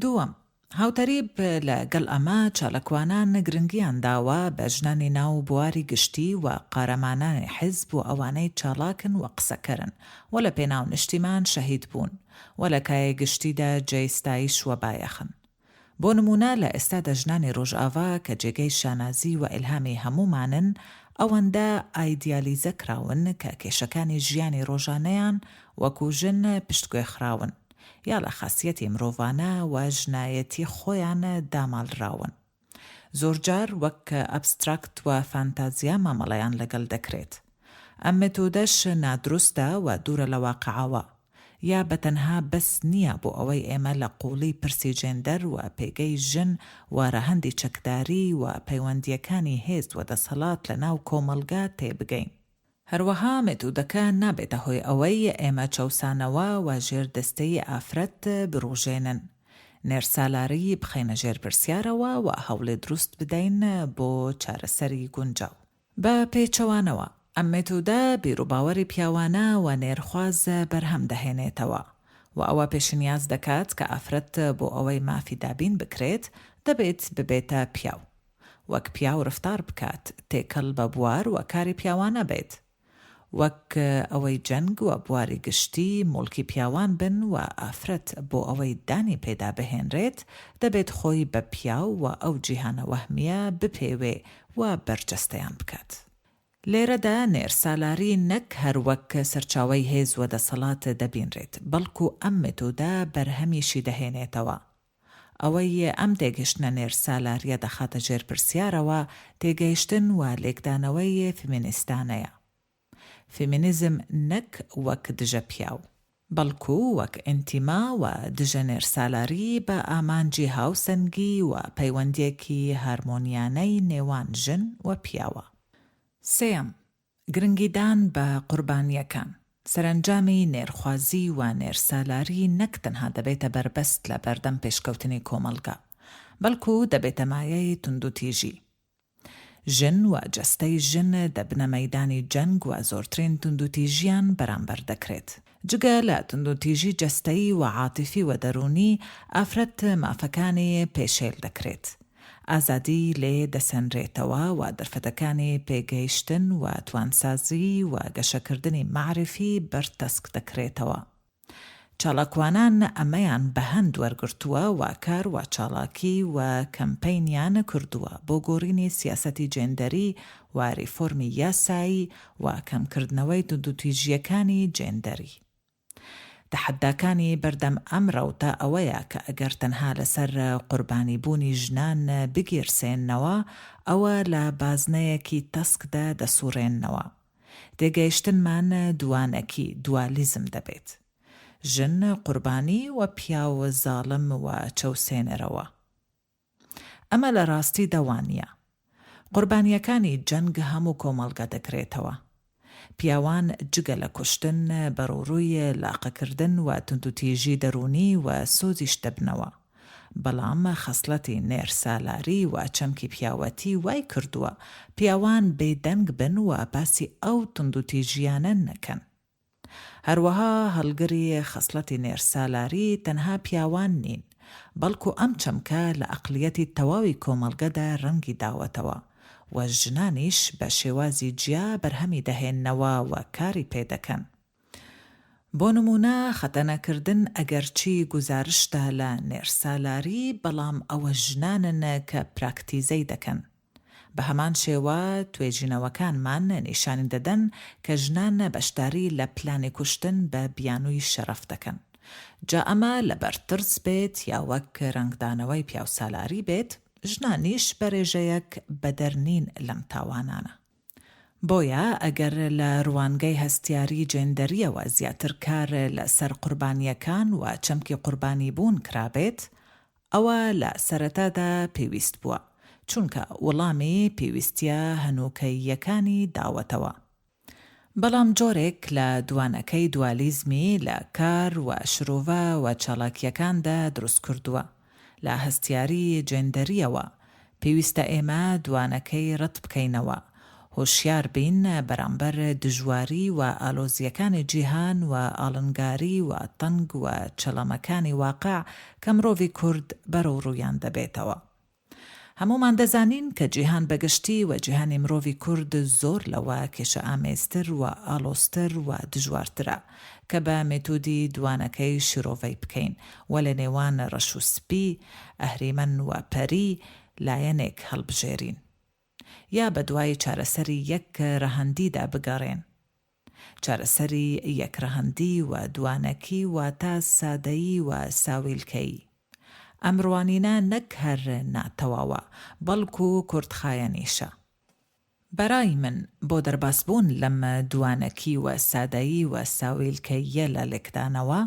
دووەم، هاوتەریب لەگەڵ ئەمە چالاکوانان گرنگیان داوە بە ژنانی ناو بواری گشتی و قارەمانانی حیزب و ئەوانەی چالاکن و قسەکەرن و لە پێناو نیشتیمان شەهید بوون و لە کایە گشتیدا جێستایش و بایەخن. بۆ نمونە لە ئێستادا ژنانی ڕۆژئاوا کە جێگەی شانازی و ئیلهامی هەمومانن، ئەوەندە ئایدیالیزە کراون کە کێشەکانی ژیانی ڕۆژانەیان وەکو ژن پشتگوێ خراون یا لە خاصیەتی مرۆڤانە و ژنایەتی خۆیان داماڵراون. زۆرجار وەک ئەبستراکت و فانتازیا مامەڵەیان لەگەڵ دەکرێت. ئەم مێتۆدەش نادروستە و دوورە لە واقعەوە، یا بەتەنها بەس نییە بۆ ئەوەی ئێمە لە قوڵی پرسی جێندەر و پێگەی ژن و ڕەهەندی چەکداری و پەیوەندیەکانی هێز و دەسەڵات لە ناو کۆمەلگا تێبگەین. هەروەها مێتودەکە نابێتە هۆی ئەوەی ئێمە چەوسانەوە و ژێردەستەی ئافرەت بڕۆژێنن، نێرسالاری بخەینە ژێر پرسیارەوە و هەوڵێ دروست بدەین بۆ چارەسەری گونجاو. بە پێچەوانەوە ئەم مێتودە بیرروباوەری پیاوانە و نێرخواز بەرهەم دەهێنێتەوە و ئەوە پێشنیاز دەکات کە ئافرەت بۆ ئەوەی مافی دابین بکرێت دەبێت ببێتە پیاو، وەک پیاو رفتار بکات، تێکەڵ بە بوار و کاری پیاوانە بێت، وەک ئەوەی جەنگ و بواری گشتی مڵکی پیاوان بن و ئافرەت بۆ ئەوەی دانی پێدا بهێنرێت دەبێت خۆی بە پیاو و ئەو جیهانە وەهمیە بپێوێ و بەرجەستەیان بکات. لێرەدا نێرسالاری نەک هەروەک سەرچاوەی هێز و دەسەڵات دەبینرێت، بەڵکو ئەم مێتۆدە بەرهەمیشی دەهێنێتەوە. ئەوەی ئەم تێگەشتنە نێرسالاریە دەخاتە ژێر پرسیارەوە تێگەیشتن و لێکدانەوەی فیمینیستانەیە. فیمینیزم نەک وەک دژە پیاو، بەڵکو وەک ئینتیما و دژە نێرسالاری بە ئامانجی هاوسەنگی و پەیوەندیەکی هارمۆنیانەی نێوان ژن و پیاوە. سێم، گرنگیدان بە قوربانیەکان. سەرنجامی نێرخوازی و نێرسالاری نەک تەنها دەبێتە بەربەست لە بەردەم پێشکەوتنی کۆمەلگا، بەڵکو دەبێتە مایەی توندوتیژی. ژن و جەستەی ژن دەبنە مەیدانی جەنگ و زۆرترین توندوتیژیان بەرامبەر دەکرێت. جگە لە توندوتیژی جەستەی و عاتیفی و دەرونی، ئافرەت مافەکانی پێشێل دەکرێت. ئازادی لێ دەسەنرێتەوە و دەرفەتەکانی پێگەیشتن و توانسازی و گەشەکردنی معرفی بەرتەسک دەکرێتەوە. چالاکوانان ئەمەیان بە هەند وەرگرتووە و کار و چالاکی و کەمپەینیان کردووە بۆ گۆڕینی سیاسەتی جێندەری و ریفۆرمی یاسایی و کەمکردنەوەی توندوتیژیەکانی جێندەری. تەحەداکانی بەردەم ئەم ڕەوتە ئەوەیە کە ئەگەر تەنها لەسەر قوربانی بوونی ژنان بگیرسێننەوە، ئەوە لە بازنەیەکی تەسکدا دەسوڕێننەوە. تێگەیشتنمان دوانەکی دوالیزم دەبێت. ژن قوربانی و پیاو زاڵم و چەوسێنەرەوە. ئەمە لە ڕاستی دەوانیە. قوربانیەکانی جەنگ هەموو کۆمەڵگە دەکرێتەوە. پیاوان جگە لە کوشتن بەڕووڕووی لاقەکردن و توندوتیژی دەرونی و سۆزیش دەبنەوە، بەڵام خەسڵەتی نێرسالاری و چەمکی پیاوەتی وای کردووە پیاوان بێدەنگ بن و باسی ئەو توندوتیژیانە نەکەن. هەروەها هەڵگری خەسڵەتی نێرسالاری تەنها پیاوان نین، بەڵکو ئەم چەمکە لە ئەقلیەتی تەواوی کۆمەڵگەدا ڕەنگی داوەتەوە و ژنانیش بە شێوازی جیا بەرهەمی دەهێننەوە و کاری پێدەکەن. بۆ نمونە خەتەنەکردن ئەگەرچی گوزارشتە لە نێرسالاری، بەڵام ئەوە ژنانن کە پراکتیزەی دەکەن. بە هەمان شێوە توێژینەوەکانمان نیشانی دەدەن کە ژنان بەشداری لە پلانی کوشتن بە بیانووی شەرەف دەکەن. جا ئەمە لەبەر ترس بێت یا وەک ڕەنگدانەوەی پیاوسالاری بێت، ژنانیش بەڕێژەیەک بەدەرنین لەم تاوانانە. بۆیە ئەگەر لە ڕوانگەی هەستیاری جێندەریەوە زیاتر کار لەسەر قوربانیەکان و چەمکی قوربانی بوون کرابێت، ئەوە لە سەرەتادا پێویست بووە، چونکە وەڵامی پێویستیە هەنووکەییەکانی داوەتەوە. بەڵام جۆرێک لە دوانەکەی دوالیزمی لە کار و شرۆڤە و چالاکیەکاندا دروست کردووە. لە هەستیاری جێندەریەوە پێویستە ئێمە دوانەکەی ڕەت بکەینەوە هۆشیار بین بەرامبەر دژواری و ئالۆزیەکانی جیهان و ئاڵنگاری و تەنگ و چەڵەمەکانی واقع کە مرۆڤی کورد بەرەو ڕوویان دەبێتەوە. هەمومان دەزانین کە جیهان بەگشتی و جیهانی مرۆڤی کورد زۆر لەوە کێشە ئامێزتر و ئالۆزتر و دژوارترە کە بە مێتۆدی دوانەکەی شیرۆڤەی بکەین و لە نێوان ڕەش و سپی، ئەهریمەن و پەری لایەنێک هەڵبژێرین یا بە دوای چارەسەری یەک ڕەهەندیدا بگەڕێن. چارەسەری یەک ڕەهەندی و دوانەکی واتە سادەیی و ساویلکەیی. ئەمڕوانینە نەک هەر ناتەواوە بەڵکو کورتخایەنیشە. بەرای من بۆ دەرباسبوون لەم دوانەکی و سادەیی و ساویلکەیە لە لێکدانەوە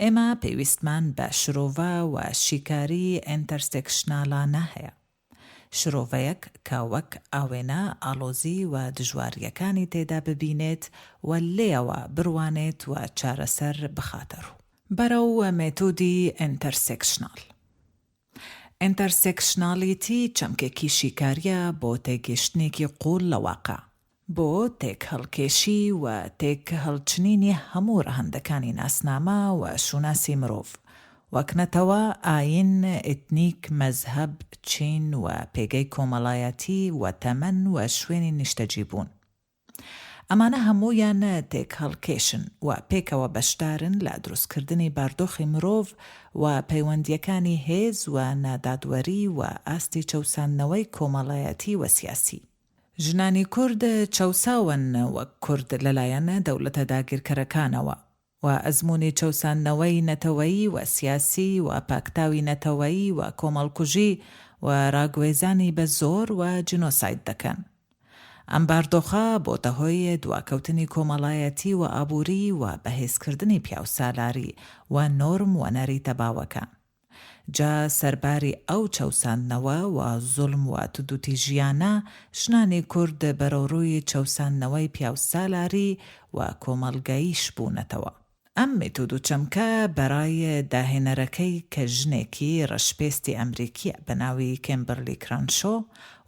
ئێمە پێویستمان بە شرۆڤە و شیکاری ئینتەرسێکشناڵانە هەیە. شرۆڤەیەک کە وەک ئاوێنە ئاڵۆزی و دژواریەکانی تێدا ببینێت و لێەوە بڕوانێت و چارەسەر بخاتە ڕوو. بەرەو مێتۆدی ئینتەرسێکشناڵ. ئینتەرسێکشناڵیتی چەمکێکی شیکاریە بۆ تێگەیشتنێکی قوڵ لە واقع، بۆ تێک هەڵکێشی و تێک هەڵچنینی هەموو ڕەهەندەکانی ناسنامە و شوناسی مرۆڤ، وەکنەتەوە ئاین، ئێتنیک، مەزهەب، چین و پێگەی کۆمەڵایەتی و تەمەن و شوێنی نیشتەجیبوون. ئەمانە هەموویان تێک هەڵکێشن و پێکەوە بەشدارن لە دروستکردنی باردۆخی مرۆڤ و پەیوەندیەکانی هێز و نادادوەری و ئاستی چەوساندنەوەی کۆمەڵایەتی و سیاسی. ژنانی کورد چەوساون وەک کورد لەلایەن دەوڵەتە داگیرکەرەکانەوە و ئەزموونی چەوساندنەوەی نەتەوەیی و سیاسی و پاکتاوی نەتەوەیی و کۆمەڵکوژی و ڕاگوێزانی بە زۆر و جنۆساید دەکەن. ئەم باردۆخە بۆتە هۆی دواکەوتنی کۆمەڵایەتی و ئابووری و بەهێزکردنی پیاوسالاری و نۆرم و نەریتە باوەکان. جا سەرباری ئەو چەوساندنەوە و زوڵم و تودوتی ژیانە ژنانی کورد بەرەوڕووی چەوساندنەوەی پیاوسالاری و کۆمەڵگەییش بوونەتەوە. ئەم مێتۆد و چەمکە بەرای داهێنەرەکەی کە ژنێکی ڕەشپێستی ئەمریکیە بە ناوی کێمبەرلی کرانشۆ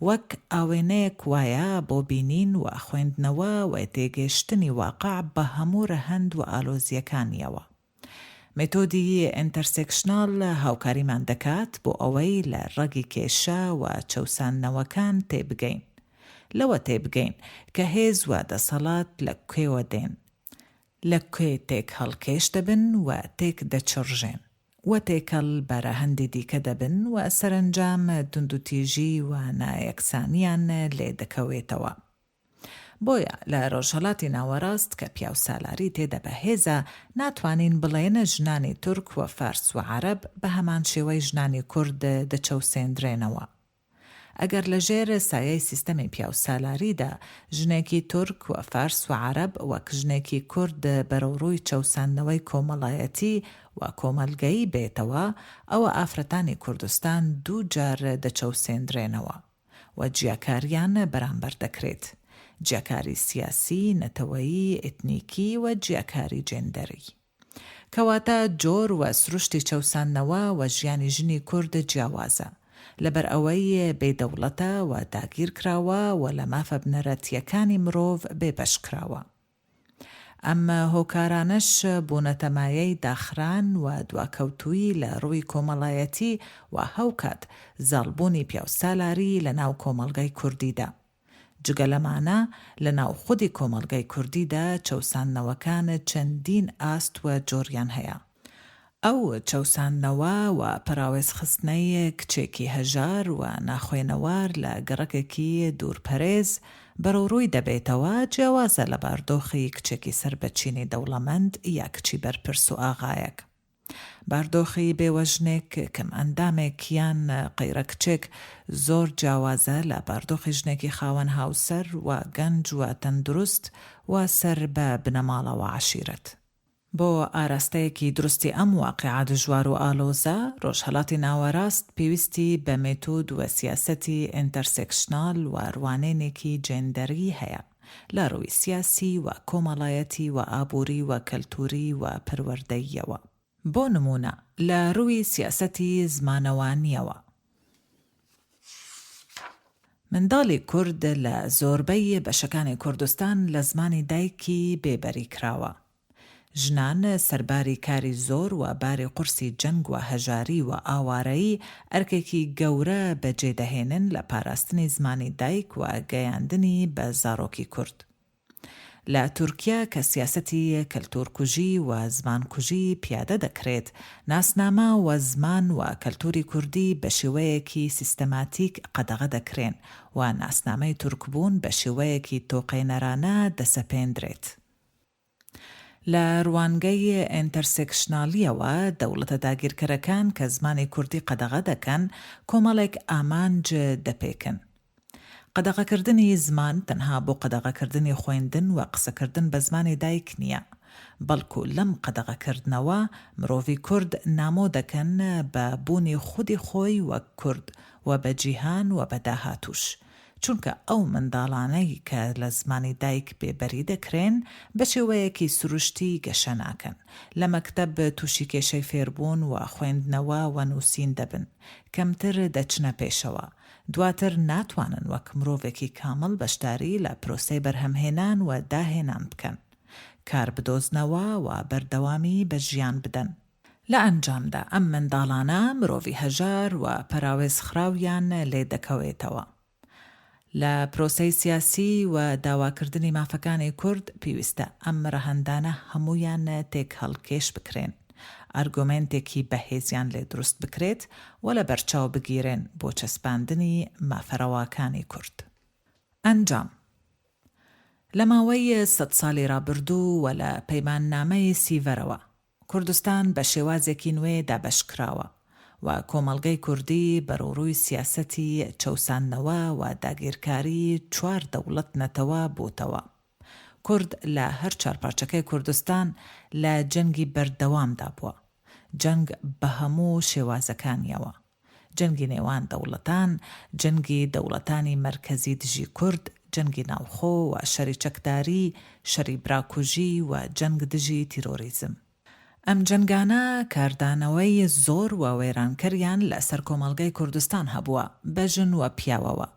وەک ئاوێنەیەک وایە بۆ بینین و خوێندنەوە و تێگەیشتنی واقع بە هەموو ڕەهەند و ئالۆزیەکانیەوە. مێتۆدی ئینتەرسێکشناڵ هاوکاریمان دەکات بۆ ئەوەی لە ڕەگی کێشە و چەوساندنەوەکان تێبگەین. لەوە تێبگەین کە هێز و دەسەڵات لە کوێوە دێن، لەکوێ تێک هەڵکێش دەبن و تێک دەچڕژێن و تێکەڵ بەرە هەندی دیکە دەبن و سەرنجام دندوتیژی و نایەکسانیان لێ دەکەوێتەوە. بۆیە لە ڕۆژهەڵاتی ناوەڕاست کە پیاوسالاری تێدە بەهێزە ناتوانین بڵێنە ژنانی تورک و فارس و عەرەب بە هەمان شێوەی ژنانی کورد دەچەوسێندرێنەوە. ئەگەر لە ژێر سایەی سیستەمی پیاوسالاریدا ژنێکی تورک و فارس و عەرەب وەک ژنێکی کورد بەرەوڕووی چەوساندنەوەی کۆمەڵایەتی و کۆمەلگەیی بێتەوە، ئەوە ئافرەتانی کوردستان دوو جار دەچەوسێندرێنەوە و جیاکاریان بەرامبەر دەکرێت. جیاکاری سیاسی، نەتەوەیی، ئێتنیکی و جیاکاری جێندەری. کەواتە جۆر و سروشتی چەوساندنەوە و ژیانی ژنی کورد جیاوازە، لەبەر ئەوەی بێدەوڵەتە و داگیر کراوە و لە مافە بنەرەتیەکانی مرۆڤ بێبەش کراوە. ئەم هۆکارانەش بوونەتەمایەی داخران و دواکەوتووی لە ڕووی کۆمەڵایەتی و هەوکات زاڵبوونی پیاوسالاری لە ناو کۆمەڵگەی کوردیدا. جگە لەمانە لە ناو خودی کۆمەڵگەی کوردیدا چەوساندنەوەکان چەندین ئاست و جۆریان هەیە. ئەو چەوساندنەوە و پەراوێزخستنەی کچێکی هەژار و ناخوێنەوار لە گەڕەکێکی دوورپەرێز بەرەوڕووی دەبێتەوە جیاوازە لە باردۆخی کچێکی سەربەچینی دەوڵەمەند یا کچی بەرپرس و ئاغایەک. باردۆخی بێوەژنێک کەم ئەندامێک یان قەیرە کچێک زۆر جیاوازە لە باردۆخی ژنێکی خاوەن هاوسەر و گەنج و تەندروست و سەر بە بنەماڵەوە عەشیرەت. بۆ ئاراستەیەکی دروستی ئەم واقعە دژوار و ئالۆزە، ڕۆژهەڵاتی ناوەڕاست پێویستی بە مێتۆد و سیاسەتی ئینتەرسێکشناڵ و ڕوانێنێکی جێندەری هەیە لە ڕووی سیاسی و کۆمەڵایەتی و ئابووری و کەلتوری و پەروەردەییەوە. بۆ نمونە لە ڕووی سیاسەتی زمانەوانیەوە، منداڵی کورد لە زۆربەی بەشەکانی کوردستان لە زمانی دایکی بێبەری کراوە. ژنان سەرباری کاری زۆر و باری قورسی جەنگ و هەژاری و ئاوارەیی ئەرکێکی گەورە بەجێدەهێنن لە پاراستنی زمانی دایک و گەیاندنی بە زارۆکی کورد. لە تورکیا کە سیاسەتی کەلتورکوژی و زمانکوژی پیادە دەکرێت، ناسنامە و زمان و کەلتوری کوردی بە شێوەیەکی سیستەماتیک قەدەغە دەکرێن و ناسنامەی تورکبوون بە شێوەیەکی تۆقێنەرانە دەسەپێندرێت. لە ڕوانگەی ئینتەرسێکشنالیەوە دەوڵەتە داگیرکەرەکان کە زمانی کوردی قەدەغە دەکەن کۆمەڵێک ئامانج دەپێکن. قەدەغەکردنی زمان تەنها بۆ قەدەغەکردنی خوێندن و قسەکردن بە زمانی دایک نییە، بەڵکو لەم قەدەغەکردنەوە مرۆڤی کورد نامۆ دەکەن بە بوونی خودی خۆی وەک کورد و بە جیهان و بە داهاتوش، چونکە ئەو منداڵانەی کە لە زمانی دایک بێبەری دەکرێن بە شێوەیەکی سروشتی گەشە ناکەن، لە مەکتەب تووشی کێشەی فێربوون و خوێندنەوە و نووسین دەبن، کەمتر دەچنە پێشەوە، دواتر ناتوانن وەک مرۆڤێکی کامل بەشداری لە پرۆسەی بەرهەمهێنان و داهێنان بکەن، کار بدۆزنەوە و بەردەوامی بە ژیان بدەن. لە ئەنجامدا ئەم منداڵانە مرۆڤی هەژار و پەراوێزخراویان لێ دەکەوێتەوە. لە پرۆسەی سیاسی و داواکردنی مافەکانی کورد پێویستە ئەم ڕەهەندانە هەمویان تێک هەڵکێش بکرێن، ئارگومنتێکی بەهێزیان لێ دروست بکرێت و لە بەرچاو بگیرێن بۆ چەسپاندنی مافەرەواکانی کورد. ئەنجام لە ماوەی 100 ساڵی ڕابردوو و لە پەیماننامەی سیڤەرەوە کوردستان بە شێوازێکی نوێ دابەشکراوە و کۆمەڵگەی کوردی بەڕووڕووی سیاسەتی چەوساننەوە و داگیرکاری 4 دەوڵەت نەتەوە بووتەوە. کورد لە هەر چارپارچەکەی کوردستان لە جەنگی بەردەوامدا بووە، جەنگ بە هەموو شێوازەکانیەوە، جەنگی نێوان دەوڵەتان، جەنگی دەوڵەتانی مەرکەزی دژی کورد، جەنگی ناوخۆ و شەری چەکداری، شەری براکوژی و جەنگ دژی تیرۆریزم. ئەم جەنگانە کاردانەوەی زۆر و وێرانکەریان لەسەر کۆمەڵگەی کوردستان هەبووە، بەژن و پیاوەوە،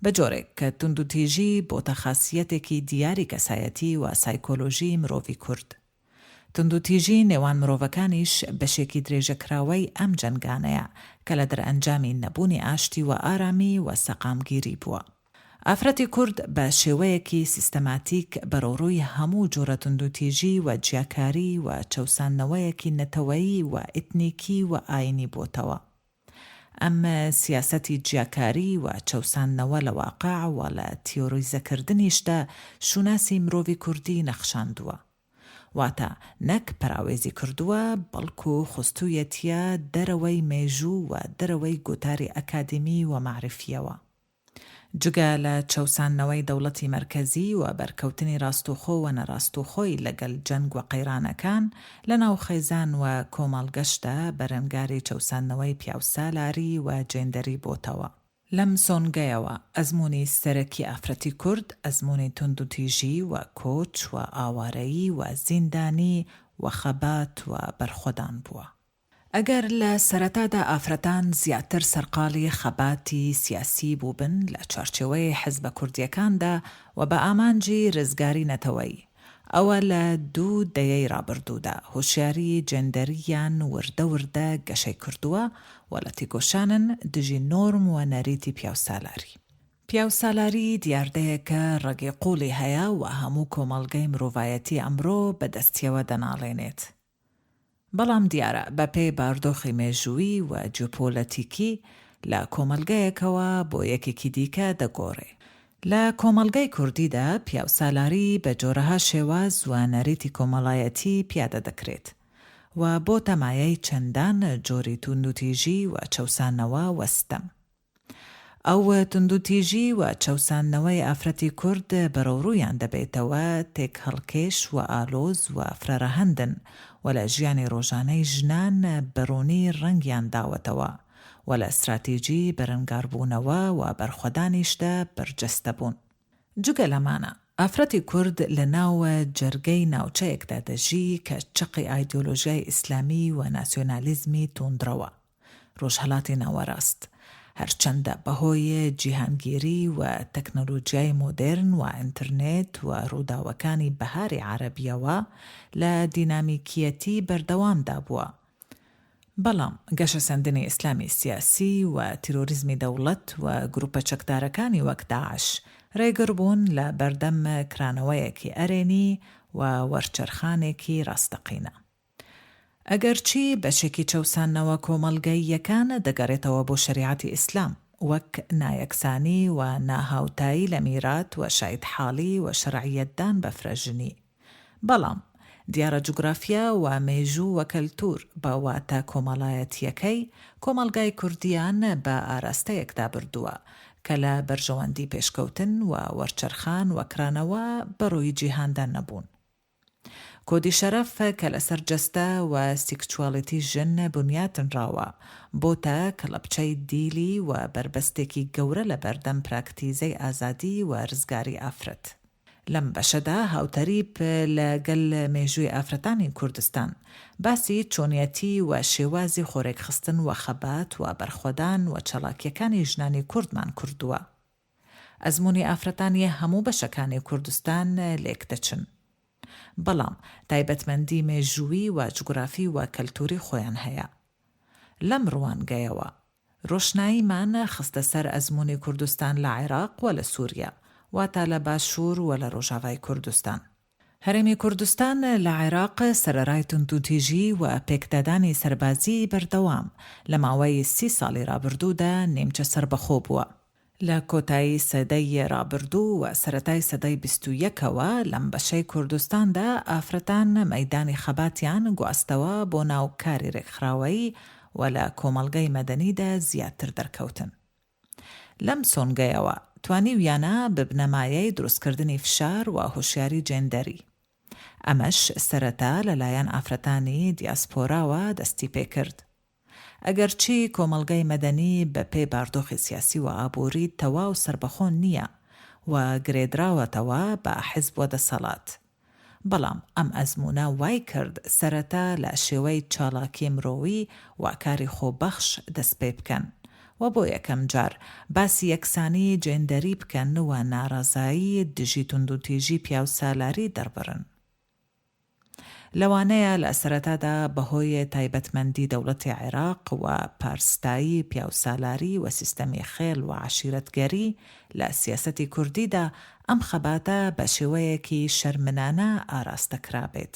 بە جۆرێک کە توندوتیژی بۆتە خاصیەتێکی دیاری کەسایەتی و سایکۆلۆژی مرۆڤی کورد. توندوتیژی نێوان مرۆڤەکانیش بەشێکی درێژەکراوەی ئەم جەنگانەیە کە لە دەرئەنجامی نەبوونی ئاشتی و ئارامی و سەقامگیری بووە. ئافرەتی کورد بە شێوەیەکی سیستەماتیک بەڕووڕووی هەموو جۆرە توندوتیژی و جیاکاری و چەوساننەوەیەکی نەتەوەیی و ئێتنیکی و ئاینی بۆتەوە. ئەم سیاسەتی جیاکاری و چەوساننەوە لە واقع و لە تیۆریزەکردنیشدا شوناسی مرۆڤی کوردی نەخشاندووە، واتە نەک پەراوێزی کردووە بەڵکو خستوویەتیە دەرەوەی مێژوو و دەرەوەی گوتاری ئەکادمی و معرفیەوە. جگە لە چەوساننەوەی دەوڵەتی مەرکەزی و بەرکەوتنی ڕاستوخۆ و نەڕاستوخۆی لەگەڵ جەنگ و قەیرانەکان لە ناو خێزان و کۆمەڵگەشتە بەرەنگاری چەوساننەوەی پیاوسالاری و جێندەری بۆتەوە. لەم سۆنگەیەوە ئەزموونی سەرەکی ئافرەتی کورد ئەزموونی توندوتیژی و کۆچ و ئاوارەیی و زیندانی و خەبات و بەرخۆدان بووە. ئەگەر لە سەرەتادا ئافرەتان زیاتر سەرقاڵی خەباتی سیاسی بووبن لە چارچێوەی حیزبە کوردیەکاندا و بە ئامانجی ڕزگاری نەتەوەی، ئەوە لە 2 دەیەی ڕابردوودا هۆشیاری جێندەریان وردە وردە گەشەی کردووە و لە تێکۆشانن دژی نۆرم و نەریتی پیاوسالاری. پیاوسالاری دیاردەیەکە ڕێگەی قوڵی هەیە و هەموو کۆمەڵگەی مرۆڤایەتی ئەمڕۆ بەدەستیەوە دەناڵێنێت. بەڵام دیارە بەپێی باردۆخی مێژووی و جیۆپۆلەتیکی لە کۆمەلگایەکەوە بۆ یەکێکی دیکە دەگۆڕێ. لە کۆمەلگای کوردیدا پیاوسالاری بە جۆرەها شێواز و نەریتی کۆمەڵایەتی پیادە دەکرێت و بۆ تەمایەی چەندان جۆری توندوتیژی و چەوساننەوە وەستەم. ئەو توندوتیژی و چەوساننەوەی ئافرەتی کورد بەڕووڕوویان دەبێتەوە تێک هەڵکێش و ئالۆز و فرەرەهەندن و لە ژیانی ڕۆژانەی ژنان بەڕوونی ڕەنگیان داوەتەوە و لە استراتیژی بەرەنگاربوونەوە و بەرخۆدانیشدا بەرجەستە بوون. جگە لەمانە ئافرەتی کورد لە ناو جەرگەی ناوچەیەکدا دەژی کە چقی ئایدۆلۆژیای ئیسلامی و ناسیۆنالیزمی توندرەوە، ڕۆژهەڵاتی ناوەڕاست، هەرچەندە بەهۆی جیهانگیری و تەکنۆلۆژیای مۆدرن و ئینترنێت و ڕووداوەکانی بەهاری عەرەبیەوە لە دینامیکیەتی بەردەوامدا بووە. بەڵام گەشە سەندنی ئیسلامی سیاسی و تیرۆریزمی دەوڵەت و گروپە چەکدارەکانی وەک داعش ڕێگر بوون لە بەردەم کرانەوەیەکی ئەرێنی و وەرچەرخانێکی ڕاستەقینە. ئەگەرچی بەشێکی چەوسانەوە کۆمەڵگەییەکان دەگەڕێتەوە بۆ شریعەتی ئیسلام وەک نایەکسانی و ناهاوتایی لە میرات و شایدحاڵی و شەرعیەتدان بە فرەژنی. بەڵام دیارە جوگرافیا و مێژوو و کەلتور بە واتە کۆمەڵایەتیەکەی کۆمەڵگای کوردیان بە ئاراستەیەکدا بردووە کە لە بەرژەوەندی پێشکەوتن و وەرچەرخان و کرانەوە بەڕووی جیهاندا نەبوون. کۆدی شەرەف کە لەسەر جەستە و سێکچواڵیتی ژن بنیاتنراوە بۆتە کەڵەپچەی دیلی و بربەستێکی گەورە لە بەردەم پراکتیزەی ئازادی و ڕزگاری ئافرەت. لەم بەشەدا هاوتەریب لەگەڵ مێژووی ئافرەتانی کوردستان باسی چۆنیەتی و شێوازی خۆرێکخستن و خەبات و بەرخۆدان و چەلاکیەکانی ژنانی کوردمان کردووە. ئەزموونی ئافرەتانی هەموو بەشەکانی کوردستان لێک دەچن. بەڵام تایبەتمەندی مێژووی و جوگرافی و کەلتوری خۆیان هەیە. لەم ڕوانگەیەوە ڕۆشناییمان خستە سەر ئەزموونی کوردستان لە عێراق و لە سووریا واتە لە باشوور و لە ڕۆژاوای کوردستان. هەرێمی کوردستان لە عێراق سەرەڕای توندوتیژی و پێکدادانی سەربازی بەردەوام لە ماوەی 30 ساڵی ڕابردوودا نیمچە سەربەخۆ بووە. لە کۆتایی سەدەی ڕابردوو و سەرەتای سەدەی 21ەوە لەم بەشەی کوردستاندا ئافرەتان مەیدانی خەباتیان گواستەوە بۆ ناو کاری ڕێکخراوەیی و لە کۆمەڵگەی مەدەنیدا زیاتر دەرکەوتن. لەم سۆنگەیەوە توانیویانە ببنەمایەی دروستکردنی فشار و هۆشیاری جێندەری. ئەمەش سەرەتا لەلایەن ئافرەتانی دیاسپۆراوە دەستی پێکرد. ئەگەرچی کۆمەڵگەی مەدەنی بە پێی باردۆخی سیاسی و ئابووری تەواو سربەخۆن نییە و گرێدراوەتەوە بە حیزب و دەسەڵات. بەڵام ئەم ئەزمونە وای کرد سەرەتا لە شێوەی چالاکی مرۆوی و کاری خۆبەخش دەست پێ بکەن و بۆ یەکەم جار باسی یەکسانی جێندەری بکەن و ناڕازایی دژی توندوتیژی پیاو سالاری دەربڕن. لەوانەیە لە سەرەتادا بەهۆی تایبەتمەندی دەوڵەتی عێراق و پارستایی پیاو سالاری و سیستەمی خێل و عشیرەتگەری لە سیاسەتی کوردیدا ئەم خەباتە بە شێوەیەکی شەرمنانە ئاراستەکرا بێت.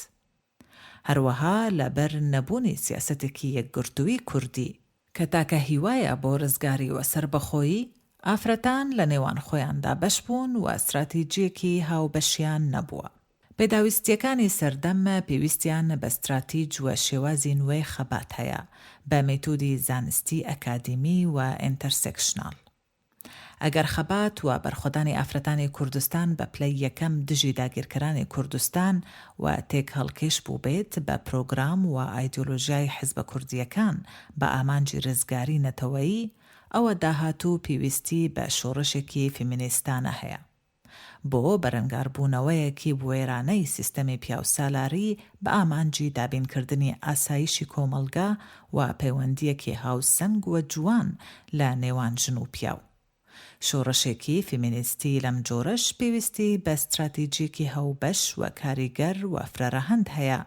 هەروەها لەبەر نەبوونی سیاسەتێکی یەکگرتووی کوردی کە تاکە هیوایە بۆ ڕزگاری و سربەخۆیی، ئافرەتان لە نێوان خۆیاندا بەش بوون و استراتیجیەکی هاوبەشیان نەبووە. پێداویستیەکانی سەردەم پێویستیان بە استراتیج و شێوازی نوێی خەبات هەیە بە مێتۆدی زانستی ئەکادیمی و ئینتەرسێکشناڵ. ئەگەر خەبات و بەرخۆدانی ئافرەتانی کوردستان بە پلەی یەکەم دژی داگیرکەرانی کوردستان و تێک هەڵکێش بوو بێت بە پرۆگرام و ئایدۆلۆژیای حیزبە کوردیەکان بە ئامانجی ڕزگاری نەتەوەیی، ئەوە داهاتوو پێویستی بە شۆڕشێکی فیمینیستانە هەیە بۆ بەرەنگاربوونەوەیەکی بوێرانەی سیستەمی پیاوسالاری بە ئامانجی دابینکردنی ئاسایشی کۆمەلگا و پەیوەندیەکی هاوسەنگ و جوان لە نێوان ژن و پیاو. شۆڕشێکی فیمینیستی لەم جۆرەش پێویستی بە استراتیجیەکی هەوبەش و کاریگەر و فرەرەهەند هەیە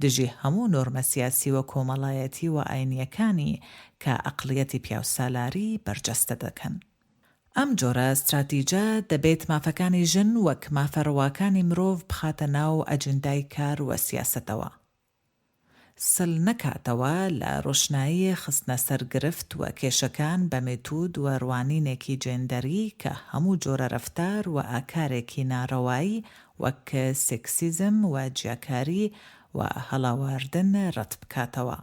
دژی هەموو نۆرمە سیاسی و کۆمەڵایەتی و ئاینیەکانی کە ئەقلیەتی پیاوسالاری بەرجەستە دەکەن. ئەم جۆرە استراتیجە دەبێت مافەکانی ژن وەک مافەڕەواکانی مرۆڤ بخاتە ناو ئەجندای کار و سیاسەتەوە. سل نەکاتەوە لە ڕۆشنایی خستنە سەرگرفت و کێشەکان بە مێتود و ڕوانینێکی جێندەری کە هەموو جۆرە ڕەفتار و ئاکارێکی ناڕەوایی وەک سێکسیزم و جیاکاری و هەڵاواردن ڕەت بکاتەوە.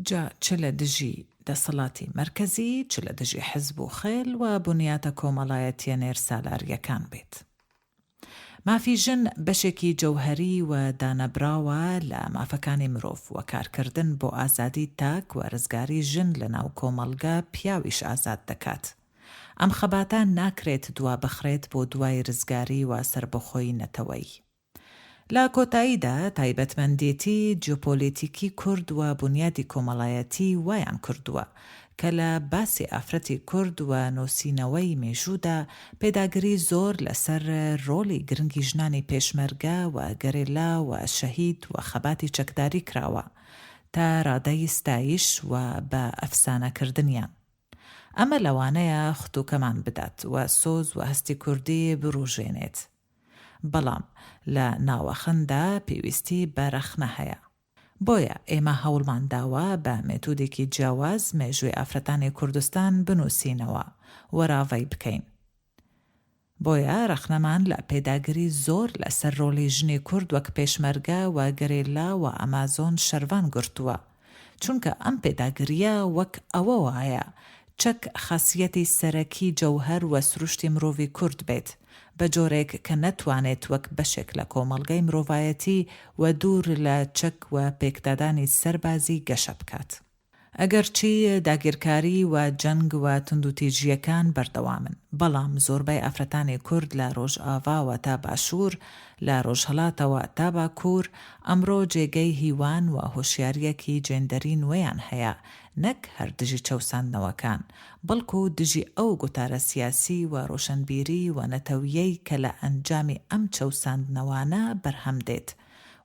جا چ لە دژی دەسەڵاتی مەرکەزی، چ لە دژی حیزب و خێل و بنیاتە کۆمەڵایەتیە نێرسالارەکان بێت. مافی ژن بەشێکی جەوهەری و دانەبراوە لە مافەکانی مرۆڤ و کارکردن بۆ ئازادی تاک و ڕزگاری ژن لە ناو کۆمەلگا پیاویش ئازاد دەکات. ئەم خەباتە ناکرێت دوا بخرێت بۆ دوای ڕزگاری و سربەخۆی نەتەوەی. لە کۆتاییدا تایبەتمەندێتی جیۆپۆلیتیکی کورد و بنیادی کۆمەڵایەتی وایان کردووە کە لە باسی ئافرەتی کورد و نووسینەوەی مێژوودا پێداگری زۆر لەسەر ڕۆلی گرنگی ژنانی پێشمەرگە و گەرێلا و شەهید و خەباتی چەکداری کراوە تا ڕادەی ستایش و بە ئەفسانەکردنیان. ئەمە لەوانەیە خوتوکەمان بدات و سۆز و هەستی کوردی بڕوژێنێت. بەڵام لە ناوەخندا پێویستی بە رەخنە هەیە. بۆیە ئێمە هەوڵمان داوە بە مێتودێکی جیاواز مێژووی ئافرەتانی کوردستان بنووسینەوە و ڕاوەی بکەین. بۆیە رەخنەمان لە پێداگری زۆر لەسەر ڕۆلی ژنی کورد وەک پێشمەرگە و گەرێلا و ئەمازۆن شەروان گرتووە، چونکە ئەم پێداگریە وەک ئەوە وایە چەک خاصیەتی سەرەکی جەوهەر و سروشتی مرۆڤی کورد بێت، بە جۆرێک کە نەتوانێت وەک بەشێک لە کۆمەڵگەی مرۆڤایەتی و دوور لە چەک و پێکدادانی سەربازی گەشە بکات. ئەگەرچی داگیرکاری و جەنگ و توندوتیژیەکان بەردەوامن، بەڵام زۆربەی ئافرەتانی کورد لە ڕۆژئاواوە تا باشوور، لە ڕۆژهەڵاتەوە تا باکوور ئەمڕۆ جێگەی هیوان و هۆشیاریەکی جێندەری نوێیان هەیە، نەک هەر دژی چەوساندنەوەکان، بەڵکو دژی ئەو گوتارە سیاسی و ڕۆشنبیری و نەتەویەی کە لە ئەنجامی ئەم چەوساندنەوانە بەرهەم دێت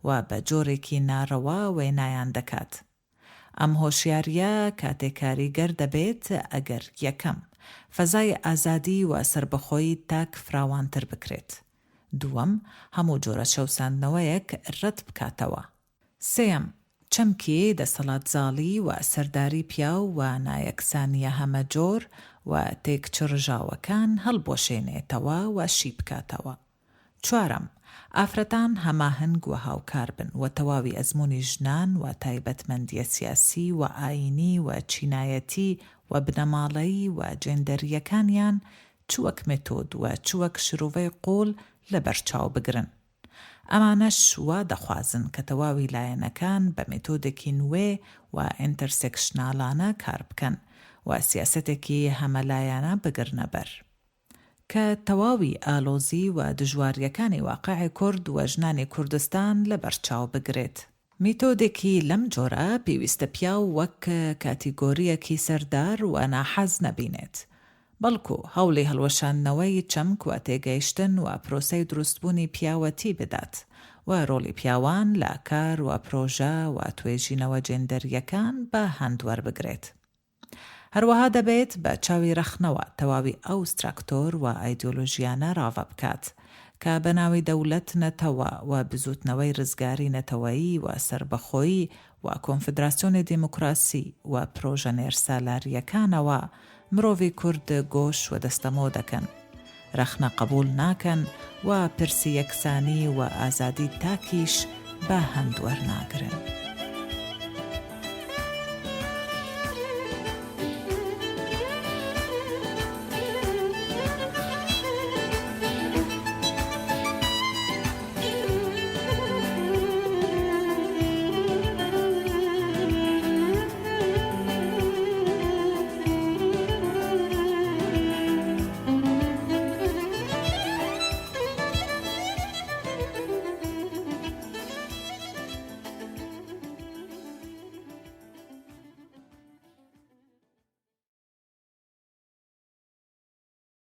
و بە جۆرێکی ناڕەوا وێنایان دەکات. ئەم هۆشیاریە کاتێکاریگەر دەبێت ئەگەر یەکەم فەزای ئازادی و سربەخۆیی تاک فراوانتر بکرێت، دووەم هەموو جۆرە چەوساندنەوەیەک ڕەت بکاتەوە، سێم چەمکی دەسەڵاتزاڵی و سەرداری پیاو و نایەکسانیە هەمە جۆر و تێکچڕژاوەکان هەڵبۆشێنێتەوە و شی بکاتەوە، چوارەم ئافرەتان هەماهەنگ و هاوکار بن و تەواوی ئەزموونی ژنان و تایبەتمەندیە سیاسی و ئاینی و چینایەتی و بنەماڵەیی و جێندەریەکانیان چوەک مێتۆد و چوەک شرۆڤەی قۆڵ لە بەرچاو بگرن. ئەمانەش وا دەخوازن کە تەواوی لایەنەکان بە مێتۆدێکی نوێ و ئینتەرسێکشناڵانە کار بکەن و سیاسەتێکی هەمەلایەنە بگرنە بەر، کە تەواوی ئالۆزی و دژواریەکانی واقعی کورد و ژنانی کوردستان لە بەرچاو بگرێت. میتۆدێکی لەم جۆرە پێویستە پیاو وەک کاتیگۆریەکی سەردار و ناحەز نەبینێت، بەڵکو هەوڵی هەڵوەشاندنەوەی چەمک و تێگەیشتن و پرۆسەی دروستبوونی پیاوەتی بدات و ڕۆڵی پیاوان لە کار و پرۆژە و توێژینەوە جێندەریەکان بە هەندوەر بگرێت. هەروەها دەبێت بە چاوی رەخنەوە تەواوی ئەو ستراکتۆر و ئایدۆلۆژیانە ڕاوە بکات کە بەناوی دەوڵەت نەتەوە و بزوتنەوەی ڕزگاری نەتەوەیی و سربەخۆیی و کۆنفدراسیۆنی دیموکراسی و پرۆژە نێرسالاریەکانەوە مرۆڤی کورد گۆش و دەستەمۆ دەکەن، رەخنە قبول ناکەن و پرسی یەکسانی و ئازادی تاکیش بە هەندوەر ناگرن.